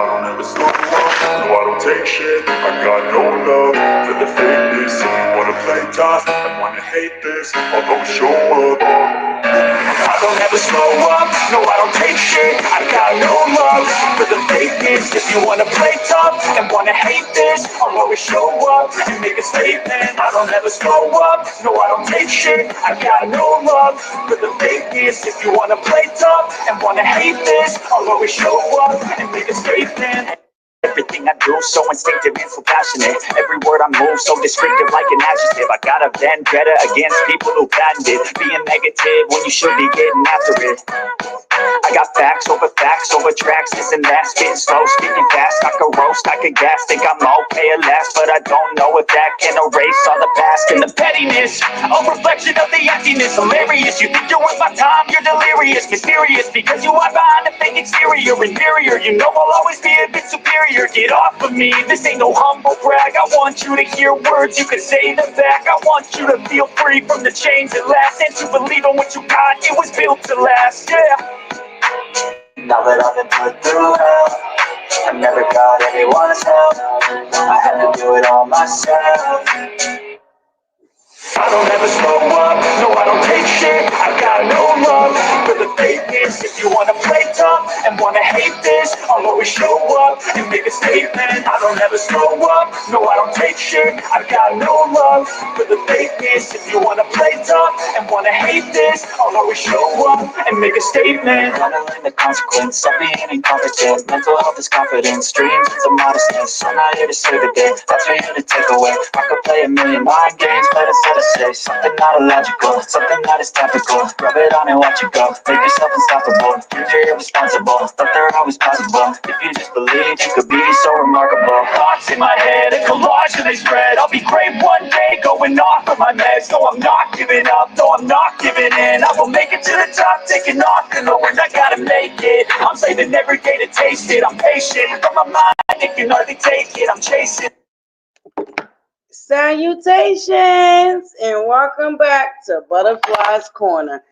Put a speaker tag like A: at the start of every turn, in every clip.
A: I don't ever slow up, no I don't take shit. I got no love for the fakeness. If you wanna play tough and wanna hate this, I'll go show up. I don't ever slow up, no I don't take shit. I got no love for the fakeness. If you wanna play tough and wanna hate this, I'll always show up and make a statement. I don't ever slow up, no I don't take shit. I got no love for the fakeness. If you wanna play tough and wanna hate this, I'll always show up and make a statement. Everything I do, so instinctive and so passionate. Every word I move, so descriptive like an adjective. I got a vendetta against people who patented being negative when you should be getting after it. I got facts over tracks, this and that. Spitting slow, speaking fast. I could roast, I could gas. Think I'm okay at last, but I don't know if that can erase all the past. And the pettiness, a reflection of the emptiness. Hilarious, you think you're worth my time, you're delirious. Mysterious, because you are behind a fake exterior. Inferior, you know I'll always be a bit superior. Get off of me, this ain't no humble brag. I want you to hear words, you can say them back. I want you to feel free from the chains that last, and to believe in what you got, it was built to last, yeah. Now that I've been put through hell, I never got anyone's help. I had to do it all myself. I don't ever slow up, no I don't take shit. I got no love for the fakeness. If you wanna play tough and wanna hate this, I'll always show up and make a statement. I don't ever slow up, no I don't take shit. I got no love for the fakeness. If you wanna play tough and wanna hate this, I'll always show up and make a statement. Gotta learn the consequence of being incompetent. Mental health is confidence, dreams into modestness. I'm not here to save the day, that's for you to take away. I could play a million mind games, but instead of say something not illogical, something that is topical. Rub it on and watch it go, make yourself unstoppable. You're irresponsible, thought they're always possible. If you just believe, you could be so remarkable. Thoughts in my head, a collage and they spread. I'll be great one day, going off of my meds. No, I'm not giving up, no, I'm not giving in. I will make it to the top, taking off to nowhere, I gotta make it. I'm saving every day to taste it, I'm patient. From my mind, it can hardly take it, I'm chasing.
B: Salutations and welcome back to ButterFlii's Corner.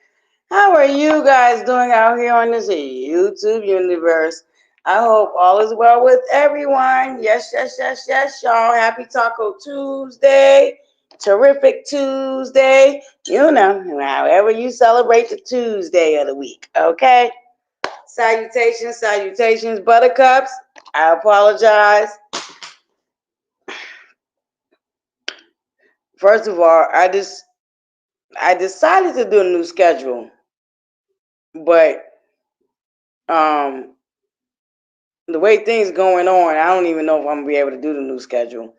B: How are you guys doing out here on this YouTube universe? I hope all is well with everyone. Yes, y'all. Happy Taco Tuesday. Terrific Tuesday. You know, however you celebrate the Tuesday of the week, okay? Salutations, buttercups. I apologize. First of all, I decided to do a new schedule, but the way things going on, I don't even know if I'm gonna be able to do the new schedule.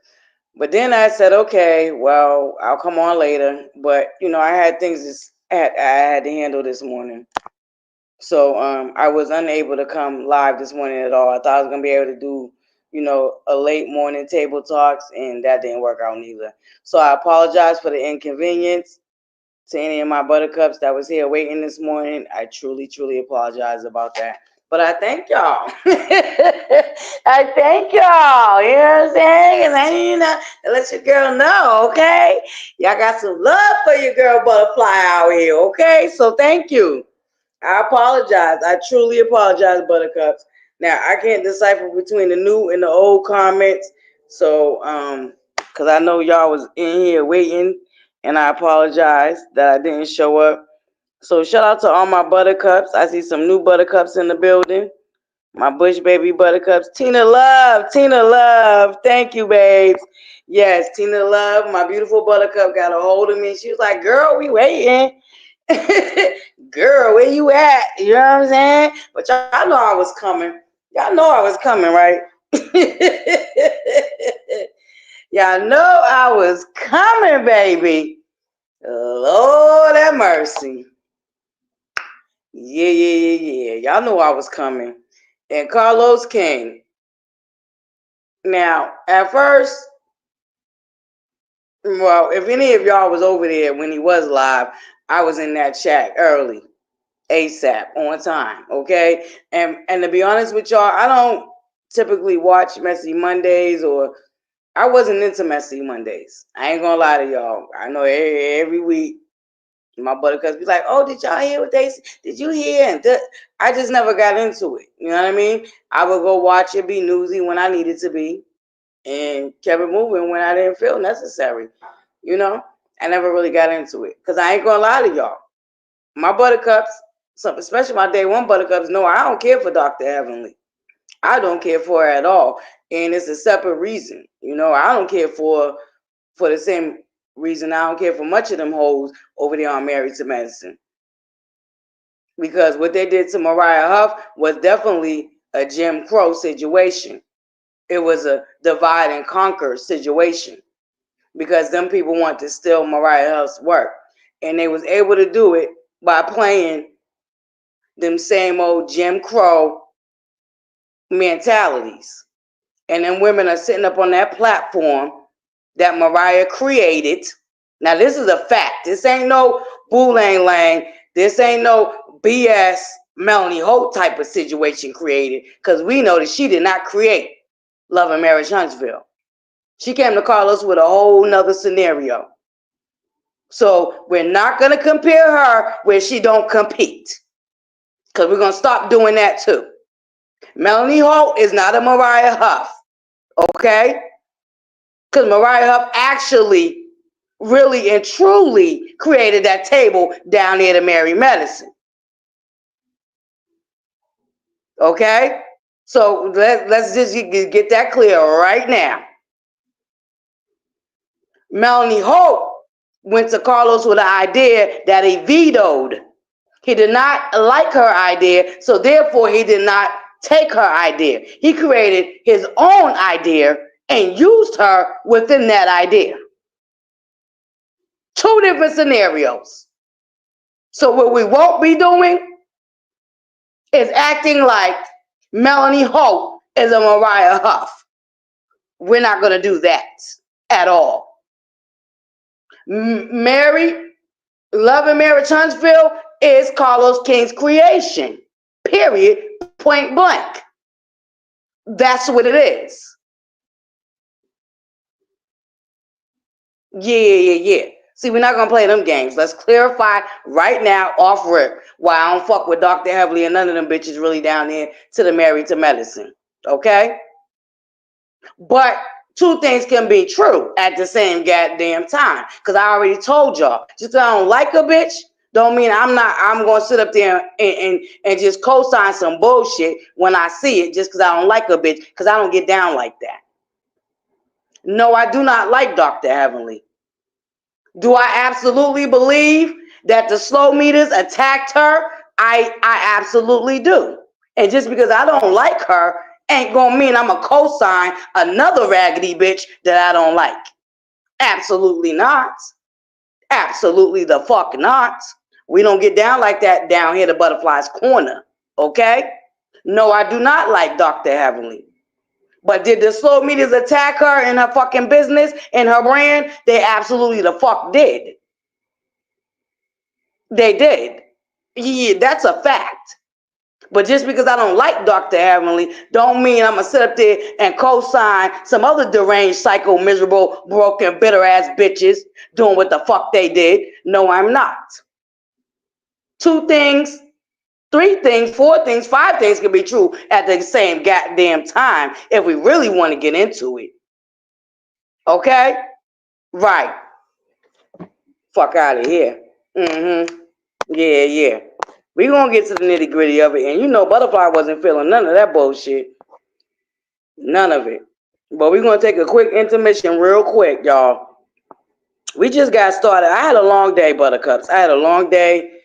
B: But then I said, okay, well, I'll come on later. But you know, I had things I had to handle this morning, so I was unable to come live this morning at all. I thought I was gonna be able to do, you know, a late morning table talks, and that didn't work out neither. So I apologize for the inconvenience to any of my buttercups that was here waiting this morning. I truly apologize about that. But I thank y'all. I thank y'all. You know what I'm saying? And then, you know, let your girl know, okay? Y'all got some love for your girl Butterfly out here, okay? So thank you. I apologize. I truly apologize, buttercups. Now, I can't decipher between the new and the old comments. So, because I know y'all was in here waiting, and I apologize that I didn't show up. So shout out to all my buttercups. I see some new buttercups in the building. My Bush baby buttercups. Tina Love. Thank you, babes. Yes, Tina Love, my beautiful buttercup, got a hold of me. She was like, girl, we waiting. Girl, where you at? You know what I'm saying? But y'all know I was coming. Y'all know I was coming, right? Y'all know I was coming, baby. Lord have mercy. Yeah. Y'all know I was coming. And Carlos came. Now, at first, well, if any of y'all was over there when he was live, I was in that chat early, ASAP, on time, okay? And to be honest with y'all, I don't typically watch Messy Mondays, or I wasn't into Messy Mondays. I ain't gonna lie to y'all. I know every week My buttercups be like, oh, did y'all hear what they said? Did you hear? And I just never got into it. You know what I mean? I would go watch it, be newsy when I needed to be, and kept it moving when I didn't feel necessary. You know? I never really got into it. Because I ain't going to lie to y'all. My buttercups, especially my day one buttercups, no, I don't care for Dr.Heveanly. I don't care for her at all. And it's a separate reason. You know, I don't care for the same reason I don't care for much of them hoes over there on Married to Medicine. Because what they did to Mariah Huff was definitely a Jim Crow situation. It was a divide and conquer situation. Because them people want to steal Mariah Huff's work. And they was able to do it by playing them same old Jim Crow mentalities. And then women are sitting up on that platform that Mariah created. Now, this is a fact. This ain't no boo-lang lang. This ain't no BS Melanie Holt type of situation created, because we know that she did not create Love and Marriage Huntsville. She came to Carlos with a whole nother scenario. So we're not going to compare her where she don't compete, because we're going to stop doing that too. Melanie Holt is not a Mariah Huff, okay? Because Mariah Huff actually really and truly created that table down there to Marry Medicine. Okay? So let's just get that clear right now. Melanie Holt went to Carlos with an idea that he vetoed. He did not like her idea, so therefore he did not take her idea. He created his own idea and used her within that idea. Two different scenarios. So what we won't be doing is acting like Melanie Holt is a Mariah Huff. We're not going to do that at all. Love and Marriage Huntsville is Carlos King's creation. Period. Point blank. That's what it is. Yeah. See, we're not going to play them games. Let's clarify right now, off rip, why I don't fuck with Dr.Heveanly and none of them bitches really down there to the Married to Medicine. Okay? But two things can be true at the same goddamn time. Because I already told y'all, just because I don't like a bitch, don't mean I'm going to sit up there and just co-sign some bullshit when I see it just because I don't like a bitch, because I don't get down like that. No, I do not like Dr.Heveanly. Do I absolutely believe that the slow meters attacked her? I absolutely do. And just because I don't like her ain't gonna mean I'm gonna co-sign another raggedy bitch that I don't like. Absolutely not. Absolutely the fuck not. We don't get down like that down here to ButterFlii's corner, okay? No, I do not like Dr.Heveanly. But did the slow meters attack her in her fucking business and her brand? They absolutely the fuck did. They did. Yeah, that's a fact. But just because I don't like Dr.Heveanly don't mean I'm going to sit up there and co-sign some other deranged, psycho, miserable, broken, bitter-ass bitches doing what the fuck they did. No, I'm not. Two things, three things, four things, five things can be true at the same goddamn time if we really want to get into it. Okay? Right. Fuck out of here. Yeah. We gonna get to the nitty gritty of it, and you know ButterFlii wasn't feeling none of that bullshit. None of it. But we're gonna take a quick intermission real quick, y'all. We just got started. I had a long day, Buttercups. I had a long day.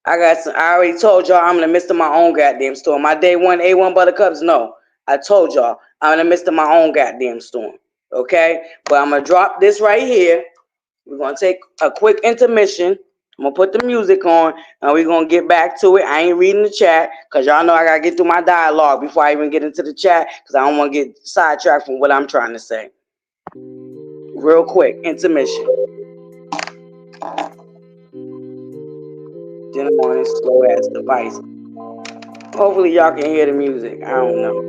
B: I already told y'all I'm in the midst of my own goddamn storm. My day one, A1 Buttercups, no. I told y'all I'm in the midst of my own goddamn storm. Okay? But I'm gonna drop this right here. We're gonna take a quick intermission. I'm gonna put the music on and we're gonna get back to it. I ain't reading the chat because y'all know I gotta get through my dialogue before I even get into the chat because I don't want to get sidetracked from what I'm trying to say. Real quick, intermission. Then I'm on this slow ass device. Hopefully y'all can hear the music. I don't know.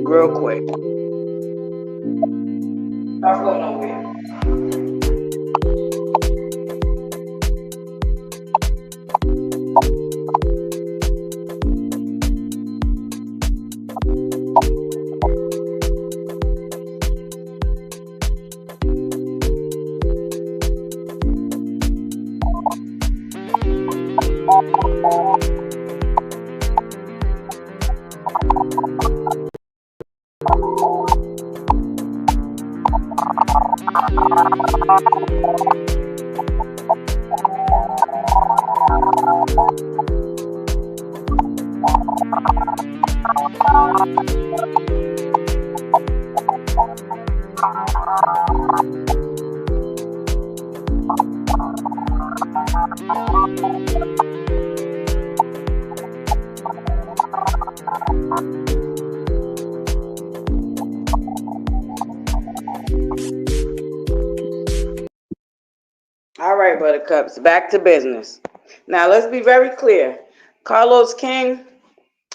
B: Real quick. Y'all go nowhere. All right, Buttercups, back to business. Now, let's be very clear. Carlos King,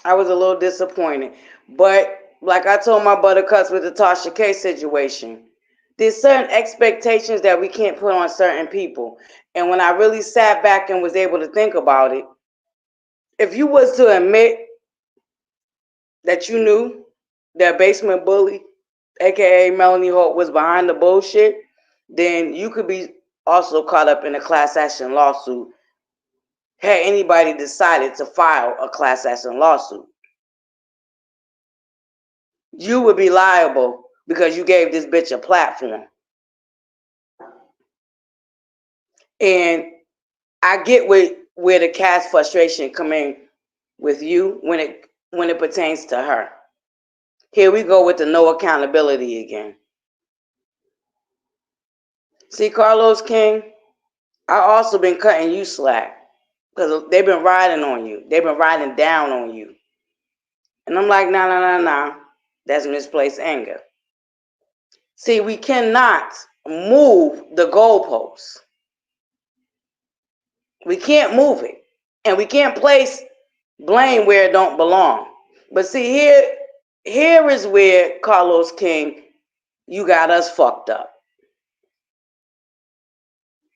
B: I was a little disappointed. But like I told my Buttercups with the Tasha K situation, there's certain expectations that we can't put on certain people. And when I really sat back and was able to think about it, if you was to admit that you knew that basement bully, aka Melanie Holt, was behind the bullshit, then you could be also caught up in a class action lawsuit had anybody decided to file a class action lawsuit. You would be liable because you gave this bitch a platform. And I get where the cast frustration come in with you when it pertains to her. Here we go with the no accountability again. See, Carlos King, I also been cutting you slack because they've been riding on you. They've been riding down on you. And I'm like, nah. That's misplaced anger. See, we cannot move the goalposts. We can't move it. And we can't place blame where it don't belong. But see, here is where, Carlos King, you got us fucked up.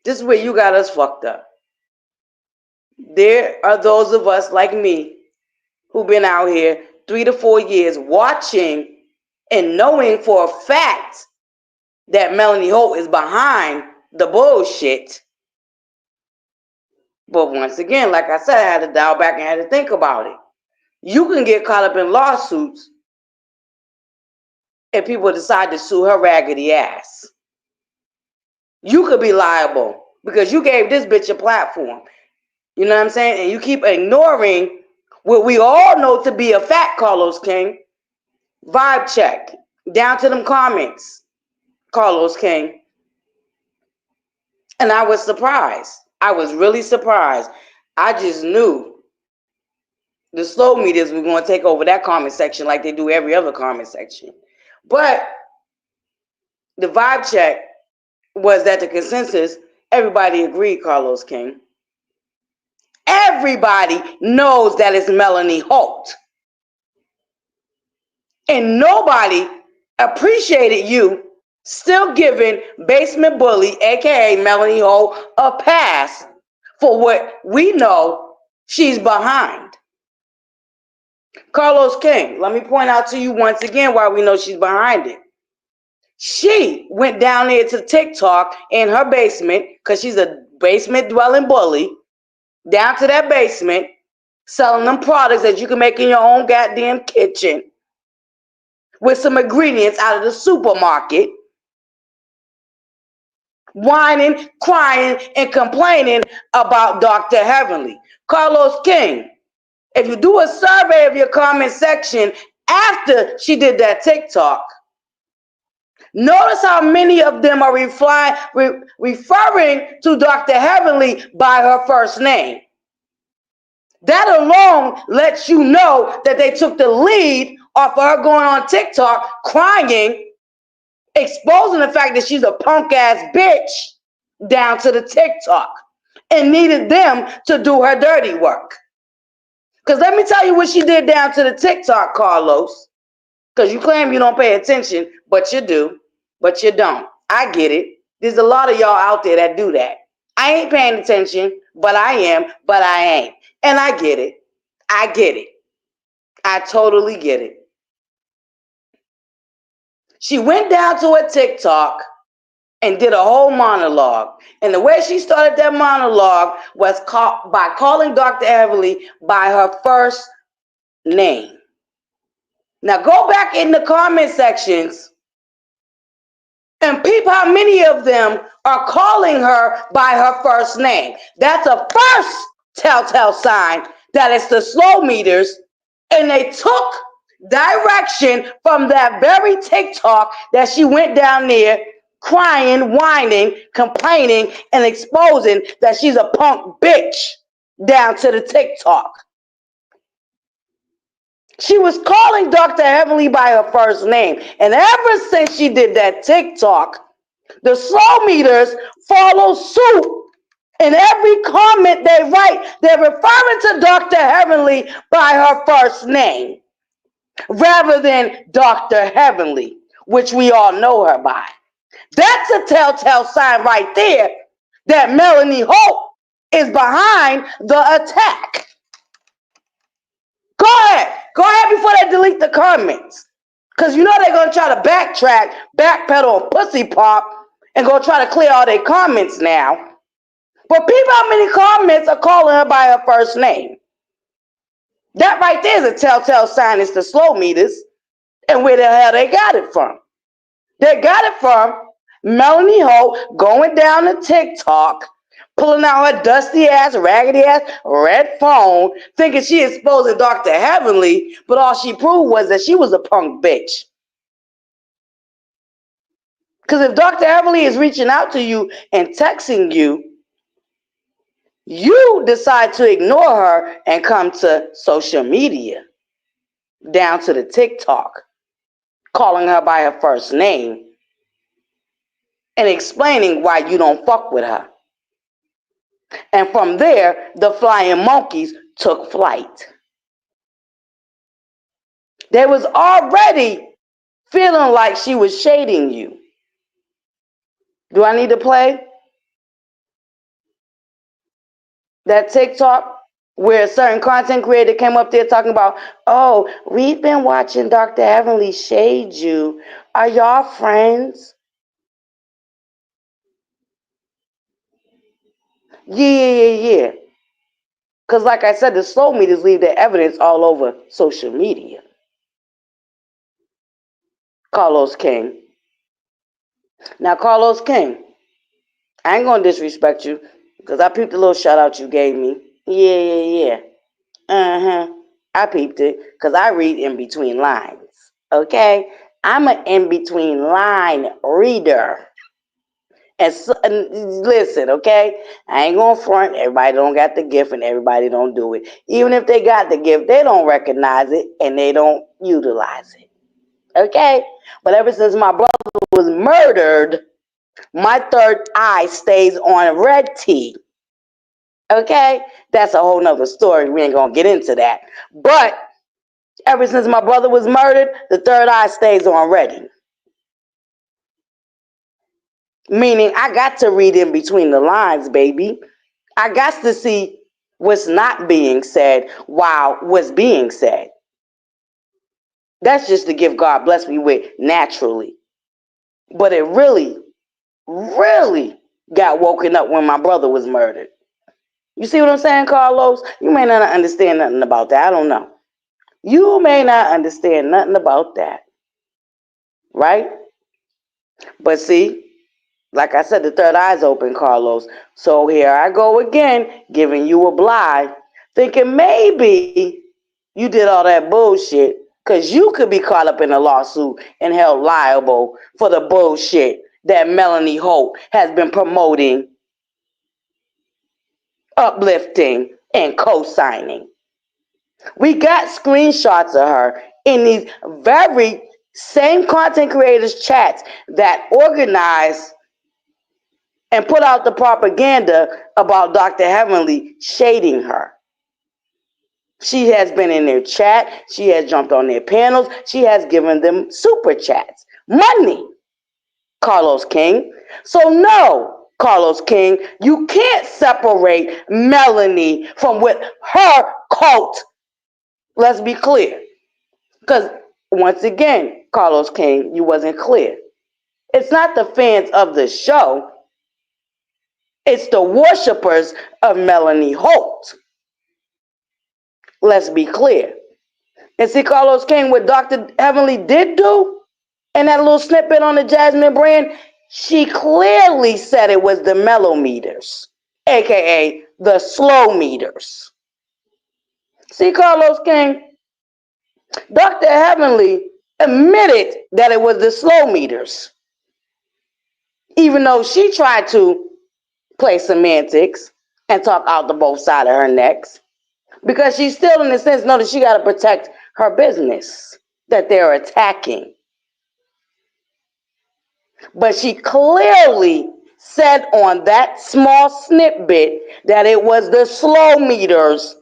B: This is where you got us fucked up. There are those of us like me who've been out here 3 to 4 years watching and knowing for a fact that Melanie Holt is behind the bullshit. But once again, like I said, I had to dial back and had to think about it. You can get caught up in lawsuits if people decide to sue her raggedy ass. You could be liable because you gave this bitch a platform. You know what I'm saying? And you keep ignoring what we all know to be a fact, Carlos King. Vibe check. Down to them comments, Carlos King. And I was surprised. I was really surprised. I just knew the slow meters were going to take over that comment section like they do every other comment section. But the vibe check was that the consensus, everybody agreed, Carlos King. Everybody knows that it's Melanie Holt. And nobody appreciated you still giving basement bully, aka Melanie Holt, a pass for what we know she's behind. Carlos King, let me point out to you once again why we know she's behind it. She went down there to TikTok in her basement, because she's a basement dwelling bully, down to that basement, selling them products that you can make in your own goddamn kitchen with some ingredients out of the supermarket, whining, crying, and complaining about Dr.Heveanly. Carlos King, if you do a survey of your comment section after she did that TikTok, notice how many of them are referring to Dr.Heveanly by her first name. That alone lets you know that they took the lead off of her going on TikTok, crying, exposing the fact that she's a punk ass bitch down to the TikTok and needed them to do her dirty work. Because let me tell you what she did down to the TikTok, Carlos. Because you claim you don't pay attention, but you do, but you don't. I get it. There's a lot of y'all out there that do that. I ain't paying attention, but I am, but I ain't. And I get it. I get it. I totally get it. She went down to a TikTok and did a whole monologue. And the way she started that monologue was by calling Dr.Heveanly by her first name. Now go back in the comment sections and peep how many of them are calling her by her first name. That's a first telltale sign that it's the slow meters, and they took direction from that very TikTok that she went down there crying, whining, complaining, and exposing that she's a punk bitch down to the TikTok. She was calling Dr.Heveanly by her first name. And ever since she did that TikTok, the slow meters follow suit. In every comment they write, they're referring to Dr.Heveanly by her first name rather than Dr.Heveanly, which we all know her by. That's a telltale sign right there that Melanie Hope is behind the attack. Go ahead before they delete the comments. Because you know they're going to try to backtrack, backpedal, and pussy pop, and go try to clear all their comments now. But people, how many comments are calling her by her first name? That right there is a telltale sign it's the slow meters. And where the hell they got it from? They got it from Melanie Hope going down to TikTok, pulling out her dusty ass, raggedy ass, red phone, thinking she exposing Dr.Heveanly, but all she proved was that she was a punk bitch. Because if Dr.Heveanly is reaching out to you and texting you, you decide to ignore her and come to social media, down to the TikTok, calling her by her first name and explaining why you don't fuck with her. And from there, the flying monkeys took flight. They was already feeling like she was shading you. Do I need to play that TikTok where a certain content creator came up there talking about, oh, we've been watching Dr.Heveanly shade you. Are y'all friends? Yeah. Because like I said, the slow meters leave their evidence all over social media. Carlos King. Now, Carlos King, I ain't going to disrespect you because I peeped the little shout out you gave me. Yeah. I peeped it because I read in between lines. Okay? I'm an in between line reader. And listen, okay? I ain't gonna front. Everybody don't got the gift and everybody don't do it. Even if they got the gift, they don't recognize it and they don't utilize it. Okay? But ever since my brother was murdered, my third eye stays on red tea. Okay? That's a whole nother story. We ain't gonna get into that. But ever since my brother was murdered, the third eye stays on ready. Meaning I got to read in between the lines, baby. I got to see what's not being said while what's being said. That's just the gift God blessed me with naturally. But it really got woken up when my brother was murdered. You see what I'm saying, Carlos? You may not understand nothing about that. I don't know. You may not understand nothing about that. Right? But see, like I said, the third eye's open, Carlos. So here I go again, giving you a blind, thinking maybe you did all that bullshit because you could be caught up in a lawsuit and held liable for the bullshit that Melanie Hope has been promoting, uplifting, and co-signing. We got screenshots of her in these very same content creators chats that organize and put out the propaganda about Dr.Heveanly shading her. She has been in their chat. She has jumped on their panels. She has given them super chats. Money, Carlos King. So no, Carlos King, you can't separate Melanie from with her cult. Let's be clear. Because once again, Carlos King, you wasn't clear. It's not the fans of the show. It's the worshipers of Melanie Holt. Let's be clear. And see, Carlos King, what Dr.Heveanly did do in that little snippet on the Jasmine brand, she clearly said it was the mellow meters, aka the slow meters. See, Carlos King, Dr.Heveanly admitted that it was the slow meters. even though she tried to play semantics and talk out the both sides of her necks, because she still, in a sense, know that she got to protect her business that they're attacking. But she clearly said on that small snippet that it was the slow meters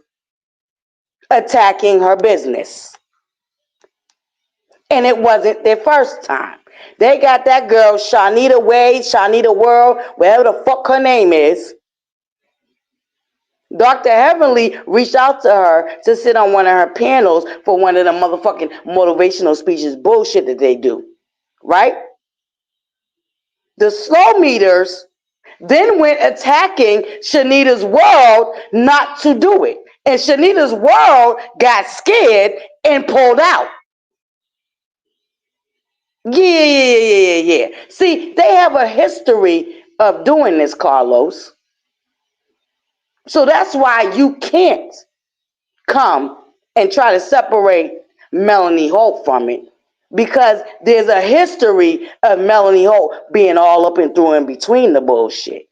B: attacking her business. And it wasn't their first time. They got that girl, Shanita Wade, Shanita World, whatever the fuck her name is. Dr.Heveanly reached out to her to sit on one of her panels for one of the motherfucking motivational speeches bullshit that they do. Right? The slow meters then went attacking Shanita's World not to do it. And Shanita's World got scared and pulled out. Yeah. See, they have a history of doing this, Carlos. So that's why you can't come and try to separate Melanie Holt from it, because there's a history of Melanie Holt being all up and through in between the bullshit.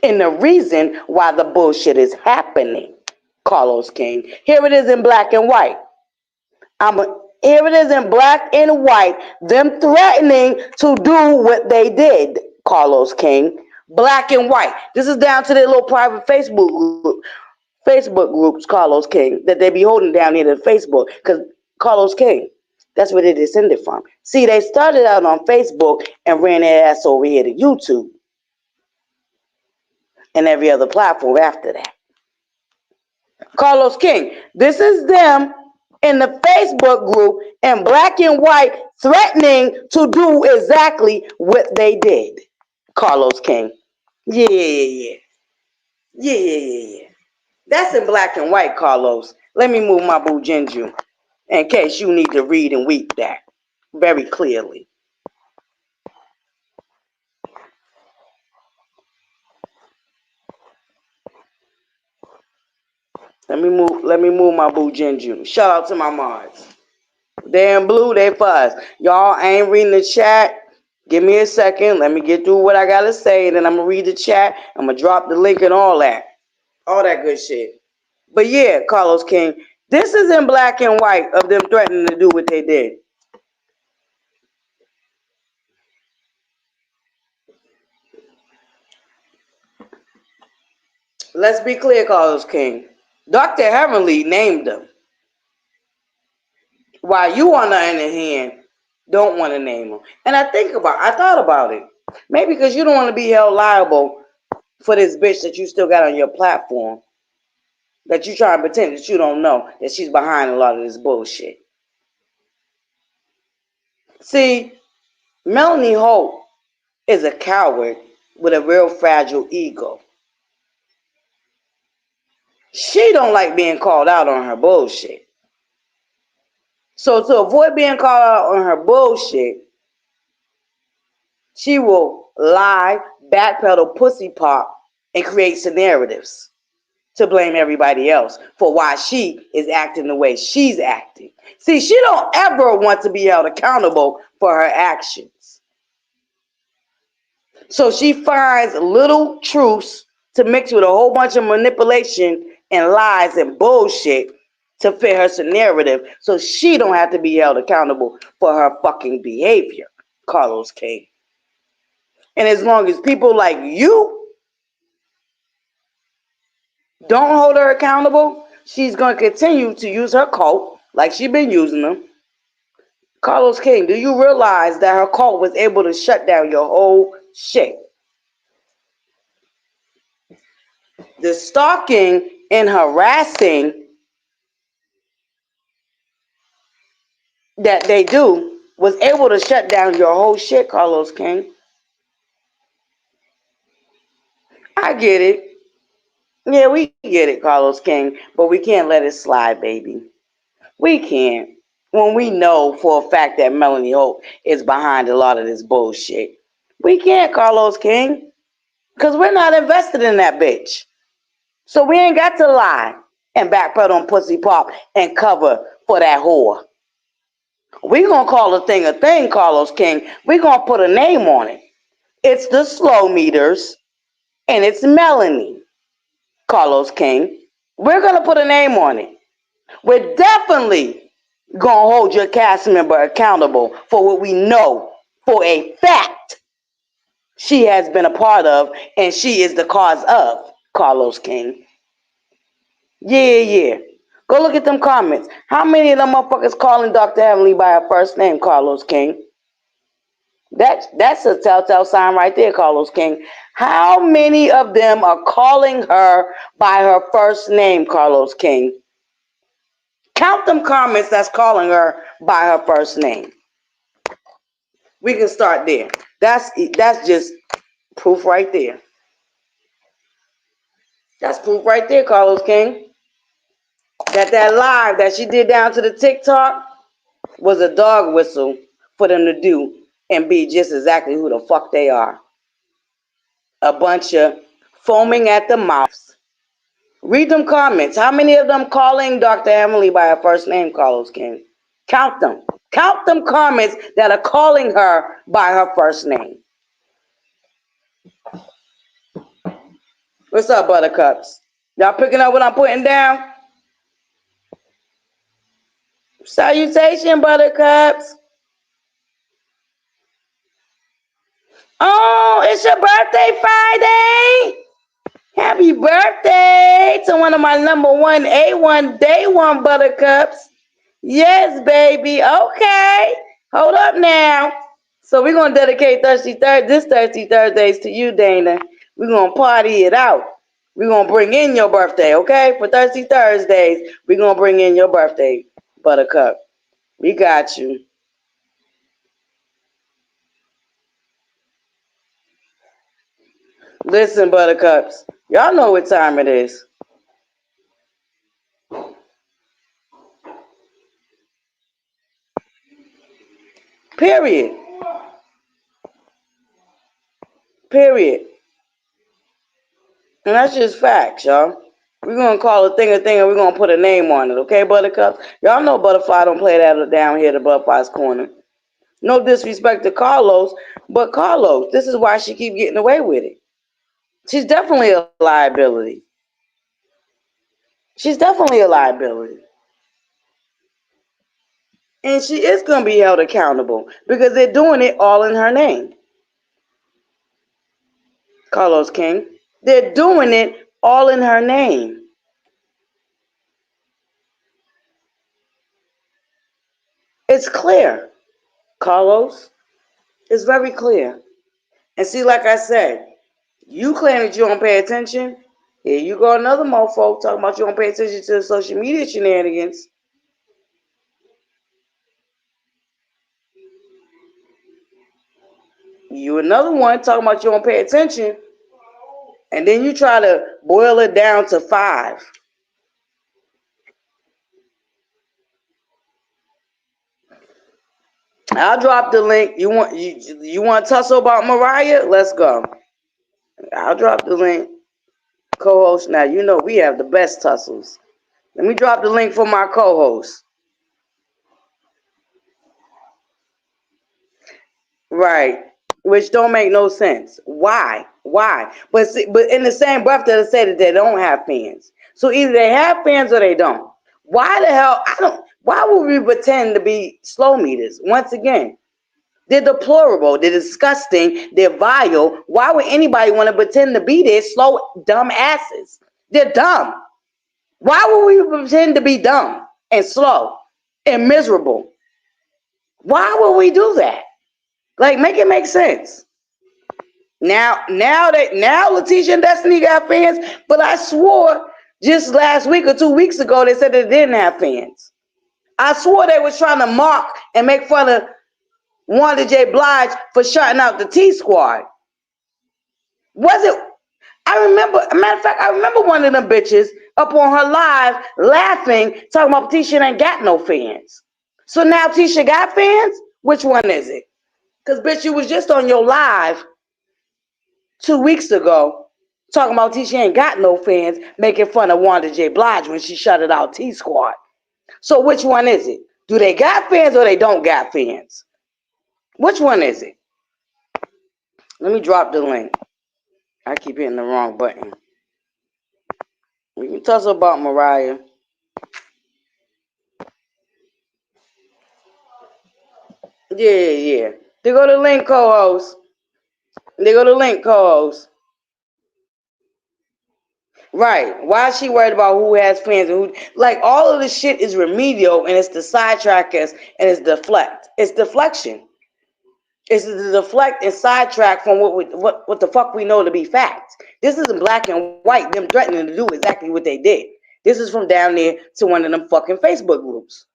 B: And the reason why the bullshit is happening, Carlos King. Here it is in black and white. Here it is in black and white, them threatening to do what they did, Carlos King. Black and white. This is down to their little private Facebook groups, Carlos King, that they be holding down here to Facebook. Because Carlos King, that's where they descended from. See, they started out on Facebook and ran their ass over here to YouTube and every other platform after that. Carlos King, this is them in the Facebook group in black and white threatening to do exactly what they did. Carlos King. Yeah. That's in black and white, Carlos. Let me move my boo Jinju in case you need to read and weep that very clearly. Let me move my boo Jinju. Shout out to my mods. They in blue, they fuzz. Y'all ain't reading the chat. Give me a second. Let me get through what I gotta say, and then I'm gonna read the chat. I'm gonna drop the link and all that good shit. But yeah, Carlos King, this is in black and white of them threatening to do what they did. Let's be clear, Carlos King. Dr.Heveanly named them. While you, on the other hand, don't want to name them. And I thought about it. Maybe because you don't want to be held liable for this bitch that you still got on your platform, that you try to pretend that you don't know that she's behind a lot of this bullshit. See, Melanie Holt is a coward with a real fragile ego. She don't like being called out on her bullshit. So to avoid being called out on her bullshit, she will lie, backpedal, pussy pop, and create narratives to blame everybody else for why she is acting the way she's acting. See, she don't ever want to be held accountable for her actions. So she finds little truths to mix with a whole bunch of manipulation and lies and bullshit to fit her narrative, so she don't have to be held accountable for her fucking behavior, Carlos King. And as long as people like you don't hold her accountable, she's going to continue to use her cult like she's been using them. Carlos King, do you realize that her cult was able to shut down your whole shit? The stalking and harassing that they do was able to shut down your whole shit, Carlos King. I get it. Yeah, we get it, Carlos King, but we can't let it slide, baby. We can't. When we know for a fact that Melanie Holt is behind a lot of this bullshit. We can't, Carlos King, because we're not invested in that bitch. So we ain't got to lie and backpedal on pussy pop and cover for that whore. We're going to call a thing, Carlos King. We're going to put a name on it. It's the slow meters, and it's Melanie, Carlos King. We're going to put a name on it. We're definitely going to hold your cast member accountable for what we know for a fact she has been a part of, and she is the cause of, Carlos King. Yeah. Go look at them comments. How many of them motherfuckers calling Dr.Heveanly by her first name, Carlos King? That's a telltale sign right there, Carlos King. How many of them are calling her by her first name, Carlos King? Count them comments that's calling her by her first name. We can start there. That's just proof right there. That's proof right there, Carlos King. That live that she did down to the TikTok was a dog whistle for them to do and be just exactly who the fuck they are. A bunch of foaming at the mouths. Read them comments. How many of them calling Dr.Heveanly by her first name, Carlos King? Count them. Count them comments that are calling her by her first name. What's up, buttercups? Y'all picking up what I'm putting down? Salutation, buttercups. Oh, it's your birthday Friday. Happy birthday to one of my number one A1 day one buttercups. Yes, baby. Okay. Hold up now. So we're going to dedicate this Thirsty Thursdays to you, Dana. We're going to party it out. We're going to bring in your birthday, okay? For Thirsty Thursdays, we're going to bring in your birthday, buttercup. We got you. Listen, buttercups. Y'all know what time it is. Period. And that's just facts, y'all. We're going to call a thing, and we're going to put a name on it, okay, buttercups? Y'all know ButterFlii don't play that down here at ButterFlii's corner. No disrespect to Carlos, but Carlos, this is why she keep getting away with it. She's definitely a liability. And she is going to be held accountable because they're doing it all in her name. Carlos King. They're doing it all in her name. It's clear, Carlos. It's very clear. And see, like I said, you claim that you don't pay attention. Here you go, another mofo talking about you don't pay attention to the social media shenanigans. You another one talking about you don't pay attention. And then you try to boil it down to 5. I'll drop the link. You want to tussle about Mariah? Let's go. I'll drop the link. Co-host, now you know we have the best tussles. Let me drop the link for my co-host. Right. Which don't make no sense. Why? But in the same breath that they say that they don't have fans. So either they have fans or they don't. Why the hell? Why would we pretend to be slow meters? Once again, they're deplorable, they're disgusting, they're vile. Why would anybody want to pretend to be their slow, dumb asses? They're dumb. Why would we pretend to be dumb and slow and miserable? Why would we do that? Like, make it make sense. Now Letitia and Destiny got fans, but I swore just last week or 2 weeks ago they said they didn't have fans. I swore they was trying to mock and make fun of Wanda J. Blige for shutting out the T Squad. Was it? I remember, a matter of fact, I remember one of them bitches up on her live laughing, talking about Tisha ain't got no fans. So now Tisha got fans? Which one is it? Because, bitch, you was just on your live 2 weeks ago talking about Tisha ain't got no fans, making fun of Wanda J. Blige when she shut it out T Squad. So which one is it? Do they got fans or they don't got fans? Which one is it? Let me drop the link. I keep hitting the wrong button. We can talk about Mariah. Yeah. They go to link co-host. Right. Why is she worried about who has fans and who? Like, all of this shit is remedial, and it's to sidetrack us, and it's deflect. It's deflection. It's to deflect and sidetrack from what the fuck we know to be fact. This isn't black and white. Them threatening to do exactly what they did. This is from down there to one of them fucking Facebook groups.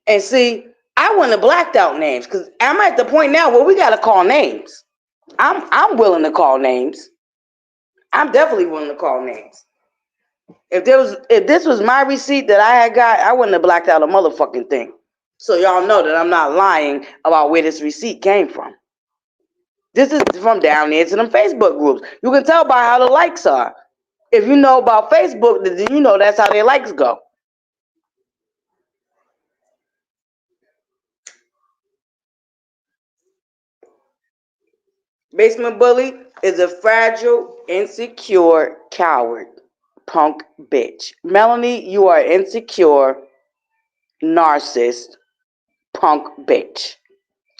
B: And see, I wouldn't have blacked out names because I'm at the point now where we gotta call names. I'm willing to call names. I'm definitely willing to call names. If this was my receipt that I had got, I wouldn't have blacked out a motherfucking thing. So y'all know that I'm not lying about where this receipt came from. This is from down there to them Facebook groups. You can tell by how the likes are. If you know about Facebook, then you know that's how their likes go. Basement bully is a fragile, insecure coward, punk bitch. Melanie, you are insecure, narcissist, punk bitch.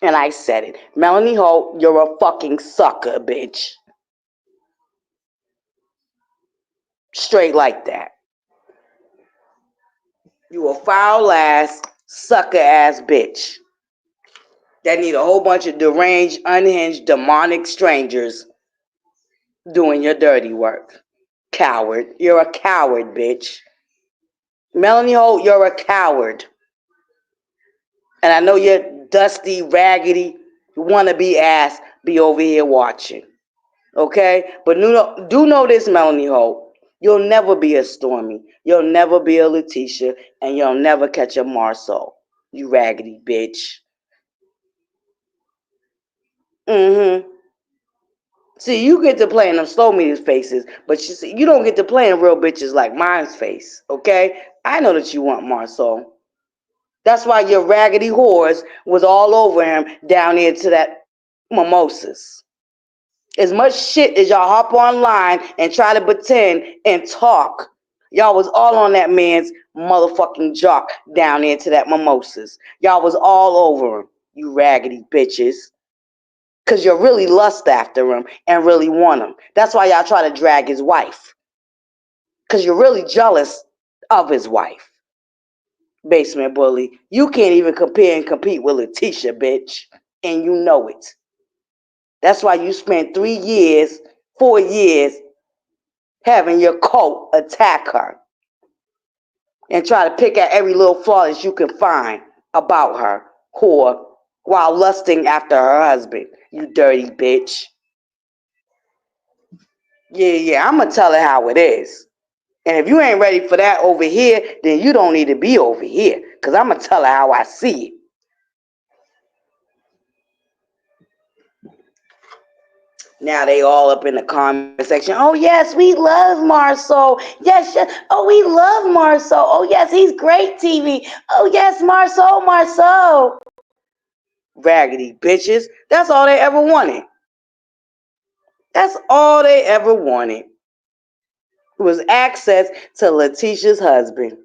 B: And I said it. Melanie Holt, you're a fucking sucker, bitch. Straight like that. You a foul ass, sucker ass bitch that need a whole bunch of deranged, unhinged, demonic strangers doing your dirty work. Coward. You're a coward, bitch. Melanie Holt, you're a coward. And I know your dusty, raggedy, wannabe ass be over here watching. Okay? But do know this, Melanie Holt. You'll never be a Stormy. You'll never be a Letitia. And you'll never catch a Marceau. You raggedy bitch. Mm-hmm. See, you get to play in them slow media faces, but you don't get to play in real bitches like mine's face, okay? I know that you want Marceau. That's why your raggedy whores was all over him down here to that mimosas. As much shit as y'all hop online and try to pretend and talk, y'all was all on that man's motherfucking jock down there to that mimosas. Y'all was all over him, you raggedy bitches. Because you really lust after him and really want him. That's why y'all try to drag his wife. Because you're really jealous of his wife. Basement bully. You can't even compare and compete with Letitia, bitch. And you know it. That's why you spent 3 years, 4 years having your cult attack her. And try to pick at every little flaw that you can find about her. Whore. While lusting after her husband. You dirty bitch. Yeah, I'm going to tell her how it is. And if you ain't ready for that over here, then you don't need to be over here. Because I'm going to tell her how I see it. Now they all up in the comment section. Oh, yes, we love Marceau. Yes. Oh, we love Marceau. Oh, yes, he's great TV. Oh, yes, Marceau. Raggedy bitches. That's all they ever wanted. That's all they ever wanted. Was access to Letitia's husband.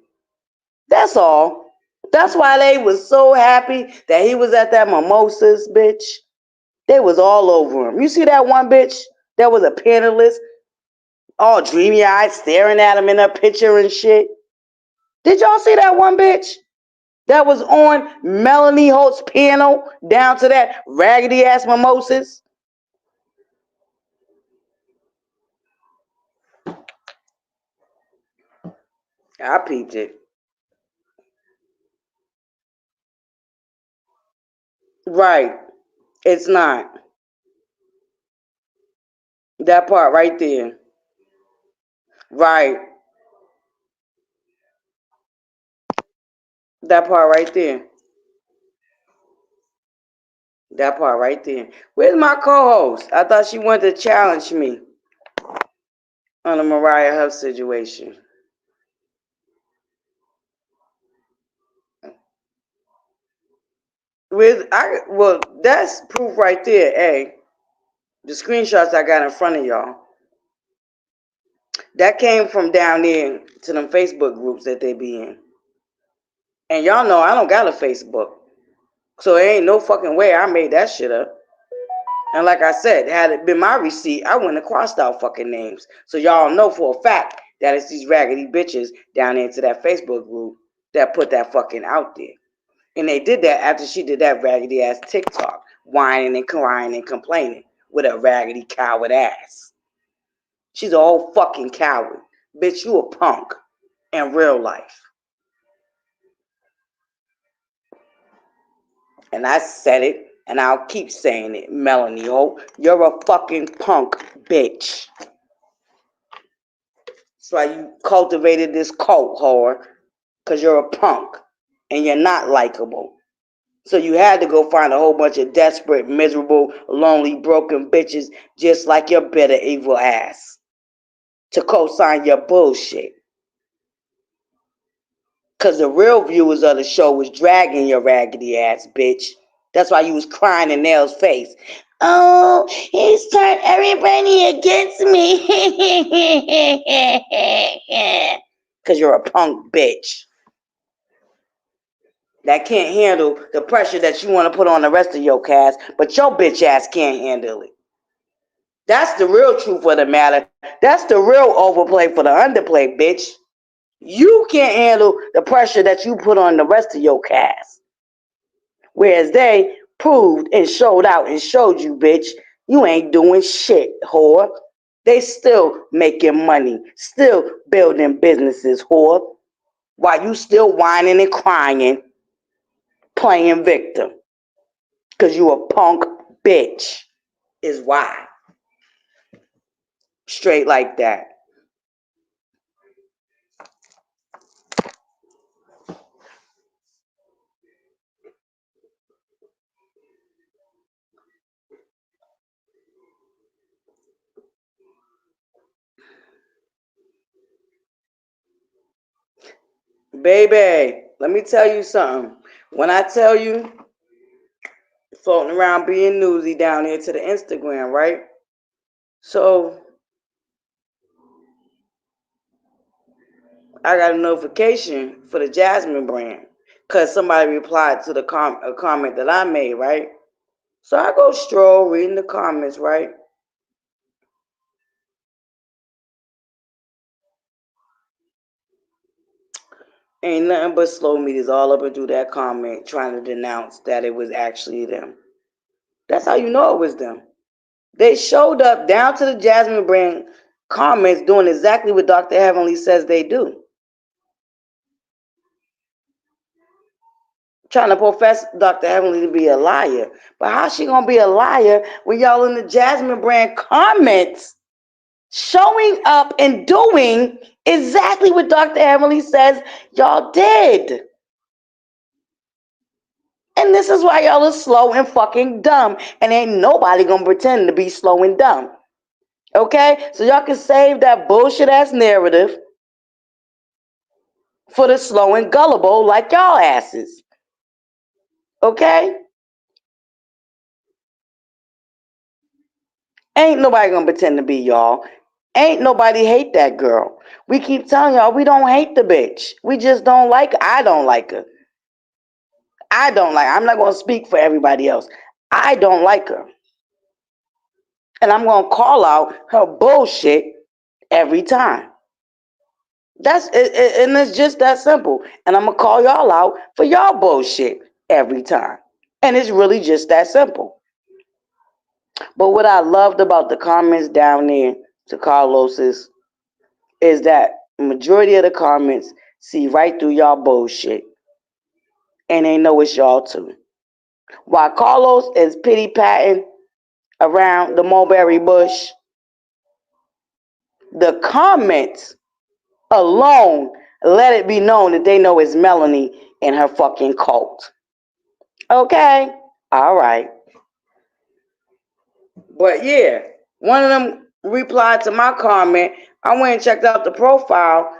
B: That's all. That's why they was so happy that he was at that mimosas, bitch. They was all over him. You see that one bitch that was a panelist, all dreamy-eyed, staring at him in her picture and shit? Did y'all see that one bitch that was on Melanie Holt's panel down to that raggedy-ass mimosas? I peeped it. Right. It's not. That part right there. Right. That part right there. That part right there. Where's my co-host? I thought she wanted to challenge me on the Mariah Huff situation. Well, that's proof right there. The screenshots I got in front of y'all. That came from down there to them Facebook groups that they be in. And y'all know I don't got a Facebook. So there ain't no fucking way I made that shit up. And like I said, had it been my receipt, I wouldn't have crossed out fucking names. So y'all know for a fact that it's these raggedy bitches down into that Facebook group that put that fucking out there. And they did that after she did that raggedy ass TikTok, whining and crying and complaining with a raggedy coward ass. She's a whole fucking coward. Bitch, you a punk in real life. And I said it, and I'll keep saying it, Melanie. Oh, you're a fucking punk bitch. That's why you cultivated this cult, whore, because you're a punk and you're not likable. So you had to go find a whole bunch of desperate, miserable, lonely, broken bitches just like your bitter, evil ass to co-sign your bullshit. Because the real viewers of the show was dragging your raggedy ass, bitch. That's why you was crying in Nell's face. Oh, he's turned everybody against me. Because you're a punk bitch that can't handle the pressure that you want to put on the rest of your cast, but your bitch ass can't handle it. That's the real truth of the matter. That's the real overplay for the underplay, bitch. You can't handle the pressure that you put on the rest of your cast. Whereas they proved and showed out and showed you, bitch, you ain't doing shit, whore. They still making money, still building businesses, whore. While you still whining and crying, playing victim. Because you a punk bitch is why. Straight like that. Baby, let me tell you something. When I tell you, floating around being newsy down here to the Instagram, right? So I got a notification for the Jasmine brand because somebody replied to the a comment that I made, right? So I go stroll reading the comments, right? Ain't nothing but slow meters all up and through that comment trying to denounce that it was actually them. That's how you know it was them. They showed up down to the Jasmine brand comments doing exactly what Dr.Heveanly says they do. Trying to profess Dr.Heveanly to be a liar. But how's she going to be a liar when y'all in the Jasmine brand comments showing up and doing exactly what Dr.Heveanly says y'all did? And this is why y'all are slow and fucking dumb. And ain't nobody going to pretend to be slow and dumb. Okay? So y'all can save that bullshit ass narrative for the slow and gullible like y'all asses. Okay? Ain't nobody gonna pretend to be y'all. Ain't nobody hate that girl. We keep telling y'all we don't hate the bitch. We just don't like her. I don't like her. I'm not gonna speak for everybody else. I don't like her. And I'm gonna call out her bullshit every time. That's it, and it's just that simple. And I'm gonna call y'all out for y'all bullshit every time. And it's really just that simple. But what I loved about the comments down there to Carlos's is that majority of the comments see right through y'all bullshit and they know it's y'all too. While Carlos is pity patting around the mulberry bush, the comments alone let it be known that they know it's Melanie and her fucking cult. Okay? All right. But yeah, one of them replied to my comment. I went and checked out the profile.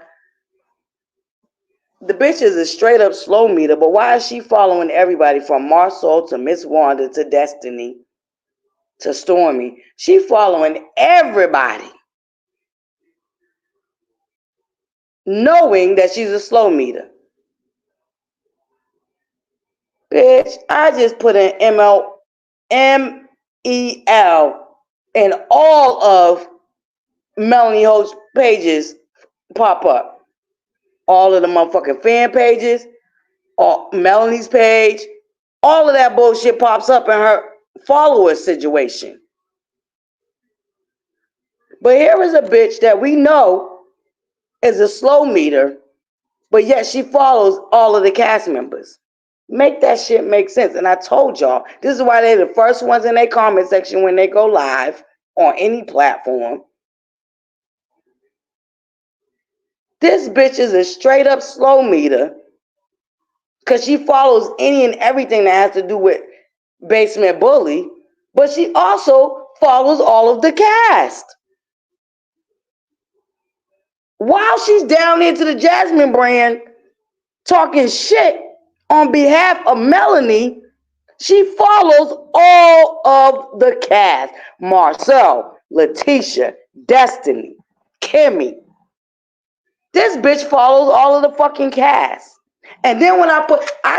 B: The bitch is a straight up slow meter, but why is she following everybody from Marcel to Miss Wanda to Destiny to Stormy? She following everybody, knowing that she's a slow meter. Bitch, I just put an MEL and all of Melanie Holt's pages pop up. All of the motherfucking fan pages, or Melanie's page, all of that bullshit pops up in her follower situation. But here is a bitch that we know is a slow meter, but yet she follows all of the cast members. Make that shit make sense. And I told y'all, this is why they're the first ones in their comment section when they go live on any platform. This bitch is a straight up slow meter because she follows any and everything that has to do with Basement Bully, but she also follows all of the cast. While she's down into the Jasmine brand talking shit on behalf of Melanie, she follows all of the cast. Marcel, Letitia, Destiny, Kimmy. This bitch follows all of the fucking cast. And then when I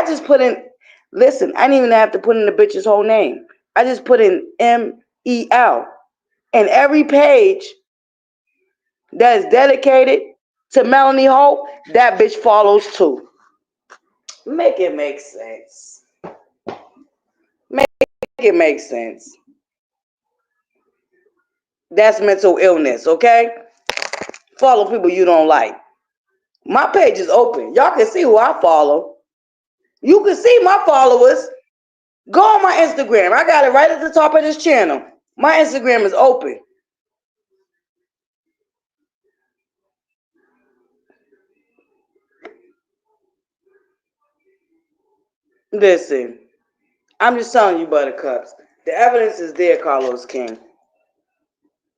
B: just put in, listen, I didn't even have to put in the bitch's whole name. I just put in MEL. And every page that is dedicated to Melanie Holt, that bitch follows too. Make it make sense. Make it make sense. That's mental illness, okay? Follow people you don't like. My page is open. Y'all can see who I follow. You can see my followers. Go on my Instagram. I got it right at the top of this channel. My Instagram is open. Listen, I'm just telling you, buttercups. The evidence is there, Carlos King.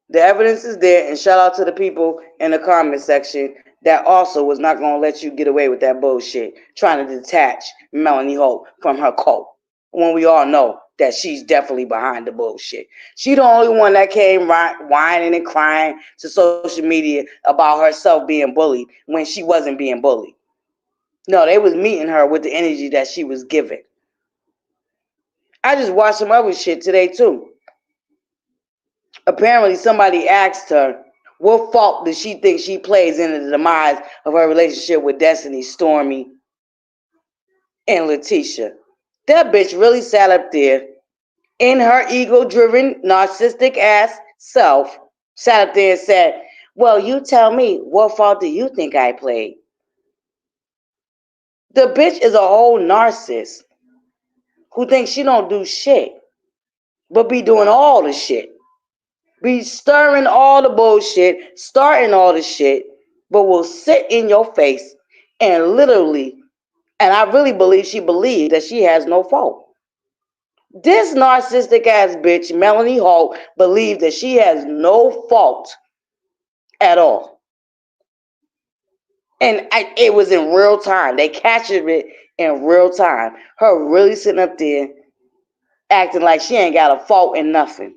B: The evidence is there, and shout out to the people in the comment section that also was not going to let you get away with that bullshit, trying to detach Melanie Holt from her cult, when we all know that she's definitely behind the bullshit. She the only one that came whining and crying to social media about herself being bullied when she wasn't being bullied. No, they was meeting her with the energy that she was giving. I just watched some other shit today too. Apparently somebody asked her, what fault does she think she plays in the demise of her relationship with Destiny, Stormy, and Letitia? That bitch really sat up there in her ego-driven, narcissistic ass self, sat up there and said, well, you tell me, what fault do you think I played? The bitch is a whole narcissist who thinks she don't do shit, but be doing all the shit. Be stirring all the bullshit, starting all the shit, but will sit in your face and literally, and I really believe she believes that she has no fault. This narcissistic ass bitch, Melanie Holt, believes that she has no fault at all. And it was in real time. They captured it in real time. Her really sitting up there acting like she ain't got a fault in nothing.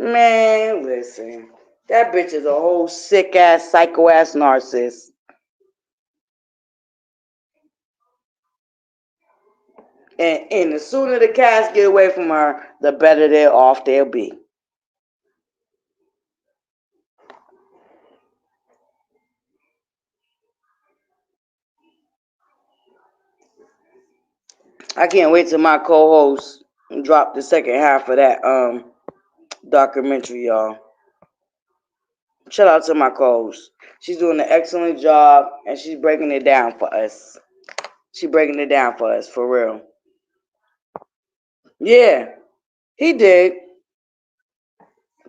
B: Man, listen. That bitch is a whole sick ass, psycho ass narcissist. And the sooner the cats get away from her, the better they're off they'll be. I can't wait till my co-host drop the second half of that documentary, y'all. Shout out to my co-host. She's doing an excellent job, and she's breaking it down for us. She's breaking it down for us, for real. Yeah, he did.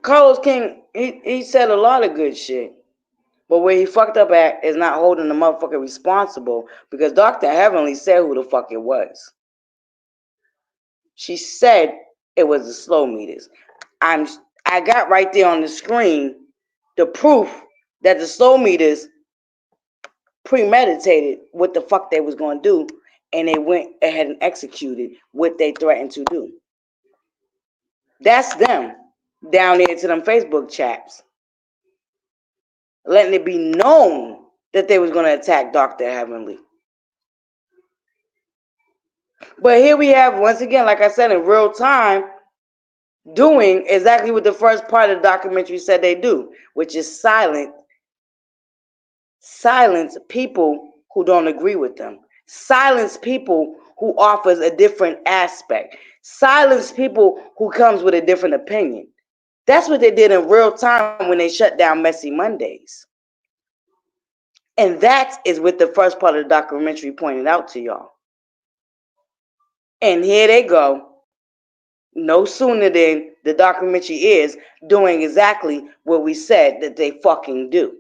B: Carlos King, he said a lot of good shit. But where he fucked up at is not holding the motherfucker responsible, because Dr.Heveanly said who the fuck it was. She said it was the slow meters. I got right there on the screen the proof that the slow meters premeditated what the fuck they was going to do, and they went ahead and executed what they threatened to do. That's them down there to them Facebook chats, letting it be known that they was going to attack Dr.Heveanly. But here we have, once again, like I said, in real time, doing exactly what the first part of the documentary said they do, which is silence people who don't agree with them. Silence people who offers a different aspect. Silence people who comes with a different opinion. That's what they did in real time when they shut down Messy Mondays. And that is what the first part of the documentary pointed out to y'all. And here they go. No sooner than the documentary is doing exactly what we said that they fucking do.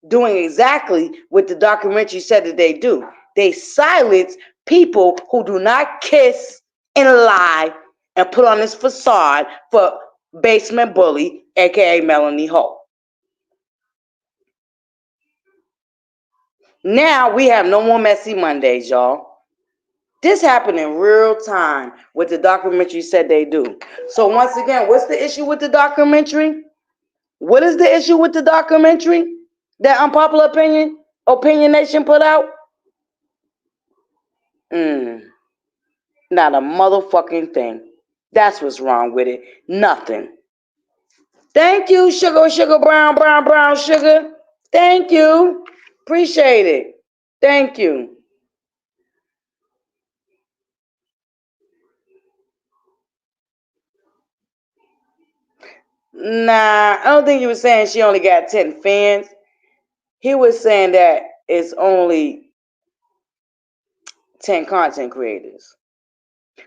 B: Doing exactly what the documentary said that they do. They silence people who do not kiss and lie and put on this facade for basement bully, aka Melanie Ho. Now we have no more Messy Mondays, y'all. This happened in real time, what the documentary said they do. So once again, what's the issue with the documentary? What is the issue with the documentary that Unpopular Opinion Nation put out? Not a motherfucking thing. That's what's wrong with it. Nothing. Thank you, sugar, brown, sugar. Thank you. Appreciate it. Thank you. Nah, I don't think he was saying she only got 10 fans. He was saying that it's only 10 content creators.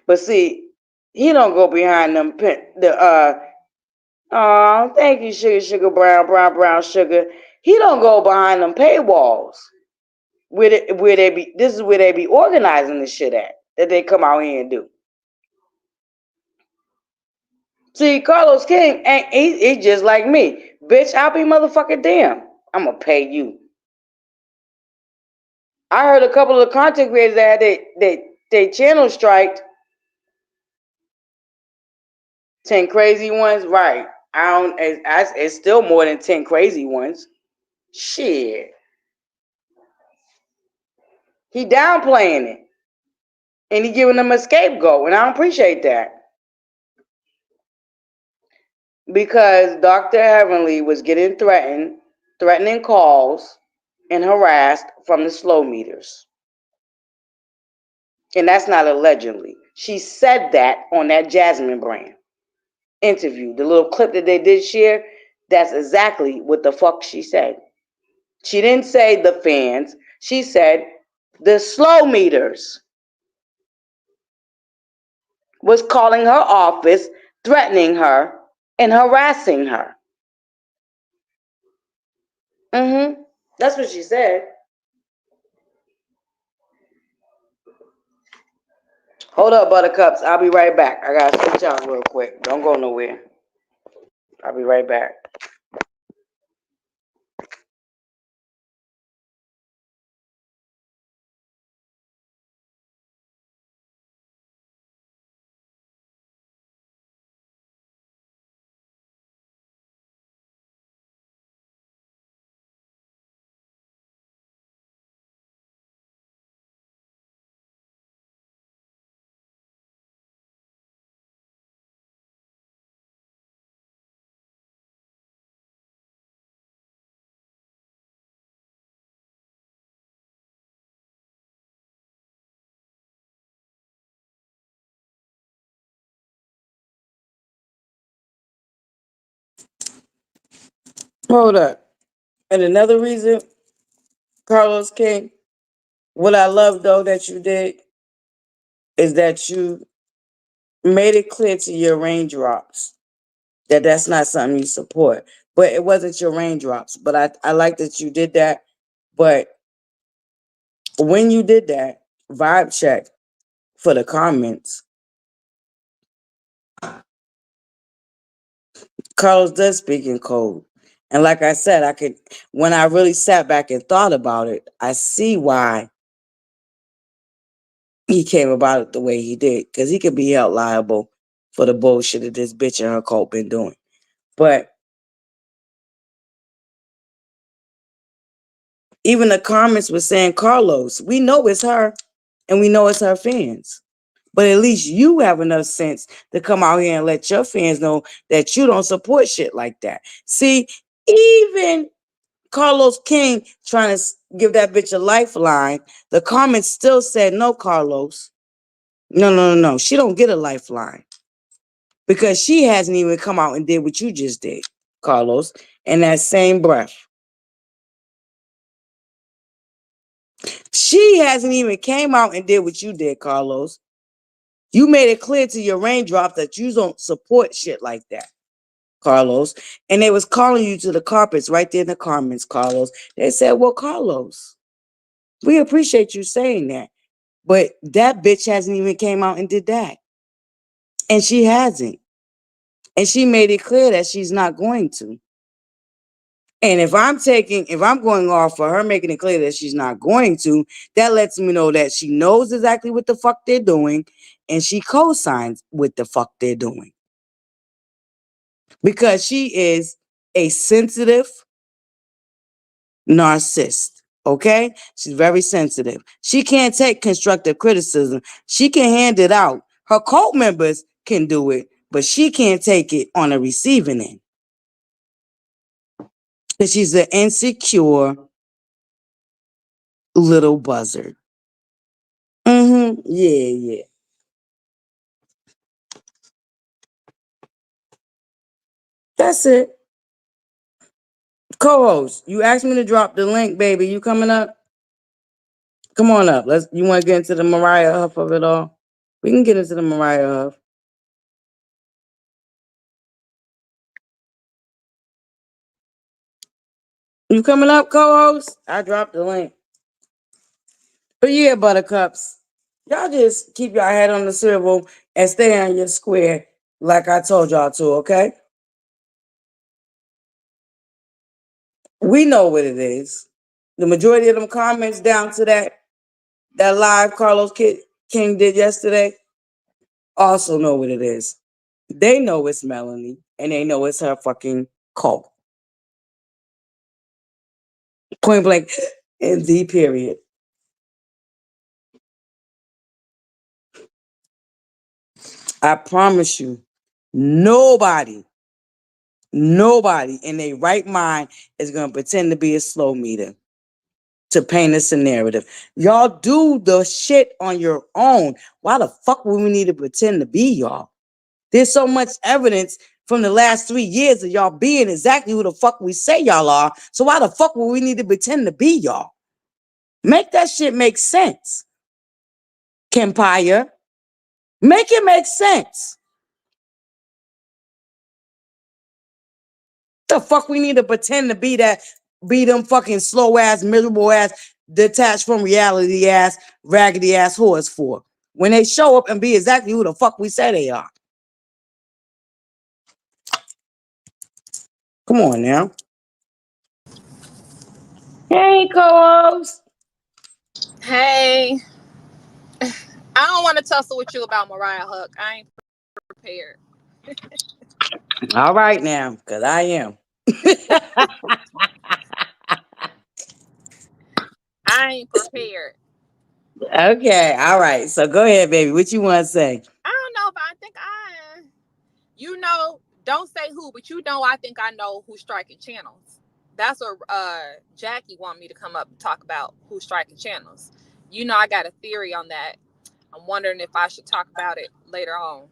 B: But see, he don't go behind them thank you, sugar, brown, sugar. He don't go behind them paywalls. Where they be, this is where they be organizing the shit at, that they come out here and do. See, Carlos King he's just like me. Bitch, I'll be motherfucking damn. I'm gonna pay you. I heard a couple of content creators that had they channel striked. 10 crazy ones, right? It's still more than 10 crazy ones. Shit. He downplaying it. And he giving them a scapegoat, and I don't appreciate that. Because Dr.Heveanly was getting threatening calls, and harassed from the slow meters. And that's not allegedly. She said that on that Jasmine brand interview. The little clip that they did share, that's exactly what the fuck she said. She didn't say the fans. She said the slow meters was calling her office, threatening her, and harassing her. That's what she said. Hold up, buttercups. I'll be right back. I gotta switch out real quick. Don't go nowhere. I'll be right back. Hold up. And another reason, Carlos King, what I love though that you did is that you made it clear to your raindrops that that's not something you support. But it wasn't your raindrops. But I like that you did that. But when you did that, vibe check for the comments. Carlos does speak in code. And like I said, when I really sat back and thought about it, I see why he came about it the way he did, because he could be held liable for the bullshit that this bitch and her cult been doing. But even the comments were saying, Carlos, we know it's her and we know it's her fans. But at least you have enough sense to come out here and let your fans know that you don't support shit like that. See, even Carlos King trying to give that bitch a lifeline, the comments still said, no, Carlos. No. She don't get a lifeline because she hasn't even come out and did what you just did, Carlos, in that same breath. She hasn't even came out and did what you did, Carlos. You made it clear to your raindrop that you don't support shit like that, Carlos. And they was calling you to the carpets right there in the comments, Carlos. They said, well, Carlos, we appreciate you saying that. But that bitch hasn't even came out and did that. And she hasn't. And she made it clear that she's not going to. And if I'm going off for her making it clear that she's not going to, that lets me know that she knows exactly what the fuck they're doing and she co-signs what the fuck they're doing. Because she is a sensitive narcissist, okay? She's very sensitive. She can't take constructive criticism. She can hand it out. Her cult members can do it, but she can't take it on a receiving end. Because she's an insecure little buzzard. Yeah. That's it. Co-host, you asked me to drop the link, baby. You coming up? Come on up. You want to get into the Mariah Huff of it all? We can get into the Mariah Huff. You coming up, co-host? I dropped the link. But yeah, buttercups, y'all just keep your head on the swivel and stay on your square like I told y'all to, okay? We know what it is. The majority of them comments down to that live Carlos King did yesterday also know what it is. They know it's Melanie and they know it's her fucking cult. Point blank, in the period. I promise you, nobody in their right mind is going to pretend to be a slow meter to paint us a narrative. Y'all do the shit on your own. Why the fuck would we need to pretend to be y'all? There's so much evidence from the last 3 years of y'all being exactly who the fuck we say y'all are. So why the fuck would we need to pretend to be y'all? Make that shit make sense. Kempire. Make it make sense. The fuck we need to pretend to be them fucking slow ass, miserable ass, detached from reality ass, raggedy ass whores for? When they show up and be exactly who the fuck we say they are. Come on now. Hey, co-host.
C: Hey, I don't want to tussle with you about Mariah Huck. I ain't prepared.
B: All right now, because I am.
C: I ain't prepared.
B: Okay, all right. So go ahead, baby. What you want to say?
C: I don't know, but I think don't say who, but I think I know who's striking channels. That's what Jackie want me to come up and talk about who's striking channels. I got a theory on that. I'm wondering if I should talk about it later on,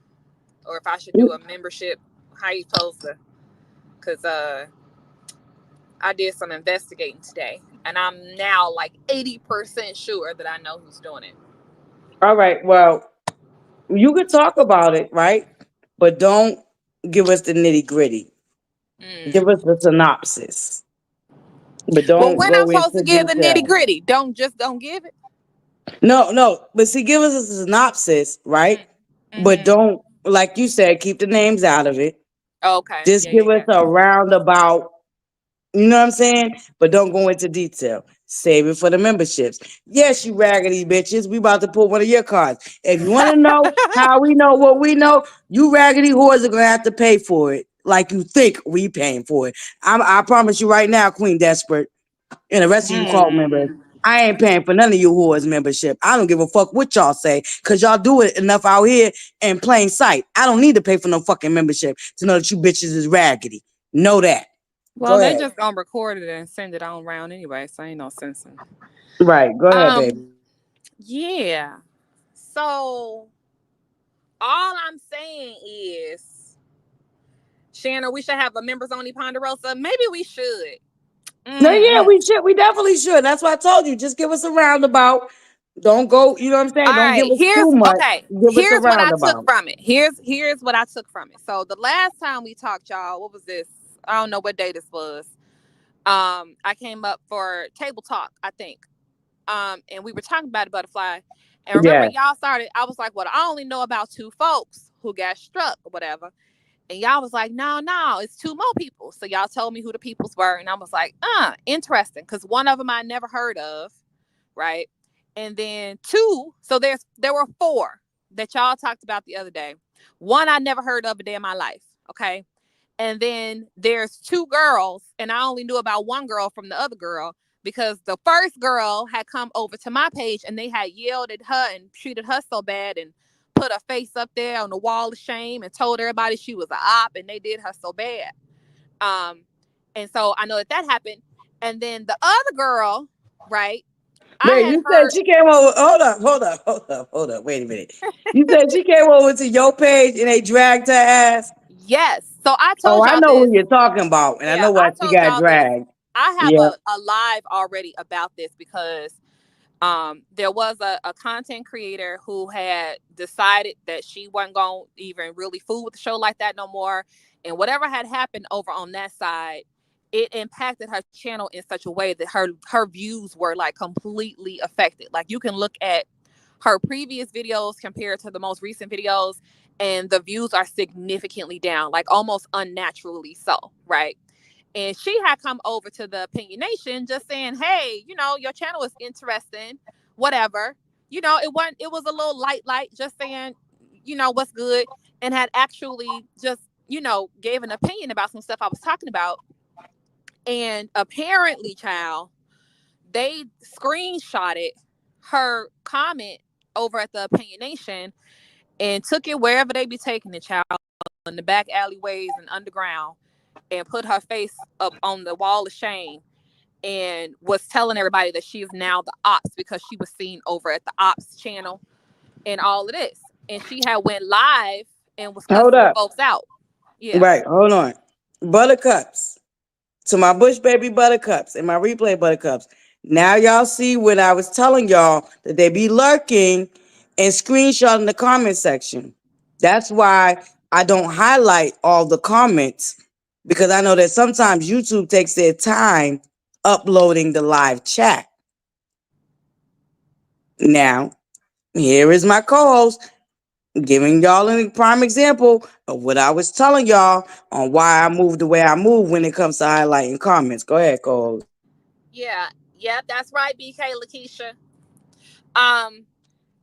C: or if I should do a membership. How you supposed to? Because I did some investigating today, and I'm now like 80% sure that I know who's doing it.
B: All right. Well, you could talk about it, right? But don't give us the nitty gritty. Give us the synopsis. But
C: Well,
B: don't
C: when I'm
B: go
C: supposed
B: into
C: to give the nitty
B: detail.
C: gritty, don't give it.
B: No. But see, give us a synopsis, right? But don't, like you said, keep the names out of it.
C: Okay.
B: Just give us a roundabout You know what I'm saying? But don't go into detail. Save it for the memberships. Yes, you raggedy bitches. We about to pull one of your cards. If you want to know how we know what we know, you raggedy whores are gonna have to pay for it. Like you think we paying for it. I promise you right now, Queen Desperate, and the rest of you cult members, I ain't paying for none of you whores membership. I don't give a fuck what y'all say, cause y'all do it enough out here in plain sight. I don't need to pay for no fucking membership to know that you bitches is raggedy. Know that.
C: Well,
B: Go
C: they
B: ahead.
C: just gonna record it and send it on around anyway, so ain't no sense in.
B: Right. Go ahead, baby.
C: Yeah. So all I'm saying is, Shannon, we should have a members only Ponderosa. Maybe we should.
B: No, yeah,
C: Mm-hmm.
B: we should. We definitely should. That's why I told you. Just give us a roundabout. Don't go, you know what I'm saying?
C: All
B: Don't give
C: right,
B: us too much. Give us a
C: here's what I took
B: roundabout.
C: from it. Here's what I took from it. So the last time we talked, y'all, what was this? I don't know what day this was. I came up for table talk, I think. And we were talking about a ButterFlii. And remember,
B: Yeah.
C: y'all started, I was like, well, I only know about 2 folks who got struck or whatever. And y'all was like, no, it's 2 more people. So y'all told me who the peoples were. And I was like, interesting. Because one of them I never heard of. Right. And then 2. So there were 4 that y'all talked about the other day. One I never heard of a day in my life. Okay. And then there's 2 girls, and I only knew about one girl from the other girl because the first girl had come over to my page and they had yelled at her and treated her so bad and put her face up there on the wall of shame and told everybody she was an op and they did her so bad. Um, and so I know that happened. And then the other girl, right? I
B: Wait,
C: had
B: you said
C: heard,
B: she came over. Hold up. Wait a minute. You said she came over to your page and they dragged her ass.
C: yes. So I
B: Oh,
C: told
B: I
C: y'all
B: know
C: this.
B: who you're talking about, and I
C: Yeah,
B: know
C: I
B: why she
C: told
B: got
C: y'all this.
B: dragged.
C: I have
B: Yeah.
C: a live already about this because there was a content creator who had decided that she wasn't going to even really fool with the show like that no more. And whatever had happened over on that side, it impacted her channel in such a way that her views were like completely affected. Like you can look at her previous videos compared to the most recent videos, and the views are significantly down, like almost unnaturally so, right? And she had come over to the Opinion Nation just saying, hey, your channel is interesting, whatever. It was a little light, just saying, what's good, and had actually just, gave an opinion about some stuff I was talking about. And apparently, child, they screenshotted her comment over at the Opinion Nation and took it wherever they be taking it, child, in the back alleyways and underground, and put her face up on the wall of shame and was telling everybody that she is now the ops because she was seen over at the ops channel and all of this. And she had went live and was
B: Hold
C: cussing the
B: up.
C: folks out. Yeah.
B: Right. Hold on. Buttercups. To my Bush baby buttercups and my replay buttercups. Now y'all see when I was telling y'all that they be lurking and screenshotting the comment section. That's why I don't highlight all the comments, because I know that sometimes YouTube takes their time uploading the live chat. Now, here is my co-host giving y'all a prime example of what I was telling y'all on why I move the way I move when it comes to highlighting comments. Go ahead, co-host.
C: Yeah. Yep. That's right, BK Lakeisha. Um,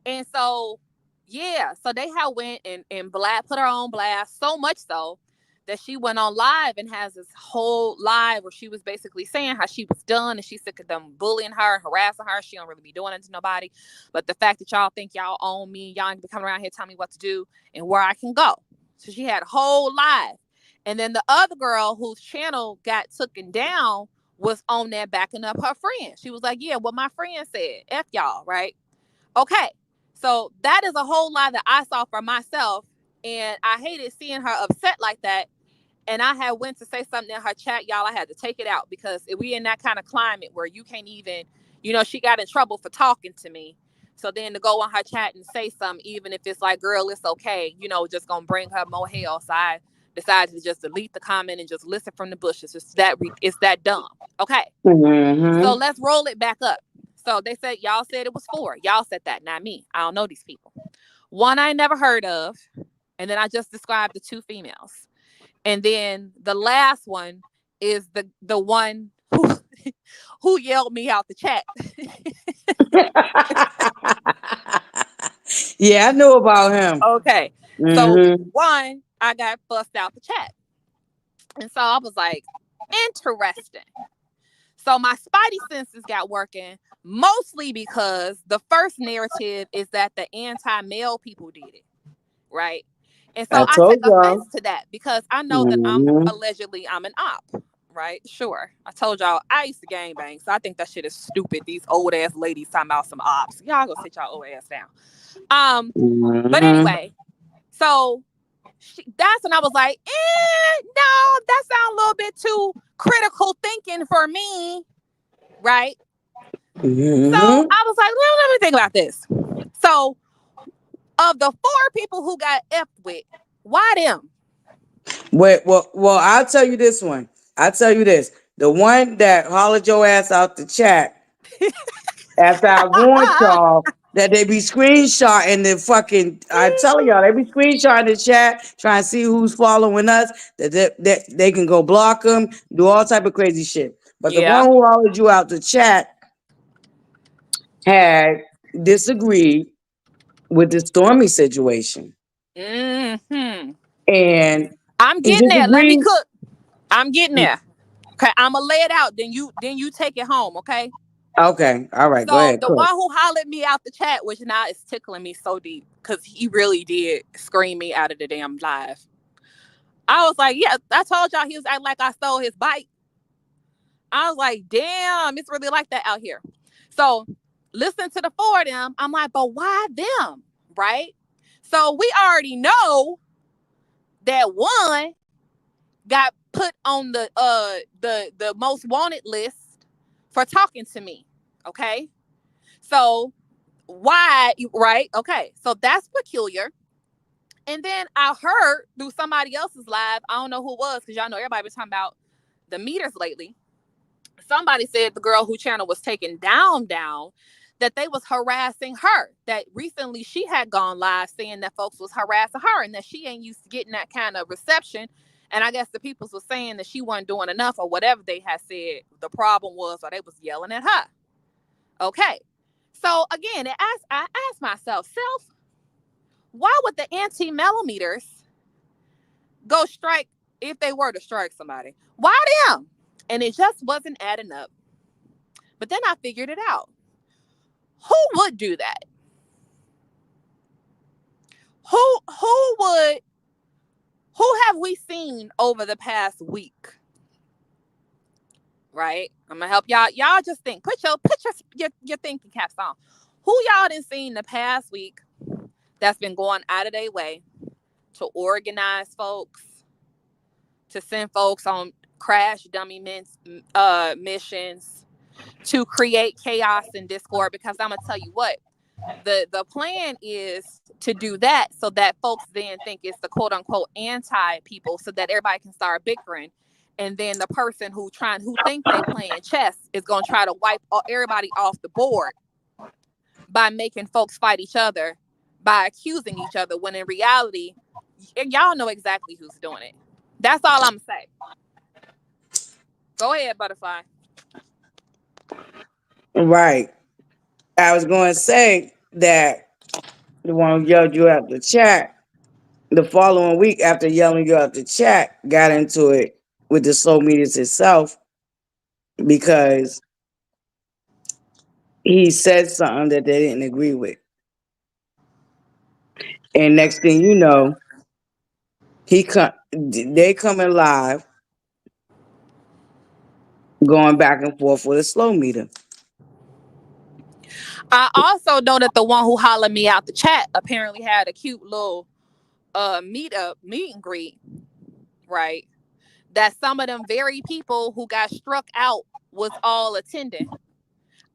C: and so, yeah, so they had went and put her on blast so much so that she went on live and has this whole live where she was basically saying how she was done and she's sick of them bullying her and harassing her. She don't really be doing it to nobody. But the fact that y'all think y'all own me, y'all ain't be coming around here telling me what to do and where I can go. So she had a whole live. And then the other girl whose channel got taken down was on there backing up her friend. She was like, yeah, what my friend said, F y'all, right? Okay. So that is a whole lot that I saw for myself. And I hated seeing her upset like that. And I had went to say something in her chat, y'all. I had to take it out because we in that kind of climate where you can't even, she got in trouble for talking to me. So then to go on her chat and say something, even if it's like, girl, it's okay, just gonna bring her more hell. So I decided to just delete the comment and just listen from the bushes. It's that dumb. Okay. So
B: Mm-hmm.
C: let's roll it back up. So they said, y'all said it was 4. Y'all said that, not me. I don't know these people. One I never heard of. And then I just described the 2 females. And then the last one is the one who yelled me out the chat.
B: Yeah, I knew about him.
C: Okay. So
B: Mm-hmm.
C: one, I got fussed out the chat. And so I was like, interesting. So my spidey senses got working mostly because the first narrative is that the anti-male people did it, right? And so
B: I
C: I take
B: told
C: offense
B: y'all.
C: to that because I know that
B: Mm-hmm.
C: I'm an op, right? Sure. I told y'all I used to gangbang, so I think that shit is stupid. These old ass ladies talking about some ops. Y'all go sit y'all old ass down. But
B: Mm-hmm.
C: anyway, so that's when I was like, no, that sounds a little bit too critical thinking for me, right? So
B: Mm-hmm.
C: I was like, well, let me think about this. So of the 4 people who got effed with, why them?
B: Wait, well, I'll tell you this one. I'll tell you this. The one that hollered your ass out the chat after I warned y'all that they be screenshotting the fucking, I'm telling y'all, they be screenshotting the chat, trying to see who's following us, that they can go block them, do all type of crazy shit. But the
C: Yeah.
B: one who hollered you out the chat had disagreed with the Stormy situation.
C: Hmm.
B: And
C: I'm
B: he
C: getting there. Let me
B: disagreed.
C: cook. I'm getting there. Okay, I'm gonna lay it out. Then you take it home. Okay.
B: Okay, all right, go
C: So
B: ahead,
C: the
B: cook.
C: one who hollered me out the chat, which now is tickling me so deep, because he really did scream me out of the damn live. I was like, yeah, I told y'all he was acting like I stole his bike. I was like, damn, it's really like that out here. So listen to the 4 of them. I'm like, but why them? Right? So we already know that one got put on the most wanted list for talking to me. Okay. So why, right? Okay. So that's peculiar. And then I heard through somebody else's live, I don't know who it was, because y'all know everybody been talking about the meters lately. Somebody said the girl whose channel was taken down, that they was harassing her, that recently she had gone live saying that folks was harassing her and that she ain't used to getting that kind of reception. And I guess the people was saying that she wasn't doing enough or whatever they had said the problem was, or they was yelling at her. Okay. So again, I asked myself, why would the anti-mellometers go strike if they were to strike somebody? Why them? And it just wasn't adding up. But then I figured it out. Who would do that? Who would, who have we seen over the past week? Right? I'm gonna help y'all. Y'all just think. Put your thinking caps on. Who y'all done seen the past week that's been going out of their way to organize folks, to send folks on crash dummy missions, to create chaos and discord? Because I'm gonna tell you what, the plan is to do that so that folks then think it's the quote unquote anti people, so that everybody can start bickering, and then the person who think they playing chess is gonna try to wipe everybody off the board by making folks fight each other, by accusing each other, when in reality y'all know exactly who's doing it. That's all I'm gonna say. Go ahead, ButterFlii.
B: Right. I was going to say that the one who yelled you out the chat, the following week after yelling you out the chat, got into it with the slow medias itself because he said something that they didn't agree with. And next thing you know, they coming live, going back and forth with a slow meter.
C: I also know that the one who hollered me out the chat apparently had a cute little meet and greet, right? That some of them very people who got struck out was all attending.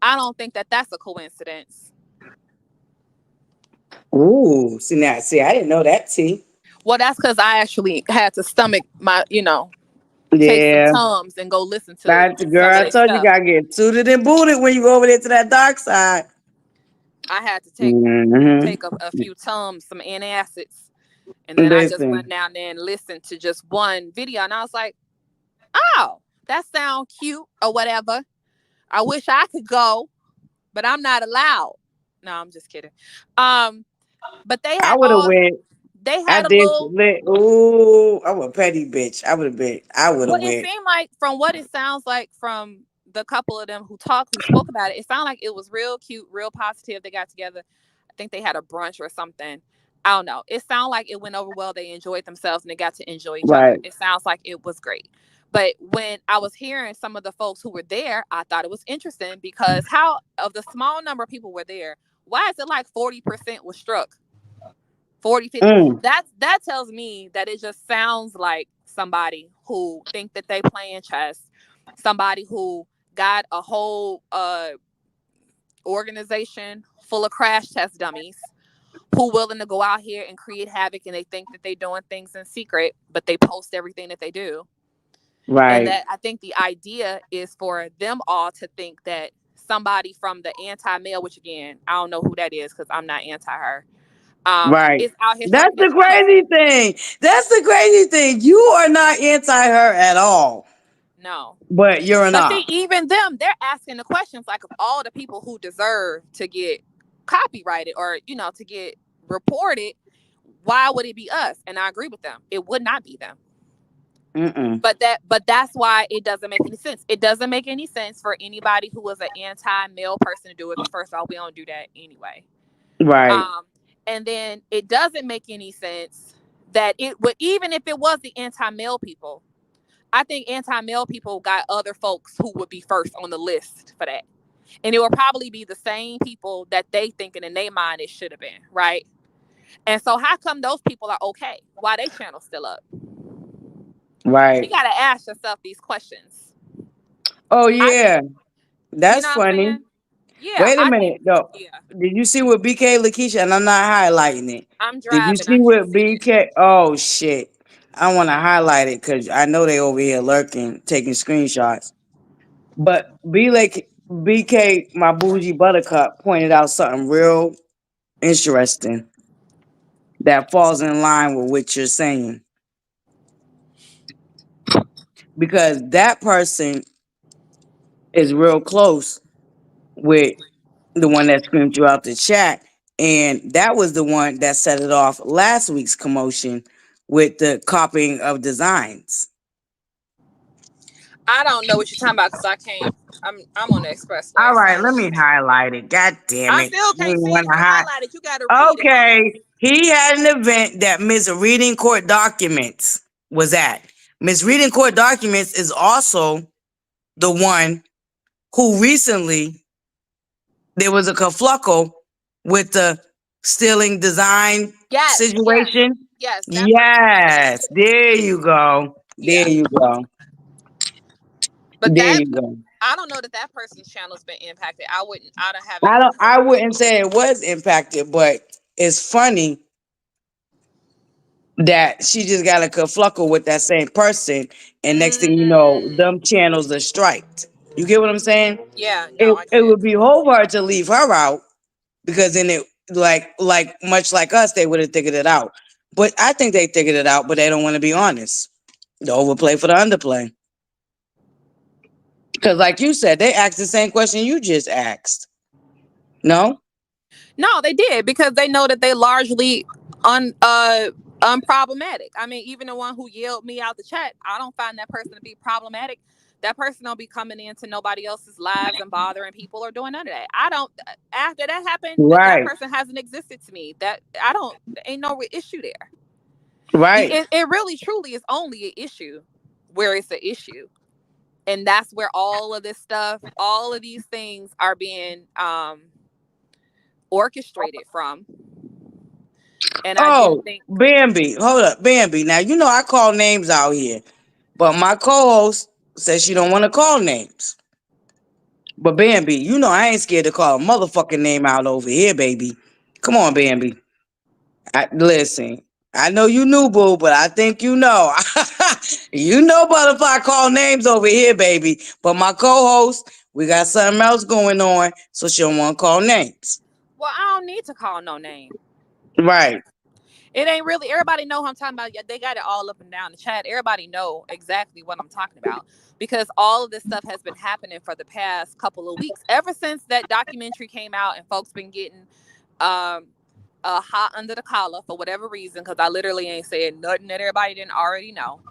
C: I don't think that that's a coincidence.
B: Ooh, see, I didn't know that, T.
C: Well, that's because I actually had to stomach my, take some
B: Yeah.
C: Tums and go listen to
B: That's
C: some
B: girl,
C: of
B: I
C: their
B: told you,
C: stuff.
B: gotta get suited and booted when you go over there to that dark side.
C: I had to
B: Mm-hmm.
C: take a few Tums, some antacids, and then I just
B: Listen.
C: went down there and listened to just one video, and I was like, oh, That sound cute or whatever. I wish I could go, but I'm not allowed. No, I'm just kidding. Um, but
B: I would have went.
C: they
B: I
C: had a
B: did.
C: little.
B: Ooh, I'm a petty bitch. I would have been. I would
C: Well,
B: have
C: it
B: went.
C: seemed like from what it sounds like from the couple of them who spoke about it, it sounded like it was real cute, real positive. They got together. I think they had a brunch or something. I don't know. It sounded like it went over well. They enjoyed themselves and they got to enjoy each other.
B: Right.
C: It sounds like it was great. But when I was hearing some of the folks who were there, I thought it was interesting because how of the small number of people were there, why is it like 40% was struck? 40, 50.
B: Mm.
C: That tells me that it just sounds like somebody who think that they playing chess, somebody who got a whole organization full of crash test dummies who willing to go out here and create havoc, and they think that they doing things in secret, but they post everything that they do. And
B: Right.
C: that I think the idea is for them all to think that somebody from the anti-male, which again, I don't know who that is because I'm not anti her,
B: Right.
C: is out here
B: That's
C: striking their
B: the
C: channels.
B: crazy thing. That's the crazy thing. You are not anti her at all,
C: No.
B: but you're an
C: But see,
B: op.
C: even them, they're asking the questions like of all the people who deserve to get copyrighted or, to get reported, why would it be us? And I agree with them. It would not be them.
B: Mm-mm.
C: But that's why it doesn't make any sense. It doesn't make any sense for anybody who is an anti-male person to do it. Because first of all, we don't do that anyway.
B: Right.
C: Um, and then it doesn't make any sense that it would, even if it was the anti-male people, I think anti-male people got other folks who would be first on the list for that. And it will probably be the same people that they thinking in their mind it should have been, right? And so how come those people are okay? Why they channel still up? You
B: Right.
C: gotta ask yourself these questions.
B: Oh
C: I
B: yeah.
C: You
B: That's
C: know what I'm
B: funny.
C: saying? Yeah,
B: Wait a
C: I think
B: minute though.
C: yeah.
B: Did you see what BK Lakeisha, and I'm not highlighting it.
C: I'm
B: Did you
C: driving,
B: see
C: I can't
B: what
C: see it.
B: BK? Oh shit. I want to highlight it because I know they over here lurking, taking screenshots. But BK, my bougie buttercup, pointed out something real interesting that falls in line with what you're saying. Because that person is real close with the one that screamed you out the chat. And that was the one that set it off last week's commotion with the copying of designs.
C: I don't know what you're talking about because I can't. I'm on the expressway,
B: All
C: so
B: right, let me highlight it. God damn
C: I
B: it.
C: still
B: You
C: can't see
B: want
C: it. You
B: to hide.
C: highlighted. You got to read it, honey.
B: Okay. He had an event that Miss Reading Court Documents was at. Miss Reading Court Documents is also the one who recently there was a kerfluckle with the stealing design
C: Yes, yes,
B: situation.
C: yes. That person got
B: Yes,
C: arrested.
B: there you go. There
C: Yeah,
B: you go.
C: but
B: There you go.
C: I don't know that person's channel's been impacted. I wouldn't. I don't haven't
B: I don't.
C: heard
B: I
C: anything.
B: wouldn't say it was impacted, but it's funny that she just got a kerfluckle with that same person, and next thing you know,
C: Mm,
B: them channels are striked. You get what I'm saying?
C: yeah, no,
B: It
C: I get
B: it
C: it.
B: would be whole hard to leave her out because then it like much like us, they would have figured it out. But I think they figured it out, but they don't want to be honest. The overplay for the underplay. Because like you said, they asked the same question you just asked. No?
C: No, they did because they know that they largely unproblematic. I mean, even the one who yelled me out the chat, I don't find that person to be problematic. That person don't be coming into nobody else's lives and bothering people or doing none of that. I don't. After that happened, that
B: Right.
C: person hasn't existed to me. That I don't. Ain't no issue there.
B: Right.
C: It really truly is only an issue where it's an issue, and that's where all of this stuff, all of these things are being orchestrated from. And I do
B: Oh,
C: think,
B: Bambi. Hold up, Bambi. Now you know I call names out here, but my co-host says she don't want to call names. But Bambi, you know I ain't scared to call a motherfucking name out over here, baby. Come on, Bambi. Listen, I know you knew, boo, but I think you know. You know, ButterFlii call names over here, baby. But my co-host, we got something else going on, so she don't want to call names.
C: well, I don't need to call no name.
B: Right.
C: It ain't really, everybody know who I'm talking about. Yeah, they got it all up and down the chat. Everybody know exactly what I'm talking about because all of this stuff has been happening for the past couple of weeks. Ever since that documentary came out and folks been getting hot under the collar for whatever reason, because I literally ain't saying nothing that everybody didn't already know.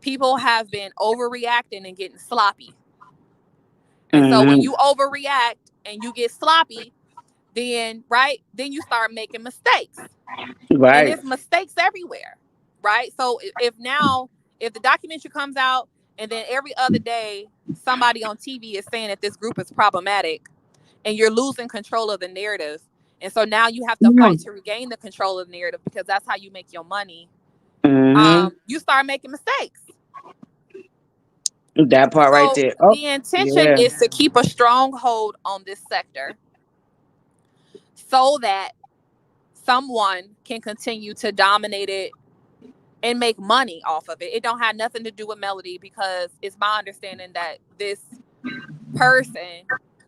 C: People have been overreacting and getting sloppy. And so when you overreact and you get sloppy, then you start making mistakes.
B: Right.
C: And it's mistakes everywhere, right? So if the documentary comes out and then every other day somebody on TV is saying that this group is problematic and you're losing control of the narrative, and so now you have to fight to regain the control of the narrative because that's how you make your money, you start making mistakes.
B: That part right
C: So
B: there. Oh,
C: the intention is to keep a strong hold on this sector so that someone can continue to dominate it and make money off of it. It don't have nothing to do with Melody because it's my understanding that this person,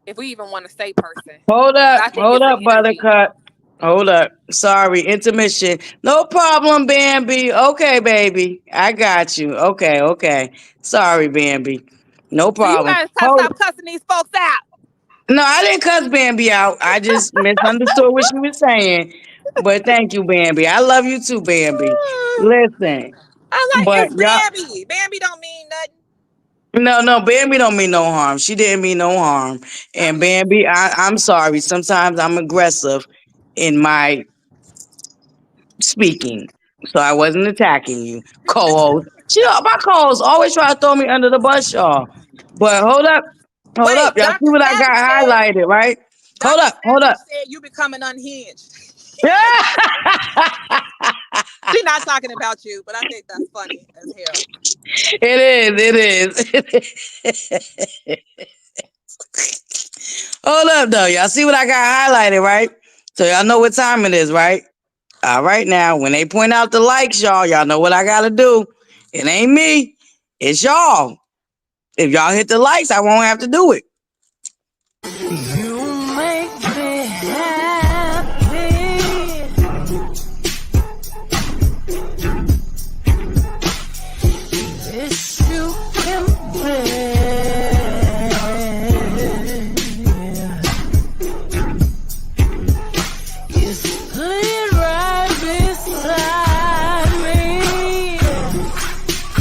C: if we even want to say person,
B: hold
C: I
B: up,
C: think it's an energy.
B: Buttercup. Hold up. Sorry, intermission. No problem, Bambi. Okay, baby. I got you. Okay. Sorry, Bambi. No
C: So you
B: problem.
C: guys
B: Hold.
C: stop cussing these folks out.
B: No, I didn't cuss Bambi out. I just misunderstood what she was saying. But thank you, Bambi. I love you too, Bambi. Listen,
C: I'm like,
B: but
C: it's
B: y'all.
C: Bambi. Bambi don't mean nothing.
B: No, Bambi don't mean no harm. She didn't mean no harm.
C: I
B: And
C: mean,
B: Bambi, I'm sorry. Sometimes I'm aggressive in my speaking. So I wasn't attacking you. Co-host. My co-host always try to throw me under the bus, y'all. But hold up.
C: wait,
B: Y'all see what I got highlighted, right? Hold
C: Dr.
B: up.
C: Savage said you becoming unhinged. She's not talking about you, but I think that's funny as hell.
B: It is. Hold up, though. Y'all see what I got highlighted, right? So y'all know what time it is, right? All right, now, when they point out the likes, y'all know what I got to do. It ain't me. It's y'all. If y'all hit the likes, I won't have to do it.
A: You make me happy. This you can bring. You sit right beside me.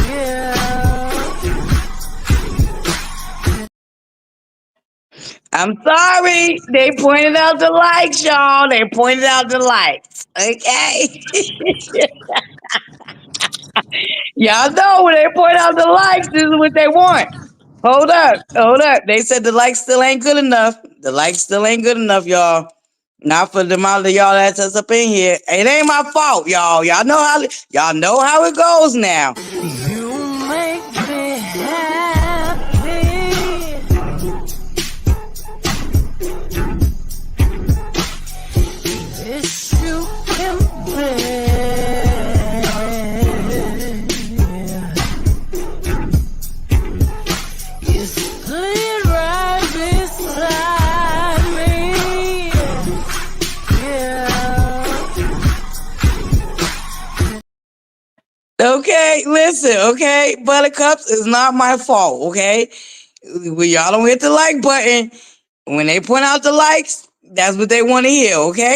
A: Yeah.
B: I'm sorry. They pointed out the likes, y'all. They pointed out the likes. Okay. Y'all know when they point out the likes, this is what they want. Hold up. They said the likes still ain't good enough. The likes still ain't good enough, y'all. Not for the amount of y'all that's us up in here. It ain't my fault, y'all. Y'all know how it goes now.
A: You make me happy. This you can bring. You sit right beside me. Yeah.
B: Okay, listen, okay? Buttercups is not my fault, okay? When y'all don't hit the like button, when they point out the likes, that's what they want to hear, okay?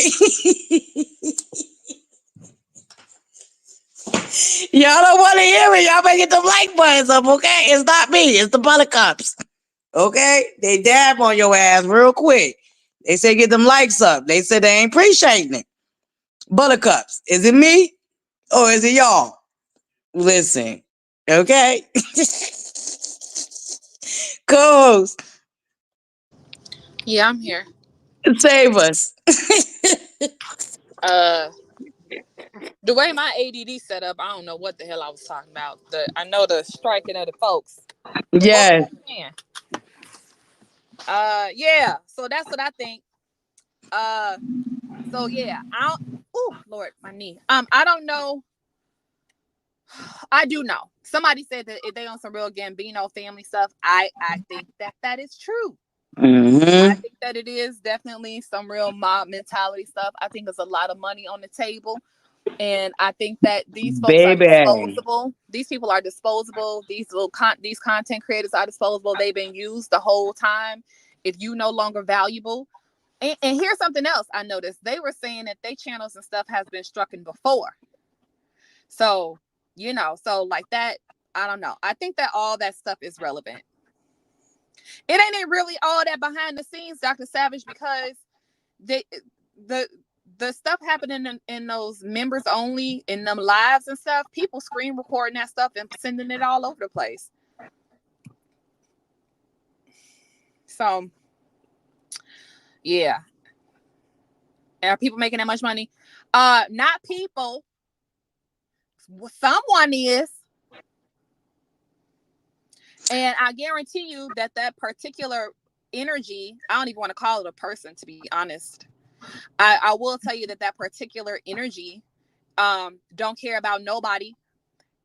B: Y'all don't want to hear it. Y'all better get them like buttons up, okay? It's not me. It's the Buttercups, okay? They dab on your ass real quick. They say get them likes up. They said they ain't appreciating it. Buttercups, is it me or is it y'all? Listen, okay? Co-host,
C: Yeah, I'm here.
B: save us.
C: The way my ADD set up, I don't know what the hell I was talking about. I know the striking of the folks. But what
B: Yes.
C: was I saying? Yeah. So that's what I think. So yeah, I don't. Oh Lord, my knee. I don't know. I do know. Somebody said that if they on some real Gambino family stuff, I think that is true. I
B: Mm-hmm.
C: think that it is definitely some real mob mentality stuff. I think there's a lot of money on the table. And I think that these folks are
B: Baby.
C: disposable. These people are disposable. These content creators are disposable. They've been used the whole time. If you no longer valuable, and here's something else I noticed. They were saying that they channels and stuff has been struck in before. So, so like that, I don't know. I think that all that stuff is relevant. It ain't really all that behind the scenes, Dr. Savage, because they the stuff happening in those members only in them lives and stuff, people screen recording that stuff and sending it all over the place. So yeah. Are people making that much money? Not people. Someone is. And I guarantee you that particular energy, I don't even want to call it a person, to be honest. I will tell you that particular energy don't care about nobody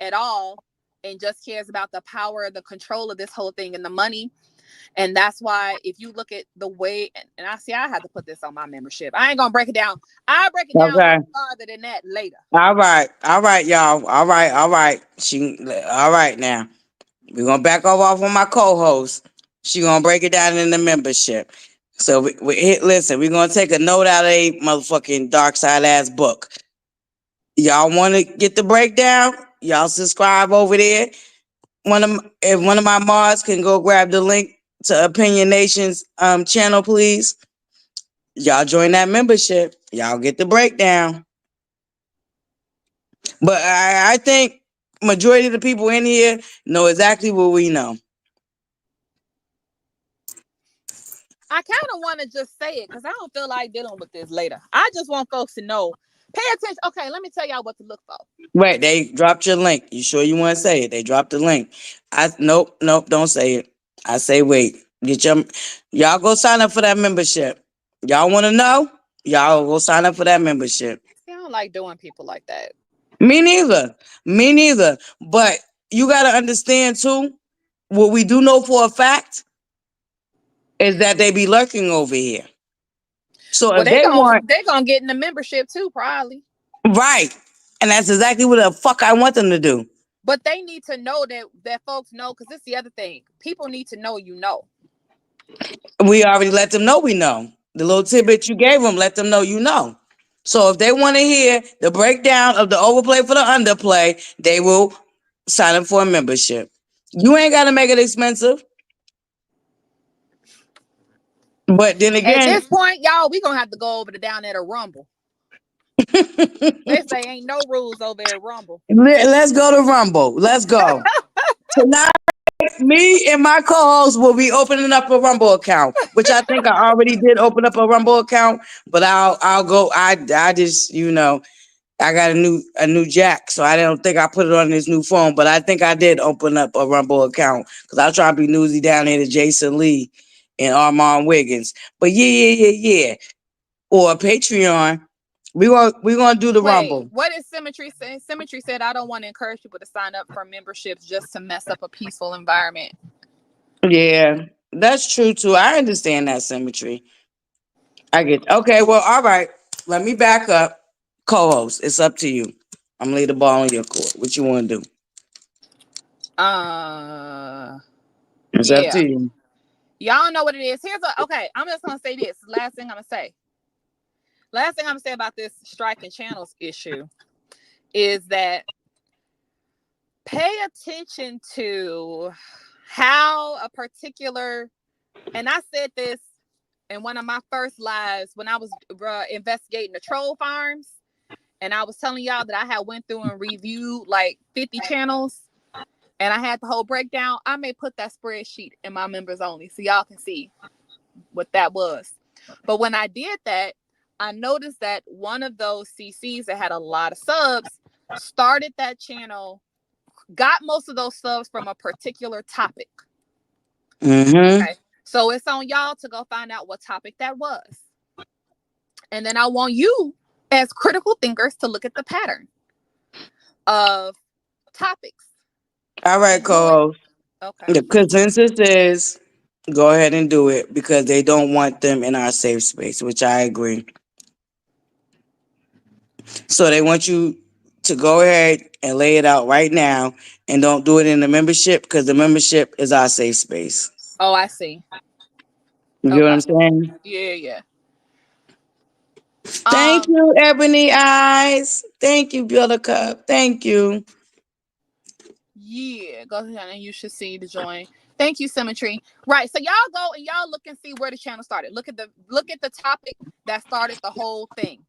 C: at all, and just cares about the power, the control of this whole thing and the money. And that's why if you look at the way, and I had to put this on my membership. I ain't gonna break it down. I'll break it down
B: Okay.
C: farther than that later.
B: All right, y'all. All right. All right now. We're gonna back off on my co-host. She gonna break it down in the membership. So listen, we're gonna take a note out of a motherfucking dark side ass book. Y'all want to get the breakdown? Y'all subscribe over there. If one of my mods can go grab the link to Opinion Nation's channel, please. Y'all join that membership. Y'all get the breakdown. But I think majority of the people in here know exactly what we know.
C: I kind of want to just say it because I don't feel like dealing with this later. I just want folks to know. Pay attention. Okay, let me tell y'all what to look for.
B: Wait, they dropped your link. You sure you want to say it? They dropped the link. Nope, don't say it. I say wait. Y'all go sign up for that membership. Y'all want to know? Y'all go sign up for that membership.
C: See, I don't like doing people like that.
B: Me neither. Me neither. But you gotta understand too. What we do know for a fact is that they be lurking over here. So
C: Well,
B: if they want
C: they gonna get in the membership too, probably.
B: right, and that's exactly what the fuck I want them to do.
C: But they need to know that folks know, because this is the other thing. People need to know you know.
B: We already let them know we know. The little tidbit you gave them, let them know you know. So if they want to hear the breakdown of the overplay for the underplay, they will sign up for a membership. You ain't got to make it expensive. But then
C: At
B: again,
C: this point, y'all, we gonna have to go over to down there to Rumble. They say ain't no rules over at Rumble.
B: let's go to Rumble. Let's go. Tonight, me and my co-host will be opening up a Rumble account, which I think I already did open up a Rumble account, but I'll go. I just I got a new jack, so I don't think I put it on this new phone, but I think I did open up a Rumble account because I was trying to be newsy down here to Jason Lee and Armand Wiggins. But yeah. Or Patreon. We gonna do the
C: Wait,
B: Rumble.
C: what is Symmetry saying? Symmetry said, I don't want to encourage people to sign up for memberships just to mess up a peaceful environment.
B: Yeah, that's true too. I understand that symmetry. I get okay. Well, all right. Let me back up. Co-host, it's up to you. I'm gonna lay the ball on your court. What you want to do? It's up
C: Yeah.
B: to you.
C: Y'all know what it is. Okay, I'm just gonna say this. Last thing I'm gonna say. Last thing I'm gonna say about this striking channels issue is that pay attention to how a particular, and I said this in one of my first lives when I was investigating the troll farms, and I was telling y'all that I had went through and reviewed like 50 channels, and I had the whole breakdown. I may put that spreadsheet in my members only so y'all can see what that was. But when I did that, I noticed that one of those CCs that had a lot of subs started that channel, got most of those subs from a particular topic.
B: Mm-hmm.
C: Okay. So it's on y'all to go find out what topic that was. And then I want you as critical thinkers to look at the pattern of topics.
B: All right, co-host.
C: Okay.
B: The consensus is go ahead and do it because they don't want them in our safe space, which I agree. So they want you to go ahead and lay it out right now, and don't do it in the membership, because the membership is our safe space.
C: Oh, I see.
B: You get what
C: Okay.
B: I'm saying?
C: Yeah, yeah.
B: Thank you, Ebony Eyes. Thank you, Buttercup. Thank you.
C: Yeah, go ahead and you should see the join. Thank you, Symmetry. Right. So y'all go and y'all look and see where the channel started. Look at the topic that started the whole thing.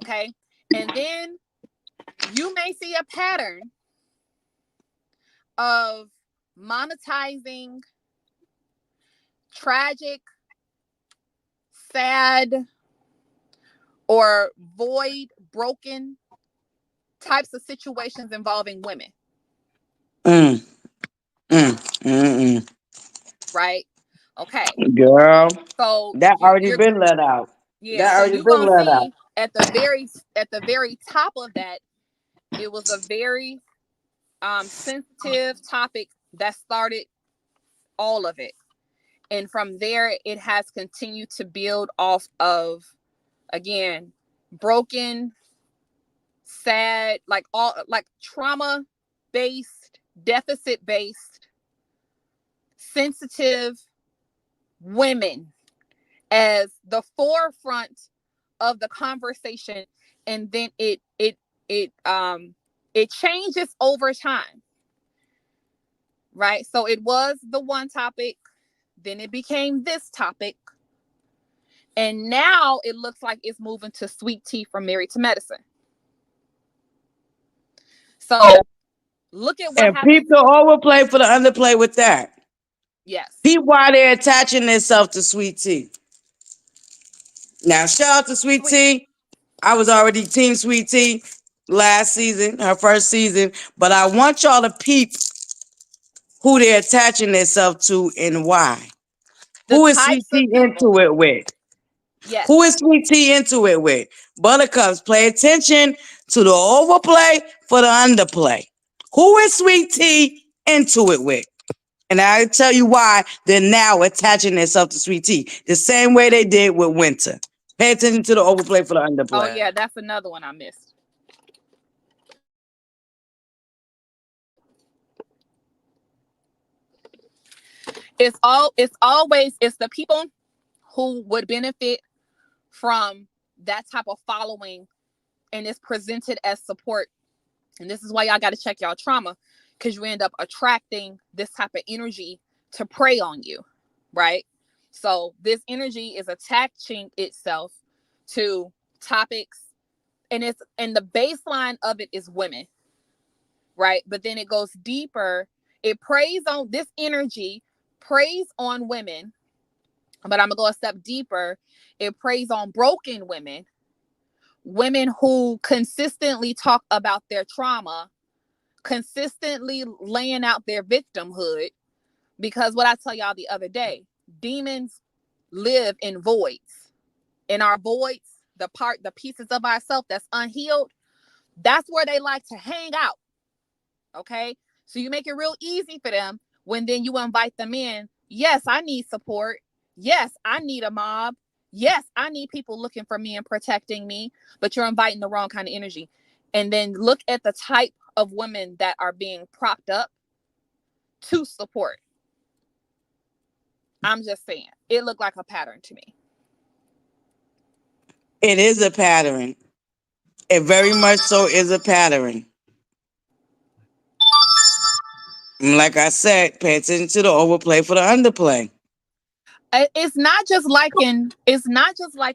C: Okay. And then you may see a pattern of monetizing tragic, sad, or void, broken types of situations involving women.
B: Mm, mm.
C: Right. Okay.
B: Girl,
C: So
B: that already
C: you're
B: been let out.
C: yeah.
B: That
C: So
B: already
C: you're
B: been
C: gonna
B: let out.
C: see at the very top of that, it was a very sensitive topic that started all of it, and from there it has continued to build off of, again, broken, sad, like all like trauma based, deficit based, sensitive women as the forefront of the conversation, and then it changes over time, right? So it was the one topic, then it became this topic, and now it looks like it's moving to sweet tea from Married to Medicine. So look at what
B: And peep
C: happens.
B: the overplay for the underplay with that.
C: Yes.
B: Peep why they're attaching themselves to Sweet Tea. Now, shout out to Sweet
C: Sweet.
B: Tea. I was already Team Sweet Tea last season, her first season. But I want y'all to peep who they're attaching themselves to and why.
C: The
B: Who is Sweet
C: types of
B: Tea
C: people.
B: into it with?
C: Yes.
B: Who is Sweet Tea into it with? Buttercups, pay attention to the overplay for the underplay. Who is Sweet Tea into it with? And I'll tell you why they're now attaching themselves to Sweet Tea. The same way they did with Winter. Pay attention to the overplay for the
C: Oh
B: underplay.
C: yeah, that's another one I missed. It's the people who would benefit from that type of following, and it's presented as support. And this is why y'all got to check y'all trauma, because you end up attracting this type of energy to prey on you, right? So this energy is attaching itself to topics, and the baseline of it is women, right? But then it goes deeper. It preys on this energy, preys on women, but I'm gonna go a step deeper. It preys on broken women, women who consistently talk about their trauma, consistently laying out their victimhood. Because what I tell y'all the other day, demons live in voids. In our voids, the pieces of ourselves that's unhealed, that's where they like to hang out. Okay? So you make it real easy for them when then you invite them in. Yes, I need support. Yes, I need a mob. Yes, I need people looking for me and protecting me, but you're inviting the wrong kind of energy. And then look at the type of women that are being propped up to support. I'm just saying, it looked like a pattern to me.
B: It is a pattern. It very much so is a pattern. And like I said, pay attention to the overplay for the underplay.
C: It's not just like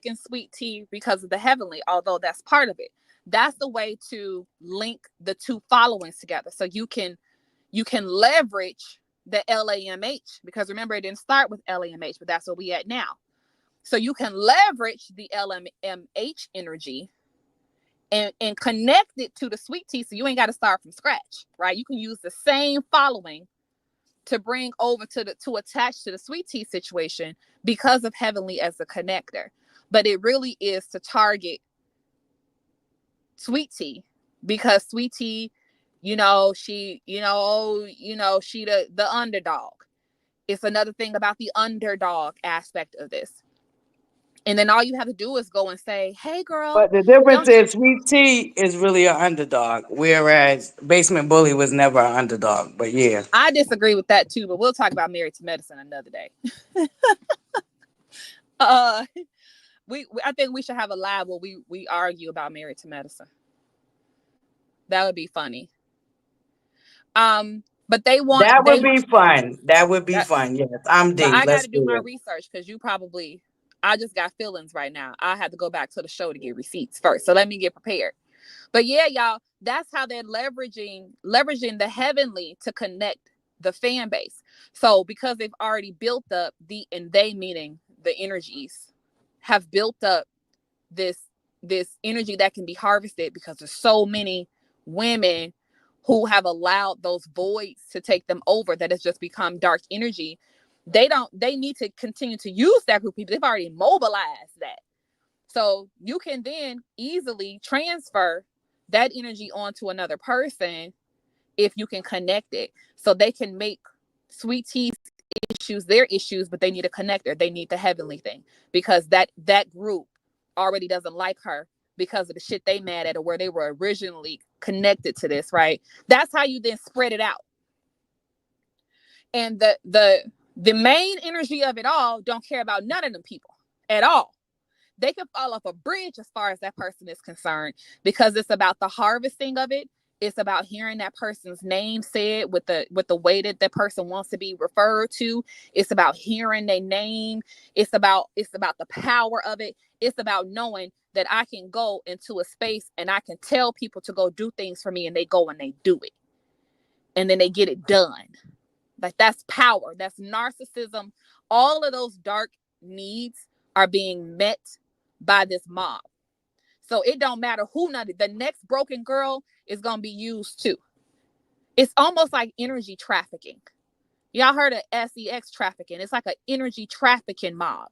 C: in Sweet Tea because of the heavenly, although that's part of it. That's the way to link the two followings together, so you can leverage the LAMH, because remember it didn't start with LAMH, but that's where we at now. So you can leverage the LMH energy and connect it to the Sweet Tea, so you ain't got to start from scratch, right? You can use the same following to bring over to attach to the Sweet Tea situation because of heavenly as a connector. But it really is to target Sweet Tea, because Sweet Tea, she the underdog. It's another thing about the underdog aspect of this. And then all you have to do is go and say, hey girl,
B: But the difference
C: don't you
B: is Sweet Tea is really an underdog, whereas Basement Bully was never an underdog. But yeah.
C: I disagree with that too, but we'll talk about Married to Medicine another day. uh I think we should have a live where we argue about Married to Medicine. That would be funny. But they
B: That would
C: they
B: be fun. That would be
C: that,
B: fun. Yes, I'm
C: but
B: D.
C: I got
B: Let's
C: to do
B: do
C: my
B: it.
C: research because I just got feelings right now. I had to go back to the show to get receipts first. So let me get prepared. But yeah, y'all, that's how they're leveraging the heavenly to connect the fan base. So because they've already built up and they meaning the energies have built up this energy that can be harvested because there's so many women who have allowed those voids to take them over that has just become dark energy. They need to continue to use that group of people. They've already mobilized that. So you can then easily transfer that energy onto another person if you can connect it. So they can make Sweet Tea's issues their issues, but they need a connector. They need the heavenly thing because that group already doesn't like her because of the shit they mad at or where they were originally connected to this, right? That's how you then spread it out. And the main energy of it all don't care about none of them people at all. They can fall off a bridge as far as that person is concerned because it's about the harvesting of it. It's about hearing that person's name said with the way that that person wants to be referred to. It's about hearing their name. It's about the power of it. It's about knowing that I can go into a space and I can tell people to go do things for me and they go and they do it. And then they get it done. Like that's power. That's narcissism. All of those dark needs are being met by this mob. So it don't matter who the next broken girl is going to be used too. It's almost like energy trafficking. Y'all heard of sex trafficking? It's like an energy trafficking mob.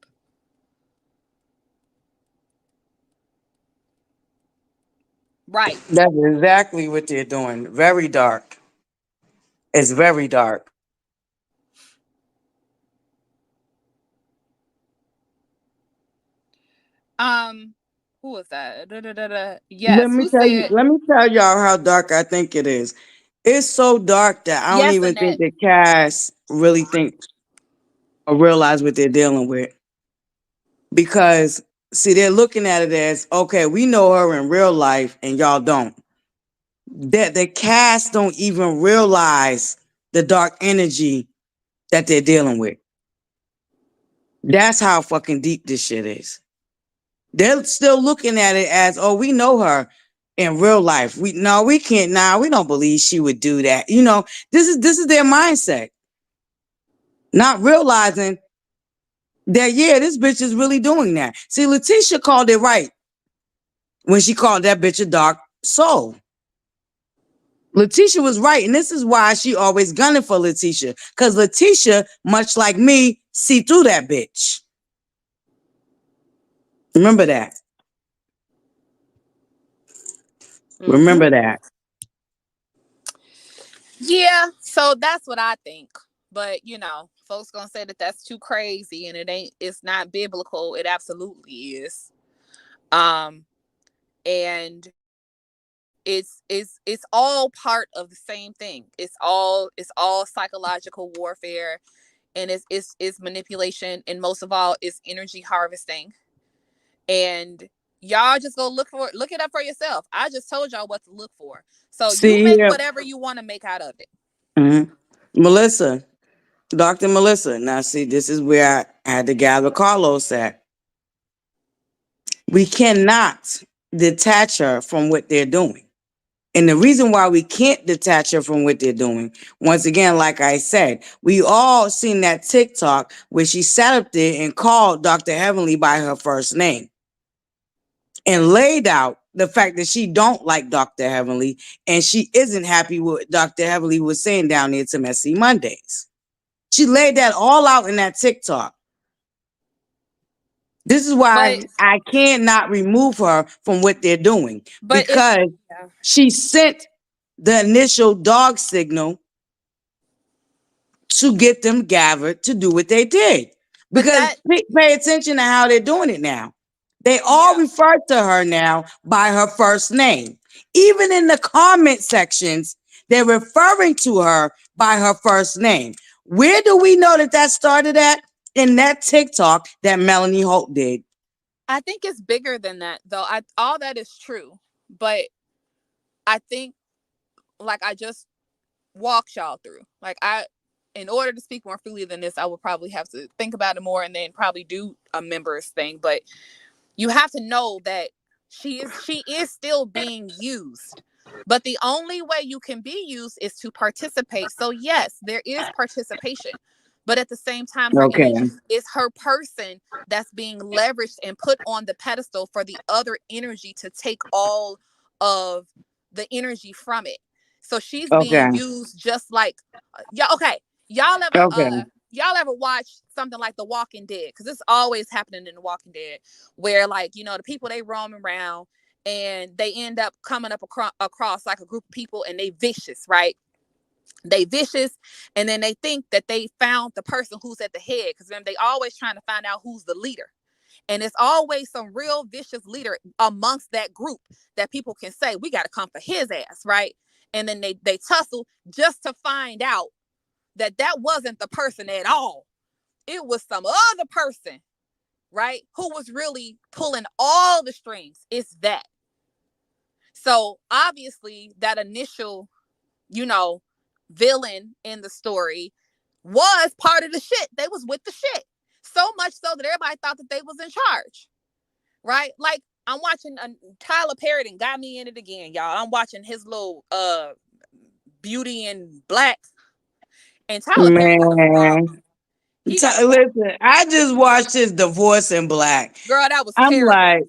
C: Right.
B: That's exactly what they're doing. Very dark. It's very dark.
C: Who was that? Da, da, da, da.
B: Let
C: Yes.
B: me
C: Who
B: tell you.
C: said
B: Let me tell y'all how dark I think it is. It's so dark that I don't
C: yes,
B: even think
C: Annette?
B: the cast really think or realize what they're dealing with. Because see, they're looking at it as okay, we know her in real life, and y'all don't. That the cast don't even realize the dark energy that they're dealing with. That's how fucking deep this shit is. They're still looking at it as, oh, we know her in real life. We can't now. We don't believe she would do that. This is their mindset. Not realizing that, yeah, this bitch is really doing that. See, Letitia called it right when she called that bitch a dark soul. Letitia was right, and this is why she always gunning for Letitia. Because Letitia, much like me, see through that bitch. Remember that.
C: Mm-hmm.
B: Remember that.
C: Yeah. So that's what I think. But folks gonna say that that's too crazy and it's not biblical. It absolutely is. Um, and it's all part of the same thing. It's all psychological warfare, and it's manipulation, and most of all it's energy harvesting. And y'all just go look it up for yourself. I just told y'all what to look for, so you
B: See
C: make
B: here.
C: whatever you want to make out of it.
B: Mhm. Melissa, Dr. Melissa. Now, see, this is where I had to gather Carlos at. We cannot detach her from what they're doing. And the reason why we can't detach her from what they're doing, once again, like I said, we all seen that TikTok where she sat up there and called Dr.Heveanly by her first name and laid out the fact that she don't like Dr.Heveanly and she isn't happy with what Dr.Heveanly was saying down there to Messy Mondays. She laid that all out in that TikTok. This is
C: But
B: why I cannot remove her from what they're doing
C: it's
B: because
C: yeah.
B: she sent the initial dog signal to get them gathered to do what they did. Because pay attention to how they're doing it now. They all refer to her now by her first name. Even in the comment sections, they're referring to her by her first name. Where do we know that started at? In that TikTok that Melanie Holt did.
C: I think it's bigger than that, though. All that is true, but I think, like I just walked y'all through, in order to speak more freely than this, I would probably have to think about it more and then probably do a members thing. But you have to know that she is still being used. But the only way you can be used is to participate. So yes, there is participation. But at the same time, her energy is her person that's being leveraged and put on the pedestal for the other energy to take all of the energy from it. So she's being used just like y'all ever watch something like The Walking Dead? Because it's always happening in The Walking Dead, where the people, they roam around and they end up coming up across like a group of people, and they vicious, right? They vicious, and then they think that they found the person who's at the head, because then they always trying to find out who's the leader. And it's always some real vicious leader amongst that group that people can say, we got to come for his ass, right? And then they tussle just to find out that wasn't the person at all. It was some other person, right? Who was really pulling all the strings. It's that. So obviously that initial, villain in the story was part of the shit. They was with the shit. So much so that everybody thought that they was in charge, right? Like, I'm watching Tyler Perry and got me in it again, y'all. I'm watching his little Beauty in Black, and Tyler Perry got a problem.
B: Listen, I just watched his Divorce in Black.
C: Girl, that was
B: I'm
C: terrible.
B: like,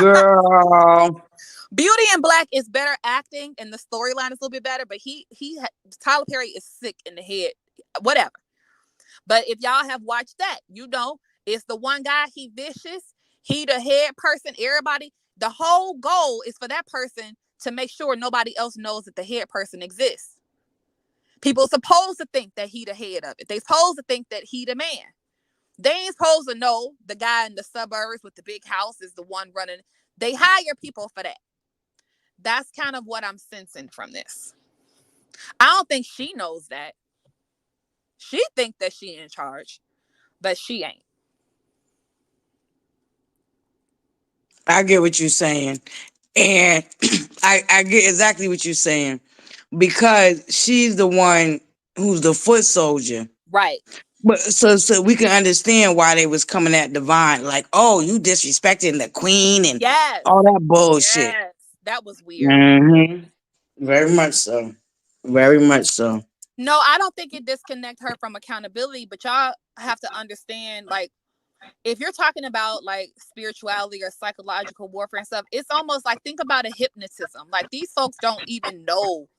B: girl.
C: Beauty in Black is better acting, and the storyline is a little bit better, but Tyler Perry is sick in the head. Whatever. But if y'all have watched that, it's the one guy, he vicious, he the head person, everybody. The whole goal is for that person to make sure nobody else knows that the head person exists. People are supposed to think that he the head of it. They supposed to think that he the man. They ain't supposed to know the guy in the suburbs with the big house is the one running. They hire people for that. That's kind of what I'm sensing from this. I don't think she knows that. She think that she in charge, but she ain't.
B: I get what you're saying. And I get exactly what you're saying, because she's the one who's the foot soldier.
C: Right.
B: But so we can understand why they was coming at Divine, like, oh, you disrespecting the queen and all that bullshit.
C: Yes. That was weird.
B: Mm-hmm. Very much so. Very much so.
C: No, I don't think it disconnect her from accountability, but y'all have to understand, like, if you're talking about like spirituality or psychological warfare and stuff, it's almost like, think about a hypnotism. Like, these folks don't even know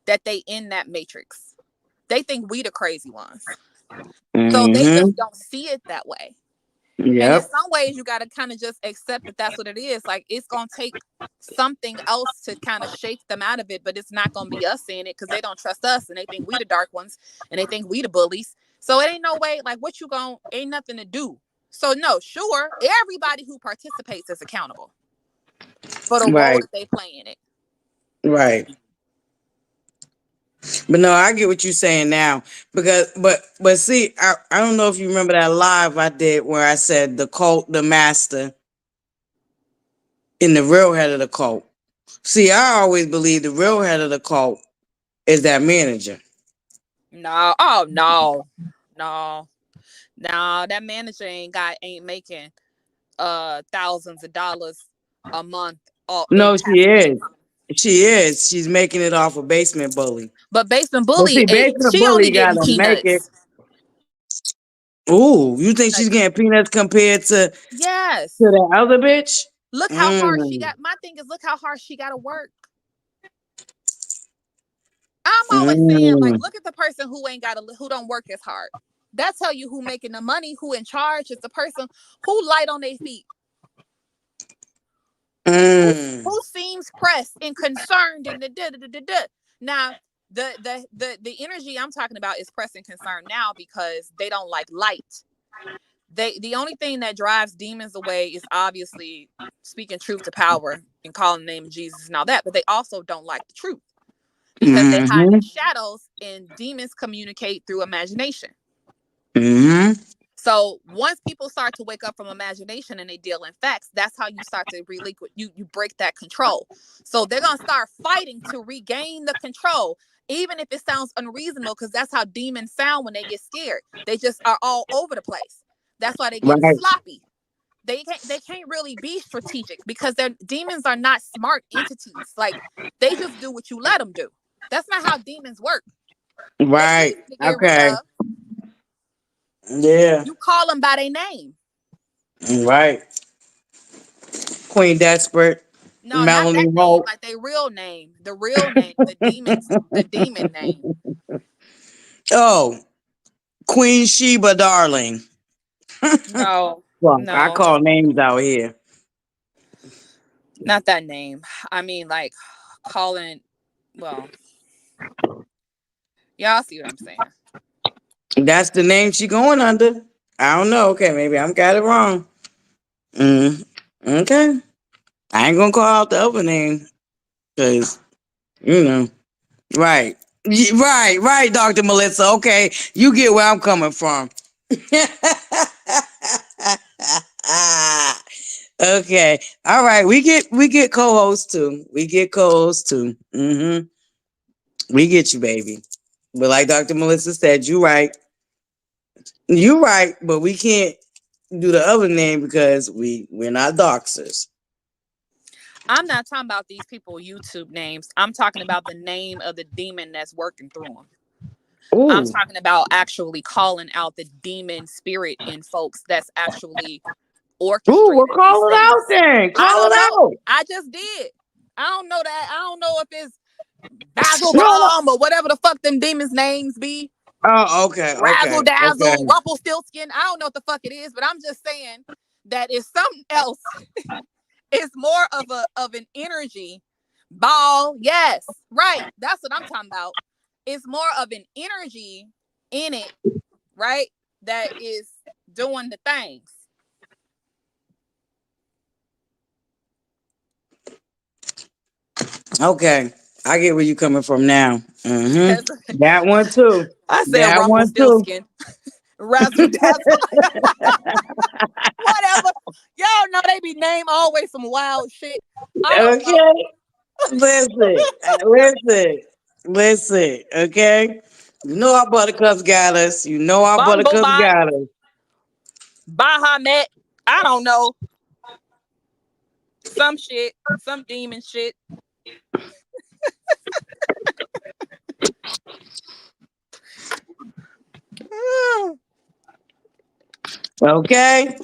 C: that they in that matrix. They think we the crazy ones. So they just don't see it that way. Yep. And in some ways, you got to kind of just accept that that's what it is. Like, it's going to take something else to kind of shake them out of it, but it's not going to be us seeing it, because they don't trust us and they think we the dark ones and they think we the bullies. So it ain't no way, like, ain't nothing to do. So no, sure, everybody who participates is accountable for the role that they play in it.
B: Right. But no, I get what you're saying now, because but see, I don't know if you remember that live I did where I said the cult, the master, and the real head of the cult. See, I always believe the real head of the cult is that manager.
C: No, that manager ain't making thousands of dollars a month.
B: No, she is. She is. She's making it off a Basement Bully.
C: But Basement Bully,
B: Basement
C: she
B: Bully
C: only getting peanuts.
B: Make it. Ooh, you think she's getting peanuts compared to to the other bitch?
C: Look how hard she got. My thing is, look how hard she got to work. I'm always saying, like, look at the person who don't work as hard. That tell you who making the money, who in charge is the person who light on their feet. Who seems pressed and concerned and the. Now, the energy I'm talking about is pressed and concerned now because they don't like light. the only thing that drives demons away is obviously speaking truth to power and calling the name of Jesus and all that, but they also don't like the truth because they hide in
B: Mm-hmm.
C: the shadows, and demons communicate through imagination.
B: Mm-hmm.
C: So once people start to wake up from imagination and they deal in facts, that's how you start to relinquish, you break that control. So they're gonna start fighting to regain the control, even if it sounds unreasonable, because that's how demons sound when they get scared. They just are all over the place. That's why they get
B: Right.
C: sloppy. They can't really be strategic because their demons are not smart entities. Like, they just do what you let them do. That's not how demons work. They
B: Right.
C: easy to get rid
B: Okay.
C: of.
B: Yeah.
C: You call them by their name.
B: Right. Queen Desperate,
C: No, not
B: Melanie
C: that name,
B: Hope.
C: like their real name. The real name, the demon name.
B: Oh, Queen Sheba, darling.
C: No,
B: Well, I
C: no,
B: call names out here.
C: not that name. I mean, like, calling, well, y'all see what I'm saying.
B: That's the name she going under. I don't know. Okay, maybe I'm got it wrong. Mm. Okay. I ain't gonna call out the other name because you know. Right. Right, Dr. Melissa. Okay. You get where I'm coming from. Okay. All right. We get co-hosts too. We get co-hosts too. We get you, baby. But like Dr. Melissa said, you right. You right, but we can't do the other name because we're not doxers.
C: I'm not talking about these people YouTube names. I'm talking about the name of the demon that's working through them. I'm
B: Ooh.
C: talking about actually calling out the demon spirit in folks that's actually
B: Ooh, well
C: orchestrating these
B: call it out
C: things.
B: then.
C: I
B: Call
C: don't
B: it
C: know.
B: out.
C: I just did. I don't know that. I don't know if it's Basil
B: No, no.
C: Bomb or whatever the fuck them demons' names be.
B: Oh, okay,
C: Razzle
B: okay.
C: Dazzle, Rumpelstiltskin. I don't know what the fuck it is, but I'm just saying that it's something else. It's more of an energy ball. Yes, right. That's what I'm talking about. It's more of an energy in it, right? That is doing the things.
B: Okay. I get where you coming from now.
C: Because
B: That one too.
C: I said
B: That one too.
C: Rumpelstiltskin, Razzle Dazzle, whatever. Y'all know they be named always some wild shit. I don't know.
B: Okay. Listen. Listen. Listen. Okay. You know our buttercups got us. You know our buttercups
C: Bumblebot,
B: got us.
C: Bahamut. I don't know. Some shit. Some demon shit.
B: Okay.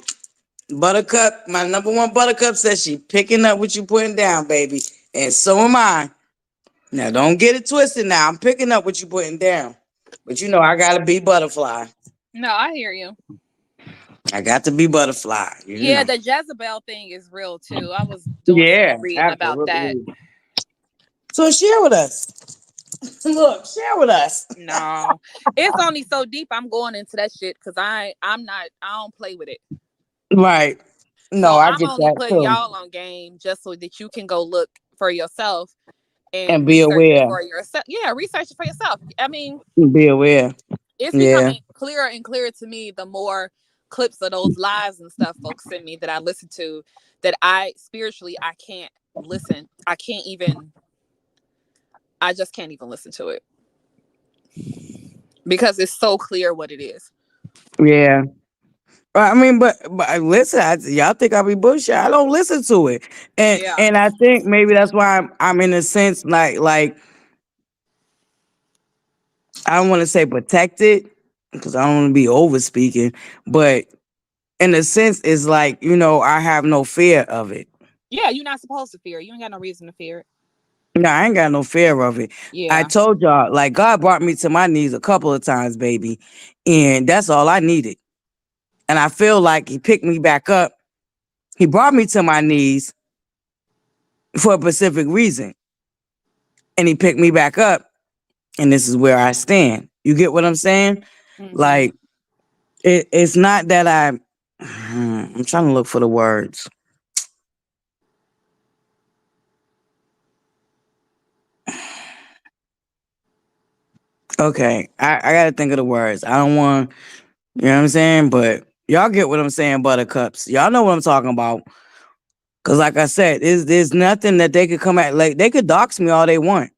B: Buttercup, my number one buttercup says she picking up what you putting down, baby. And so am I. Now don't get it twisted now. I'm picking up what you putting down. But you know I gotta be butterfly.
C: No, I hear you.
B: I got to be butterfly, you
C: Yeah,
B: know.
C: the Jezebel thing is real too. I was doing some
B: Yeah,
C: more reading about that.
B: absolutely. So share with us. Look, share with us.
C: No, it's only so deep. I'm going into that shit because I'm not. I don't play with it.
B: Right. No,
C: So
B: I
C: I'm
B: get
C: only
B: that
C: putting
B: too.
C: y'all on game just so that you can go look for yourself and
B: And be
C: research it
B: aware.
C: for yourself. Yeah, research it for yourself. I mean,
B: Be aware.
C: it's
B: Yeah.
C: becoming clearer and clearer to me the more clips of those lives and stuff folks send me that I listen to, that I spiritually I can't listen. I can't even. I just can't even listen to it because it's so clear what it is.
B: Yeah. I mean, but listen, y'all think I be bullshit. I don't listen to it, and
C: Yeah.
B: and I think maybe that's why I'm in a sense like I don't want to say protected because I don't want to be over speaking, but in a sense, it's like I have no fear of it.
C: Yeah, you're not supposed to fear it. You ain't got no reason to fear it.
B: No, I ain't got no fear of it. I
C: Yeah.
B: told y'all, like God brought me to my knees a couple of times, baby, and that's all I needed. And I feel like He picked me back up. He brought me to my knees for a specific reason, and He picked me back up, and this is where I stand. You get what I'm saying?
C: Mm-hmm.
B: Like it's not that I I'm trying to look for the words. Okay, I gotta think of the words. I don't want, you know what I'm saying, but y'all get what I'm saying, buttercups. Y'all know what I'm talking about. Cause like I said, there's nothing that they could come at. Like they could dox me all they want.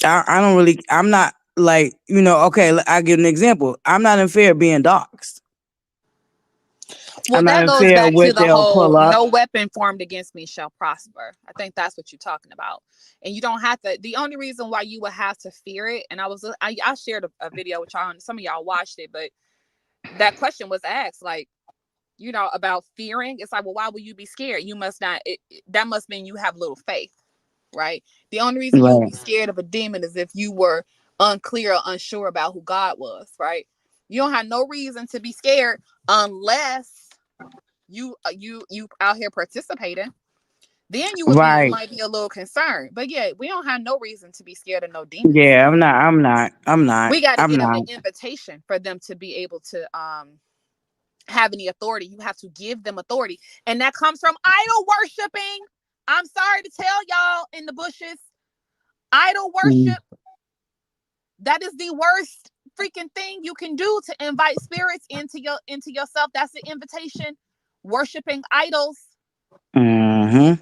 B: I don't really. I'm not like, Okay, I give an example. I'm not in fear of being doxxed.
C: Well,
B: I'm not
C: that
B: in
C: goes
B: fear of
C: back to
B: what
C: the
B: they'll
C: whole
B: pull up.
C: no weapon formed against me shall prosper. I think that's what you're talking about. And you don't have to, the only reason why you would have to fear it, and I shared a video with y'all, and some of y'all watched it, but that question was asked, like, about fearing. It's like, well, why would you be scared? You must not, that must mean you have little faith, right? The only reason you would be
B: Right.
C: scared of a demon is if you were unclear or unsure about who God was, right? You don't have no reason to be scared unless you out here participating. Then you would be
B: Right.
C: might be a little concerned. But yeah, we don't have no reason to be scared of no demons.
B: Yeah, I'm not. I'm not. I'm not.
C: We got to
B: I'm
C: get them
B: not.
C: an invitation for them to be able to have any authority. You have to give them authority. And that comes from idol worshiping. I'm sorry to tell y'all in the bushes. Idol
B: Mm.
C: worship, that is the worst freaking thing you can do to invite spirits into yourself. That's the invitation. Worshiping idols.
B: Mm-hmm.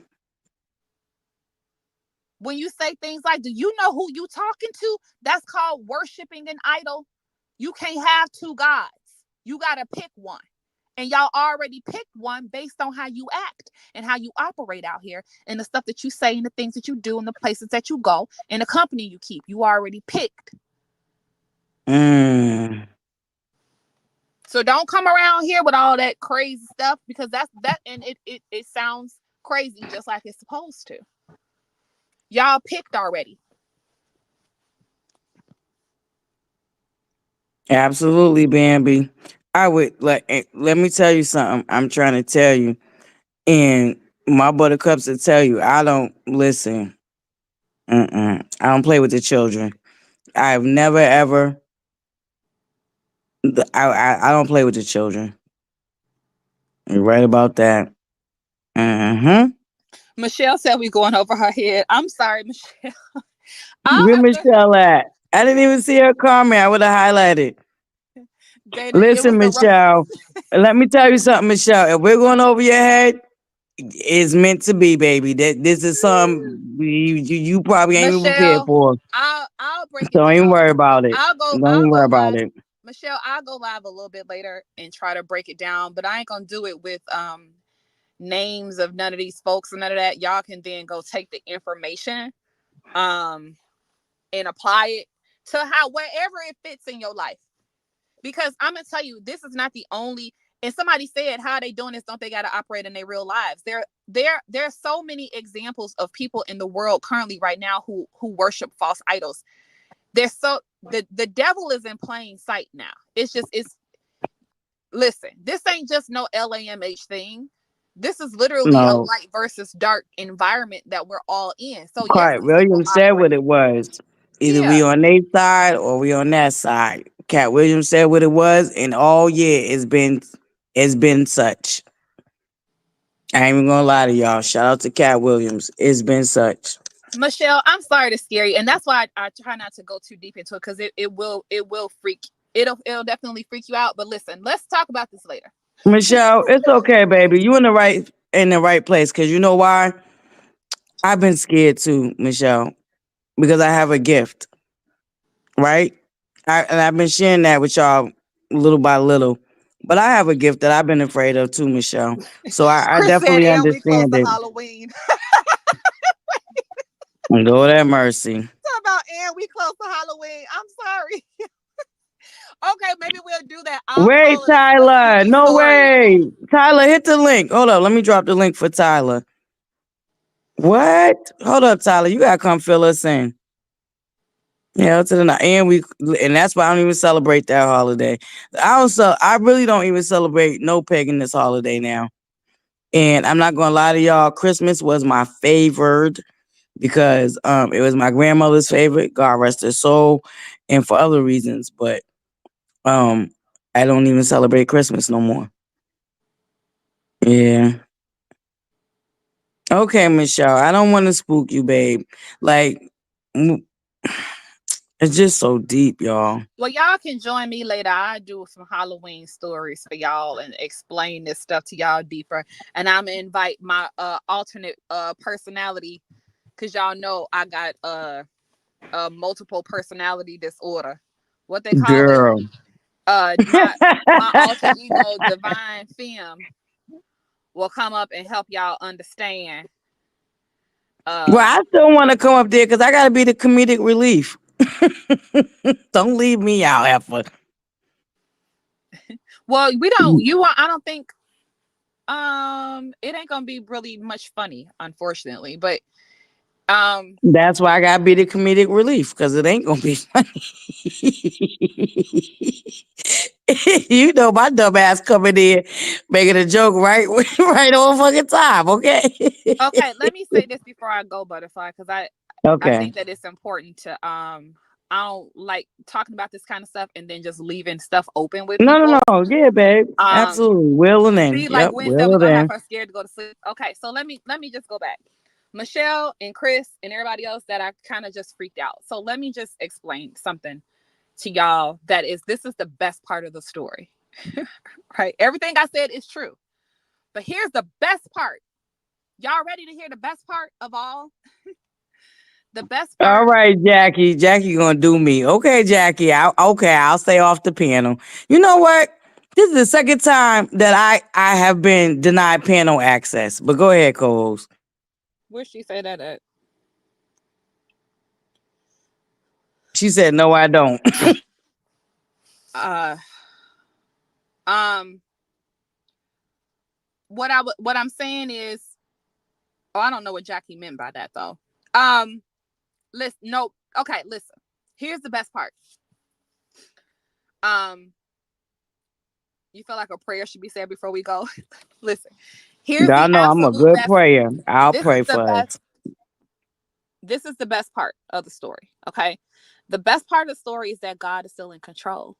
C: When you say things like, do you know who you talking to? That's called worshiping an idol. You can't have two gods. You got to pick one. And y'all already picked one based on how you act and how you operate out here and the stuff that you say and the things that you do and the places that you go and the company you keep. You already picked.
B: Mm.
C: So don't come around here with all that crazy stuff, because that's that, and it sounds crazy just like it's supposed to. Y'all picked already.
B: Absolutely, Bambi. I would let me tell you something. I'm trying to tell you, and my buttercups will tell you. I don't listen. I don't play with the children. I've never ever. I don't play with the children. You're right about that. Mm-hmm.
C: Michelle said we going over her head. I'm sorry, Michelle. I'll
B: Where
C: have to.
B: Michelle at? I didn't even see her comment. I would have highlighted.
C: Dana, it was
B: Listen,
C: a rough.
B: Michelle. Let me tell you something, Michelle. If we're going over your head, it's meant to be, baby. That this is something you probably ain't even prepared
C: Michelle,
B: for.
C: I'll break it
B: Don't even
C: down.
B: worry about it. Don't
C: I'll
B: even worry
C: go
B: about
C: live.
B: it.
C: Michelle, I'll go live a little bit later and try to break it down, but I ain't gonna do it with names of none of these folks and none of that. Y'all can then go take the information um and apply it to how wherever it fits in your life. Because I'm gonna tell you, this is not the only. And somebody said, "How are they doing this? Don't they got to operate in their real lives?" There's so many examples of people in the world currently right now who worship false idols. There's so the devil is in plain sight now. It's listen. This ain't just no LAMH thing. This is literally a
B: No.
C: light versus dark environment that we're all in. So yes,
B: Cat
C: these people
B: Williams said what
C: operate.
B: it was. Either we
C: Yeah,
B: on their side or we on that side. Cat Williams said what it was, and all year it's been such. I ain't even gonna lie to y'all. Shout out to Cat Williams. It's been such.
C: Michelle, I'm sorry to scare you, and that's why I try not to go too deep into it, because it will freak, it'll definitely freak you out. But listen, let's talk about this later.
B: Michelle, it's okay, baby. You in the right place. Cause you know why? I've been scared too, Michelle. Because I have a gift, right? And I've been sharing that with y'all little by little. But I have a gift that I've been afraid of too, Michelle. So I
C: Chris said,
B: definitely
C: and we close
B: understand
C: to
B: it.
C: Halloween.
B: Lord have mercy.
C: Talk about, and we close to Halloween. I'm sorry. Okay, maybe we'll do that. I'll
B: Wait,
C: call it a
B: Tyler.
C: spooky
B: No
C: story.
B: way. Tyler, hit the link. Hold up. Let me drop the link for Tyler. What? Hold up, Tyler. You gotta come fill us in. Yeah, to the night. And that's why I don't even celebrate that holiday. I really don't even celebrate no pagan this holiday now. And I'm not gonna lie to y'all, Christmas was my favorite because it was my grandmother's favorite, God rest her soul, and for other reasons. But um I don't even celebrate Christmas no more. Yeah. Okay, Michelle. I don't want to spook you, babe. Like, mm, it's just so deep, y'all.
C: Well, y'all can join me later. I do some Halloween stories for y'all and explain this stuff to y'all deeper. And I'm gonna invite my alternate personality, because y'all know I got a multiple personality disorder. What they call it?
B: Girl.
C: My alter ego, Divine Femme, will come up and help y'all understand.
B: Well, I still want to come up there because I got to be the comedic relief. Don't leave me out, Effa.
C: Well, we don't. I don't think. It ain't gonna be really much funny, unfortunately. But
B: That's why I gotta be the comedic relief because it ain't gonna be funny. You know my dumb ass coming in making a joke right on fucking time. Okay.
C: okay, let me say this before I go, ButterFlii, because I
B: Okay.
C: think that it's important to I don't like talking about this kind of stuff and then just leaving stuff open with
B: No.
C: people.
B: Yeah, babe. Absolutely. Willing in.
C: See, like
B: Yep.
C: Gwen said, we're
B: Willing
C: gonna have
B: in.
C: her scared to go to sleep. Okay, so let me just go back. Michelle and Chris and everybody else that I kind of just freaked out. So let me just explain something to y'all this is the best part of the story. Right? Everything I said is true. But here's the best part. Y'all ready to hear the best part of all? The best
B: All
C: part.
B: right, Jackie. Jackie gonna do me. Okay, Jackie. I'll stay off the panel. You know what? This is the second time that I have been denied panel access. But go ahead, co-host.
C: Where she say that at?
B: She said, "No, I don't."
C: Uh um what I'm saying is, oh, I don't know what Jackie meant by that though. Listen, no, okay, listen. Here's the best part. Um, you feel like a prayer should be said before we go? Listen, here's
B: Y'all
C: the
B: know I'm a
C: absolute
B: good
C: best.
B: prayer. I'll
C: This
B: pray
C: is the
B: for
C: best.
B: us.
C: This is the best part of the story. Okay, the best part of the story is that God is still in control.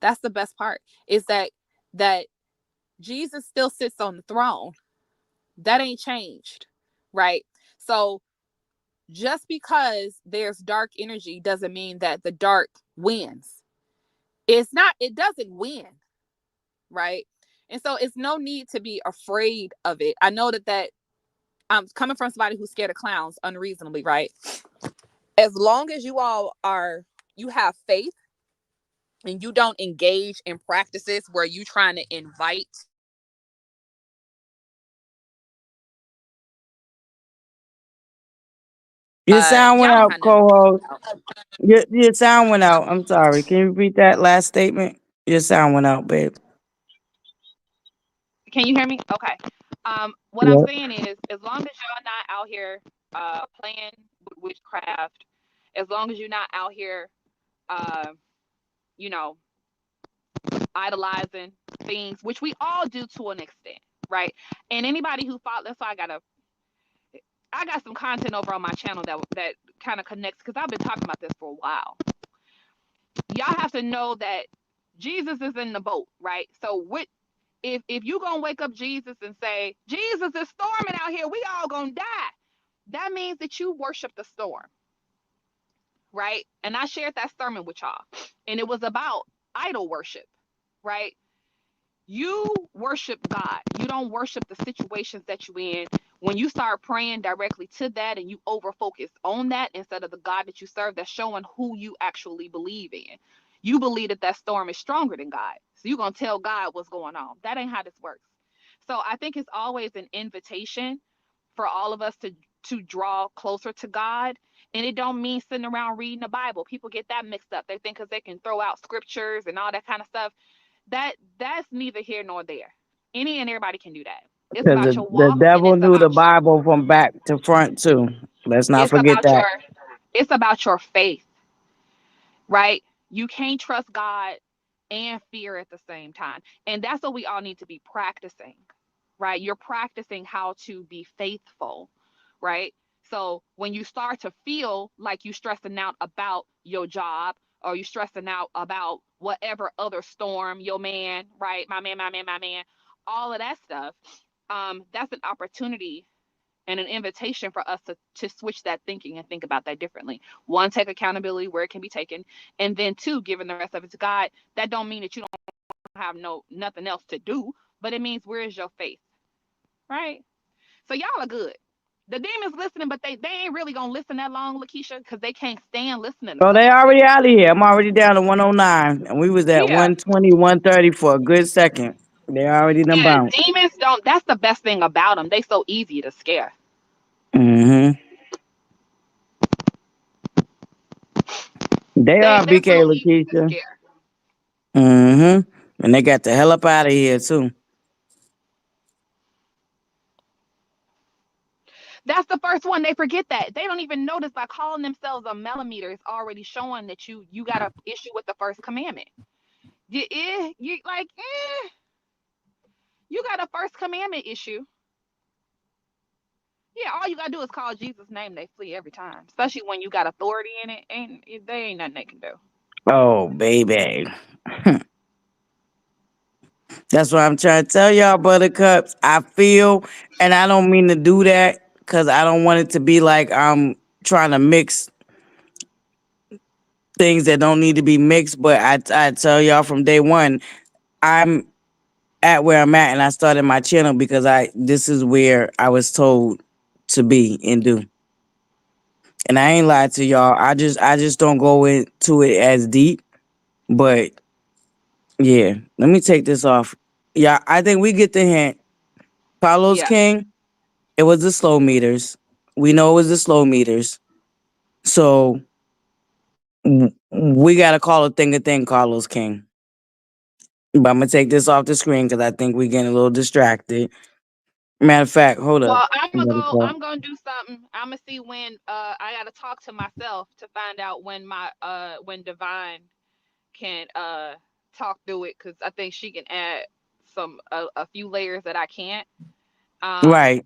C: That's the best part. Is that Jesus still sits on the throne. That ain't changed, right? So just because there's dark energy doesn't mean that the dark wins. It doesn't win, right? And so it's no need to be afraid of it. I know that I'm coming from somebody who's scared of clowns unreasonably, right? As long as you have faith and you don't engage in practices where you trying to invite
B: Your sound went
C: y'all don't
B: out,
C: have nothing.
B: co-host. Your sound went out. I'm sorry. Can you repeat that last statement? Your sound went out, babe.
C: Can you hear me? Okay. What I'm
B: Yep.
C: saying is, as long as y'all not out here playing with witchcraft, as long as you're not out here, uh, you know, idolizing things, which we all do to an extent, right? And anybody who follows, that's why I got some content over on my channel that kind of connects because I've been talking about this for a while. Y'all have to know that Jesus is in the boat, right? So what if you gonna wake up Jesus and say, Jesus is storming out here, we all gonna die, that means that you worship the storm, right? And I shared that sermon with y'all, and it was about idol worship, right? You worship God. You don't worship the situations that you're in. When you start praying directly to that and you over focus on that instead of the God that you serve, that's showing who you actually believe in. You believe that storm is stronger than God. So you're going to tell God what's going on. That ain't how this works. So I think it's always an invitation for all of us to draw closer to God. And it don't mean sitting around reading the Bible. People get that mixed up. They think because they can throw out scriptures and all that kind of stuff, that's neither here nor there. Any and everybody can do that. It's
B: Because
C: about
B: the,
C: your
B: the
C: walk and
B: devil knew the Bible from back to front too. Let's not
C: it's
B: forget
C: about
B: that.
C: your faith, right? You can't trust God and fear at the same time. And that's what we all need to be practicing, right? You're practicing how to be faithful, right? So when you start to feel like you're stressing out about your job or you stressing out about whatever other storm, your man, right? My man, all of that stuff. That's an opportunity and an invitation for us to switch that thinking and think about that differently. One, take accountability where it can be taken, and then two, giving the rest of it to God. That don't mean that you don't have nothing else to do, but it means where is your faith, right? So y'all are good. The demons listening, but they ain't really gonna listen that long, Lakeisha, because they can't stand listening to
B: Oh,
C: stuff
B: they
C: like
B: already
C: this.
B: out of here. I'm already down to 109, and we was at
C: Yeah,
B: 120, 130 for a good second. They already done
C: yeah.
B: bounced.
C: Demons don't. That's the best thing about them. They so easy to scare.
B: Mm-hmm. They are
C: They're so
B: BK
C: easy to
B: Lakeisha.
C: scare.
B: Mm-hmm. And they got the hell up out of here too.
C: That's the first one. They forget that. They don't even notice by calling themselves a millimeter is already showing that you got a issue with the first commandment. You like you got a first commandment issue. Yeah, all you gotta do is call Jesus' name. They flee every time, especially when you got authority in it. Ain't they ain't nothing they can do.
B: Oh, baby. That's what I'm trying to tell y'all, buttercups. I feel, and I don't mean to do that because I don't want it to be like I'm trying to mix things that don't need to be mixed. But I tell y'all from day one, I'm at where I'm at, and I started my channel because this is where I was told to be and do. And I ain't lied to y'all. I just don't go into it as deep. But yeah, let me take this off. Yeah, I think we get the hint. Carlos
C: Yeah.
B: King, it was the slow meters. We know it was the slow meters. So we gotta call a thing, Carlos King. But I'm gonna take this off the screen because I think we're getting a little distracted. Matter of fact, hold up.
C: Well, I'm gonna go. I'm gonna do something. I'm gonna see when I gotta talk to myself to find out when my when Divine can talk through it because I think she can add a few layers that I can't. Um,
B: Right.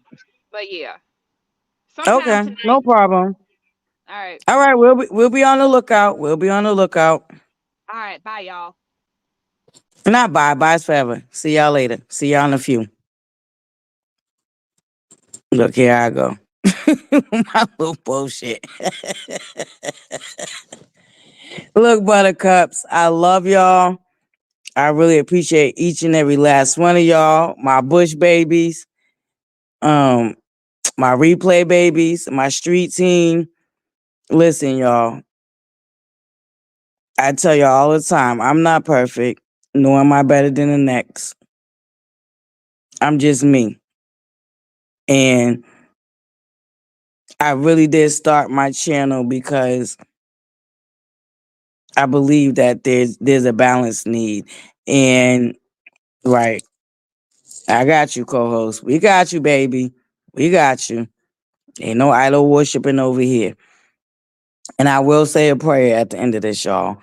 C: but yeah, sometime
B: Okay.
C: tonight.
B: No problem.
C: All right,
B: All right. We'll be on the lookout. We'll be on the lookout.
C: all right. Bye, y'all.
B: Not bye. Bye's forever. See y'all later. See y'all in a few. Look, here I go. My little bullshit. Look, buttercups, I love y'all. I really appreciate each and every last one of y'all. My bush babies, um, my replay babies, my street team. Listen, y'all. I tell y'all all the time, I'm not perfect, nor am I better than the next. I'm just me. And I really did start my channel because I believe that there's a balance need. And right, I got you, co-host. We got you, baby. We got you. Ain't no idol worshiping over here. And I will say a prayer at the end of this, y'all.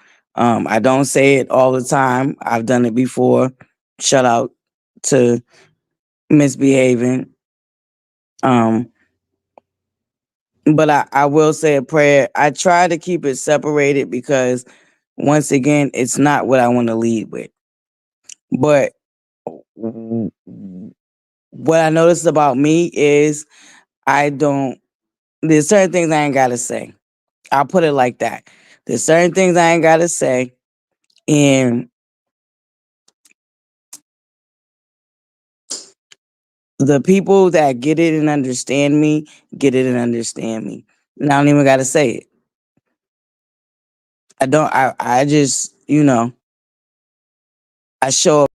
B: I don't say it all the time. I've done it before. Shout out to misbehaving. Um, but I will say a prayer. I try to keep it separated because once again, it's not what I want to lead with. But what I noticed about me is I don't there's certain things I ain't gotta say. I'll put it like that. There's certain things I ain't gotta say. And the people that get it and understand me, get it and understand me. And I don't even gotta say it. I just, I show up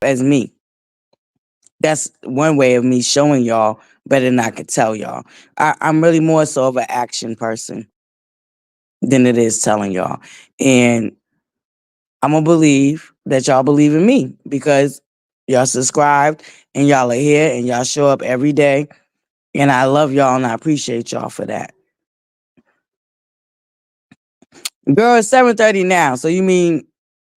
B: as me. That's one way of me showing y'all better than I could tell y'all. I'm really more so of an action person than it is telling y'all. And I'm gonna believe that y'all believe in me because y'all subscribed and y'all are here and y'all show up every day. And I love y'all and I appreciate y'all for that. Girl, it's 7:30 now. So you mean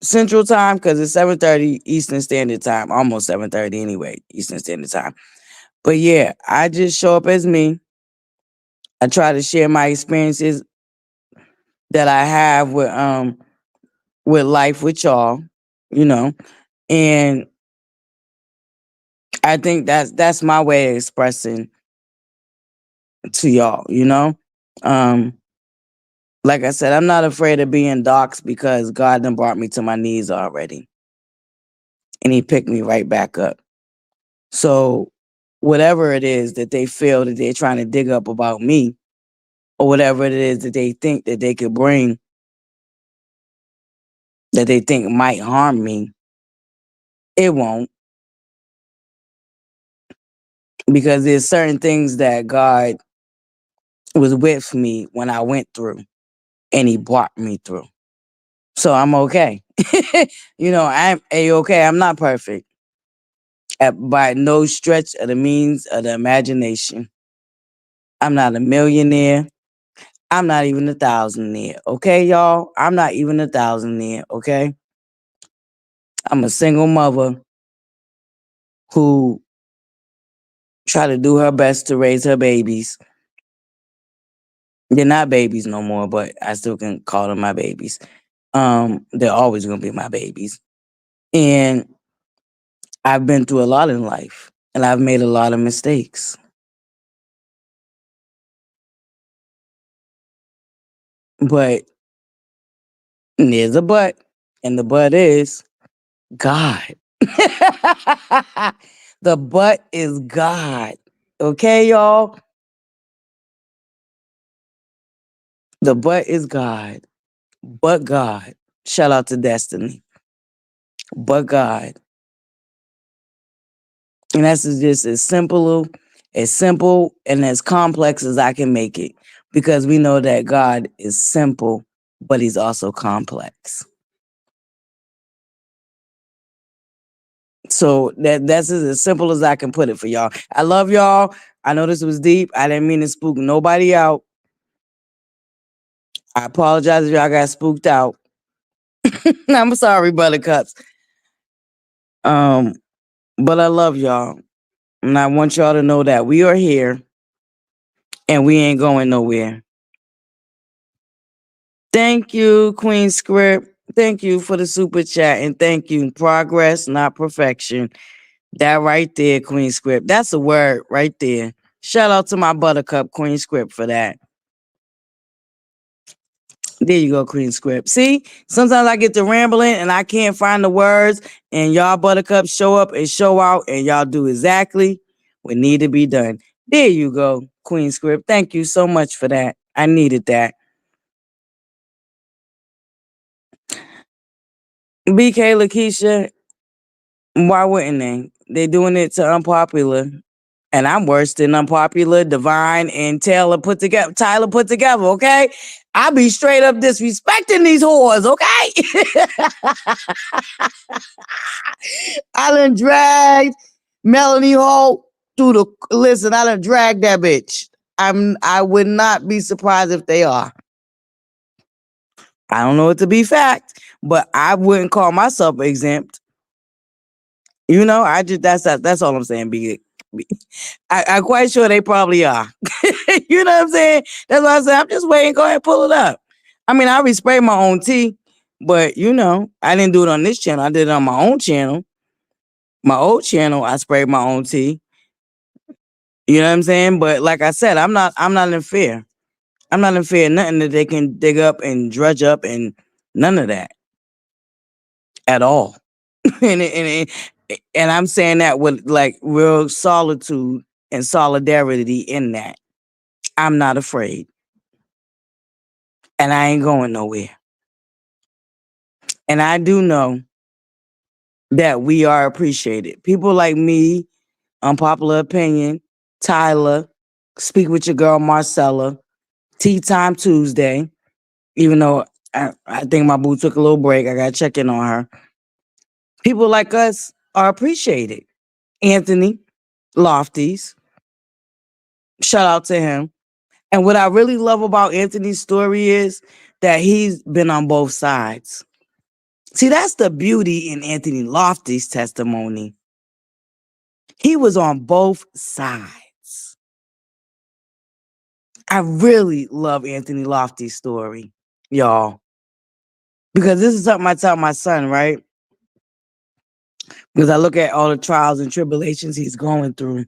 B: Central Time? Because it's 7:30 Eastern Standard Time. Almost 7:30 anyway, Eastern Standard Time. But yeah, I just show up as me. I try to share my experiences that I have with life with y'all, you know. And I think that's my way of expressing to y'all, you know. Um, like I said, I'm not afraid of being doxxed because God done brought me to my knees already. And he picked me right back up. So whatever it is that they feel that they're trying to dig up about me, or whatever it is that they think that they could bring that they think might harm me, it won't. Because there's certain things that God was with me when I went through and he brought me through. So I'm okay. You know, I'm a-okay. I'm not perfect by no stretch of the means of the imagination. I'm not a millionaire. I'm not even a thousandaire. Okay, y'all? I'm not even a thousandaire. Okay? I'm a single mother who try to do her best to raise her babies. They're not babies no more, but I still can call them my babies. They're always gonna be my babies. And I've been through a lot in life and I've made a lot of mistakes. But there's a but, and the but is God. The but is God. Okay, y'all? The but is God. But God. Shout out to Destiny. But God. And that's just as simple and as complex as I can make it. Because we know that God is simple, but he's also complex. So that's as simple as I can put it for y'all. I love y'all. I know this was deep. I didn't mean to spook nobody out. I apologize if y'all got spooked out. I'm sorry, buttercups. Um, but I love y'all. And I want y'all to know that we are here and we ain't going nowhere. Thank you, Queen Script. Thank you for the super chat. And thank you. Progress, not perfection. That right there, Queen Script. That's a word right there. Shout out to my buttercup, Queen Script, for that. There you go, Queen Script. See, sometimes I get to rambling and I can't find the words, and y'all buttercups show up and show out, and y'all do exactly what need to be done. There you go, Queen Script. Thank you so much for that. I needed that. BK Lakeisha, why wouldn't they? They doing it to unpopular. And I'm worse than unpopular, Divine, and Taylor put together. Tyler put together, okay? I be straight up disrespecting these whores, okay? I done dragged Melanie Holt through the listen. I done dragged that bitch. I would not be surprised if they are. I don't know it to be fact, but I wouldn't call myself exempt. You know, I just that's all I'm saying. I'm quite sure they probably are. You know what I'm saying? That's why I said I'm just waiting. Go ahead, and pull it up. I mean, I respray my own tea, but you know, I didn't do it on this channel. I did it on my own channel. My old channel, I sprayed my own tea. You know what I'm saying? But like I said, I'm not in fear. I'm not in fear of nothing that they can dig up and drudge up and none of that at all. And I'm saying that with like real solitude and solidarity in that. I'm not afraid. And I ain't going nowhere. And I do know that we are appreciated. People like me, Unpopular Opinion, Tyler, Speak with Your Girl Marcella, Tea Time Tuesday, even though I think my boo took a little break. I got to check in on her. People like us are appreciated. Anthony Lofties, shout out to him. And what I really love about Anthony's story is that he's been on both sides. See, that's the beauty in Anthony Lofty's testimony. He was on both sides. I really love Anthony Lofty's story. y'all. Because this is something I tell my son, right? Because I look at all the trials and tribulations he's going through.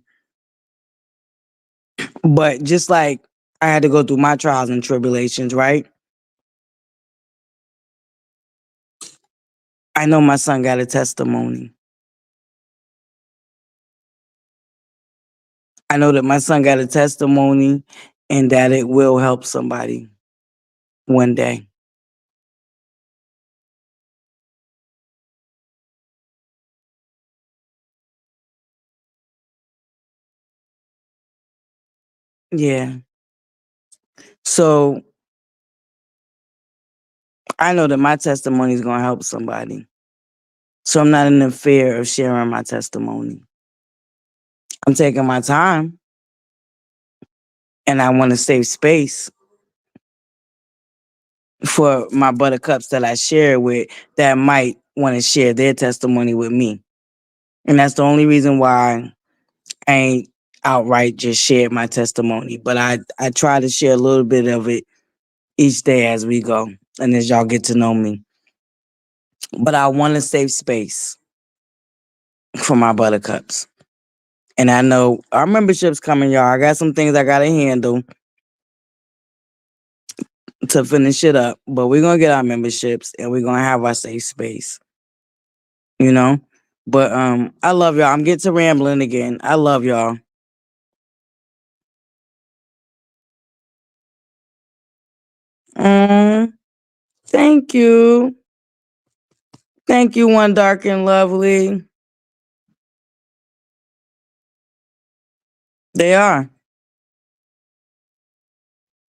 B: But just like I had to go through my trials and tribulations, right? I know my son got a testimony. I know that my son got a testimony and that it will help somebody one day. Yeah. So I know that my testimony is going to help somebody. So I'm not in the fear of sharing my testimony. I'm taking my time and I want to save space for my buttercups that I share with that might want to share their testimony with me. And that's the only reason why I ain't outright just shared my testimony. But I try to share a little bit of it each day as we go and as y'all get to know me. But I want to save space for my buttercups. And I know our membership's coming, y'all. I got some things I got to handle to finish it up. But we're going to get our memberships and we're going to have our safe space. You know? But I love y'all. I'm getting to rambling again. I love y'all. Thank you. Thank you, One Dark and Lovely. They are.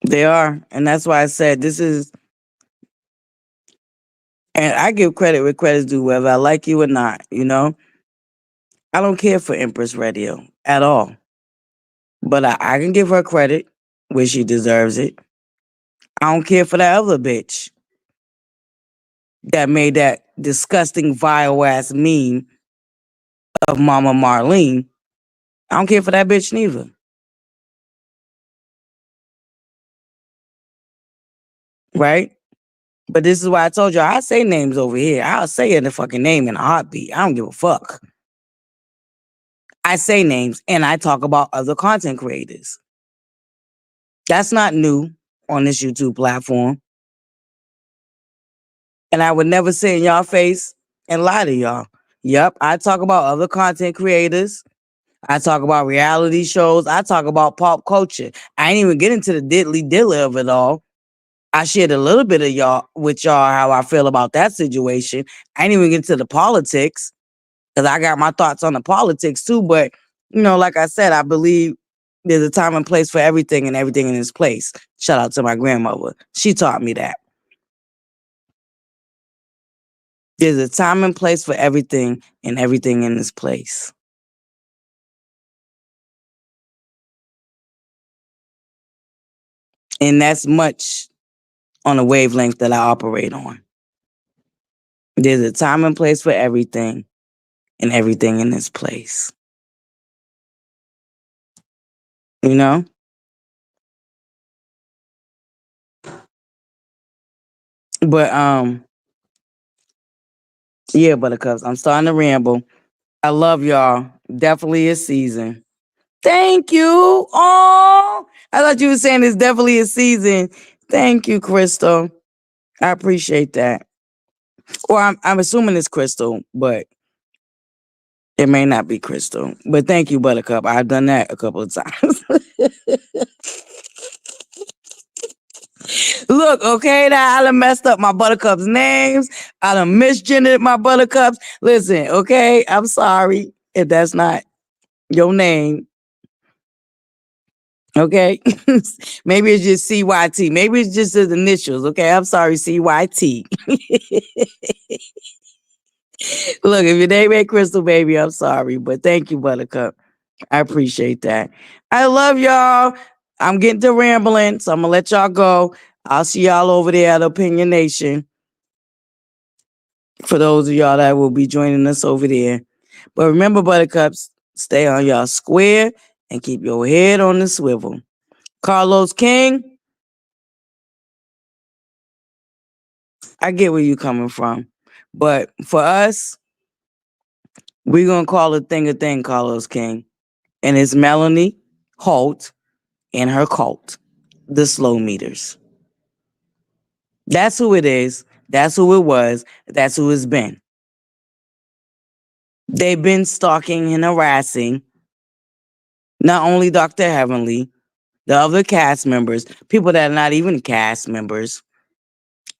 B: They are. And that's why I said this is, and I give credit where credit's due, whether I like you or not, you know? I don't care for Empress Radio at all. But I can give her credit where she deserves it. I don't care for that other bitch that made that disgusting, vile ass meme of Mama Marlene. I don't care for that bitch neither. Right? But this is why I told you I say names over here. I'll say it in the fucking name in a heartbeat. I don't give a fuck. I say names and I talk about other content creators. That's not new on this YouTube platform. And I would never sit in y'all face and lie to y'all. Yep, I talk about other content creators. I talk about reality shows. I talk about pop culture. I ain't even get into the diddly dilly of it all. I shared a little bit of y'all with y'all how I feel about that situation. I ain't even get into the politics because I got my thoughts on the politics too. But you know, like I said, I believe there's a time and place for everything and everything in its place. Shout out to my grandmother. She taught me that. There's a time and place for everything and everything in its place. And that's much on a wavelength that I operate on. There's a time and place for everything and everything in its place. You know? But yeah, buttercups, I'm starting to ramble. I love y'all. Definitely a season. Thank you. Oh, I thought you were saying it's definitely a season. Thank you, Crystal. I appreciate that. Or I'm assuming it's Crystal, but it may not be Crystal. But thank you, Buttercup. I've done that a couple of times. Look, okay, now I done messed up my buttercups' names. I done misgendered my buttercups. Listen, okay, I'm sorry if that's not your name. Okay, maybe it's just CYT. Maybe it's just his initials. Okay, I'm sorry, CYT. Look, if your name ain't Crystal, baby, I'm sorry, but thank you, Buttercup. I appreciate that. I love y'all. I'm getting to rambling, so I'm gonna let y'all go. I'll see y'all over there at Opinion Nation. For those of y'all that will be joining us over there. But remember, buttercups, stay on y'all square and keep your head on the swivel. Carlos King, I get where you're coming from. But for us, we're going to call a thing, Carlos King. And it's Melanie Holt and her cult, the slow meters. That's who it is. That's who it was. That's who it's been. They've been stalking and harassing not only Dr.Heveanly, the other cast members, people that are not even cast members.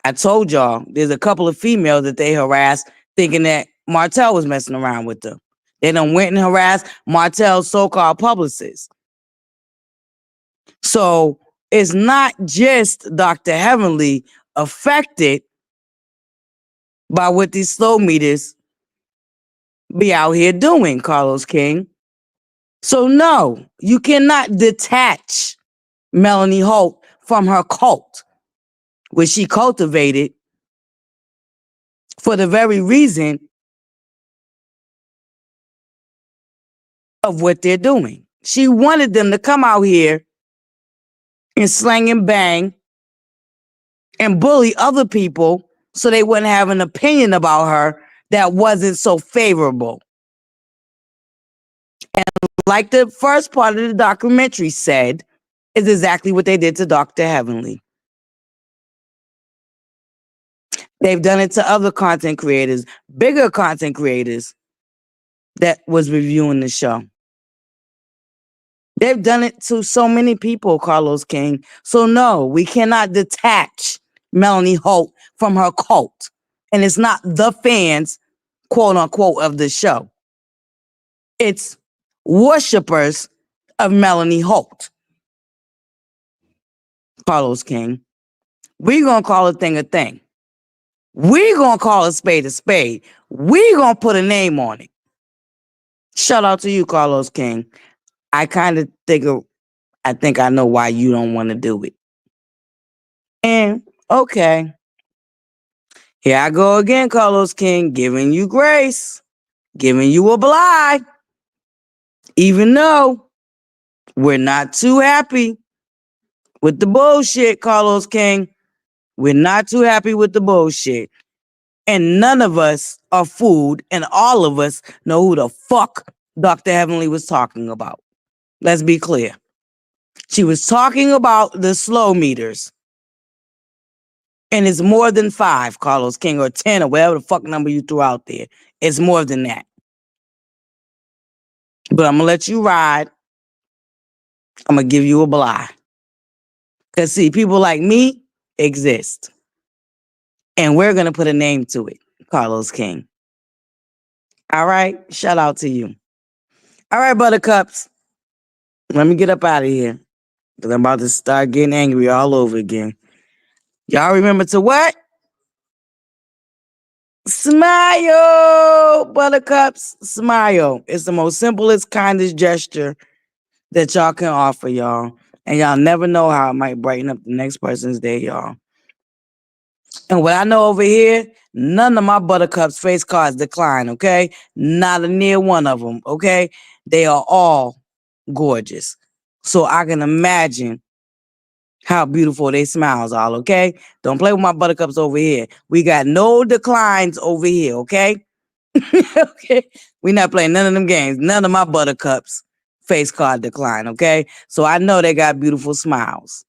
B: I told y'all there's a couple of females that they harassed thinking that Martell was messing around with them. They done went and harassed Martell's so-called publicist. So it's not just Dr.Heveanly affected by what these slow meters be out here doing, Carlos King. So no, you cannot detach Melanie Holt from her cult, which she cultivated for the very reason of what they're doing. She wanted them to come out here and slang and bang and bully other people so they wouldn't have an opinion about her that wasn't so favorable. And like the first part of the documentary said, is exactly what they did to Dr.Heveanly. They've done it to other content creators, bigger content creators that was reviewing the show. They've done it to so many people, Carlos King. So no, we cannot detach Melanie Holt from her cult. And it's not the fans, quote unquote, of the show. It's worshipers of Melanie Holt. Carlos King. We're going to call a thing. We're going to call a spade. We're going to put a name on it. Shout out to you, Carlos King. I think I know why you don't want to do it. And okay. Here I go again, Carlos King, giving you grace, giving you a bly. Even though we're not too happy with the bullshit, Carlos King. We're not too happy with the bullshit. And none of us are fooled, and all of us know who the fuck Dr.Heveanly was talking about. Let's be clear. She was talking about the slow meters. And it's more than 5, Carlos King, or 10, or whatever the fuck number you threw out there. It's more than that. But I'm going to let you ride. I'm going to give you a bly. Because, see, people like me exist. And we're going to put a name to it, Carlos King. All right? Shout out to you. All right, buttercups. Let me get up out of here. Because I'm about to start getting angry all over again. Y'all remember to what? Smile, buttercups. Smile. It's the most simplest, kindest gesture that y'all can offer, y'all. And y'all never know how it might brighten up the next person's day, y'all. And what I know over here, none of my buttercups face cards decline, okay? Not a near one of them, okay? They are all gorgeous. So I can imagine how beautiful they smiles are, okay? Don't play with my buttercups over here. We got no declines over here, okay? Okay? We not playing none of them games. None of my buttercups face card decline, okay? So I know they got beautiful smiles.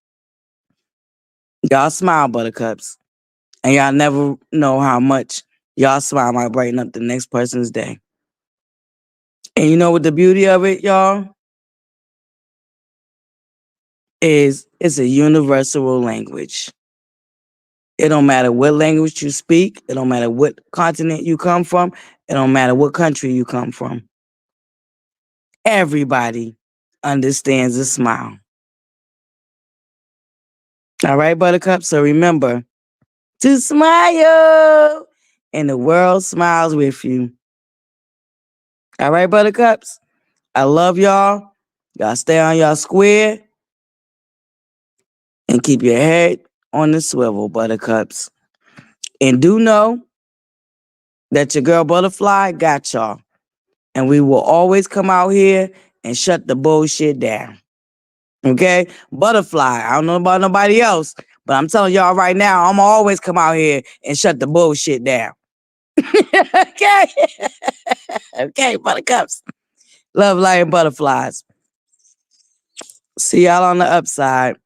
B: Y'all smile, buttercups. And y'all never know how much y'all smile might brighten up the next person's day. And you know what the beauty of it, y'all? Is it's a universal language. It don't matter what language you speak. It don't matter what continent you come from. It don't matter what country you come from. Everybody understands a smile. All right, buttercup? So remember to smile, and the world smiles with you. All right, buttercups? I love y'all. Y'all stay on y'all square and keep your head on the swivel, buttercups. And do know that your girl ButterFlii got y'all. And we will always come out here and shut the bullshit down. Okay? ButterFlii. I don't know about nobody else, But I'm telling y'all right now, I'm always come out here and shut the bullshit down. Okay? Okay, buttercups. Love, light, and butterflies. See y'all on the upside.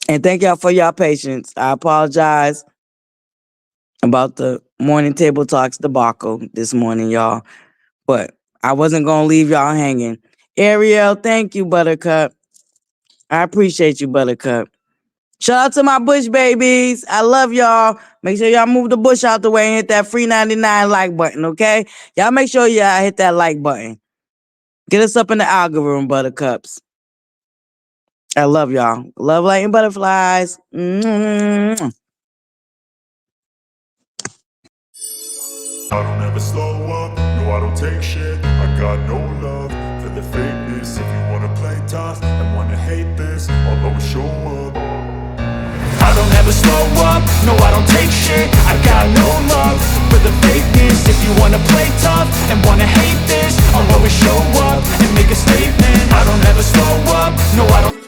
B: And thank y'all for y'all patience. I apologize about the morning table talks debacle this morning, y'all. But I wasn't going to leave y'all hanging. Ariel, thank you, Buttercup. I appreciate you, Buttercup. Shout out to my Bush babies. I love y'all. Make sure y'all move the bush out the way and hit that free 99 like button, okay? Y'all make sure y'all hit that like button. Get us up in the algorithm, Buttercups. I love y'all. Love, light, and butterflies. Mm-hmm.
A: I don't ever slow up, no I don't take shit. I got no love for the fakeness. If you wanna play tough and wanna hate this, I'll always show up. I don't ever slow up, no I don't take shit. I got no love for the fakeness. If you wanna play tough and wanna hate this, I'll always show up and make a statement. I don't ever slow up, no I don't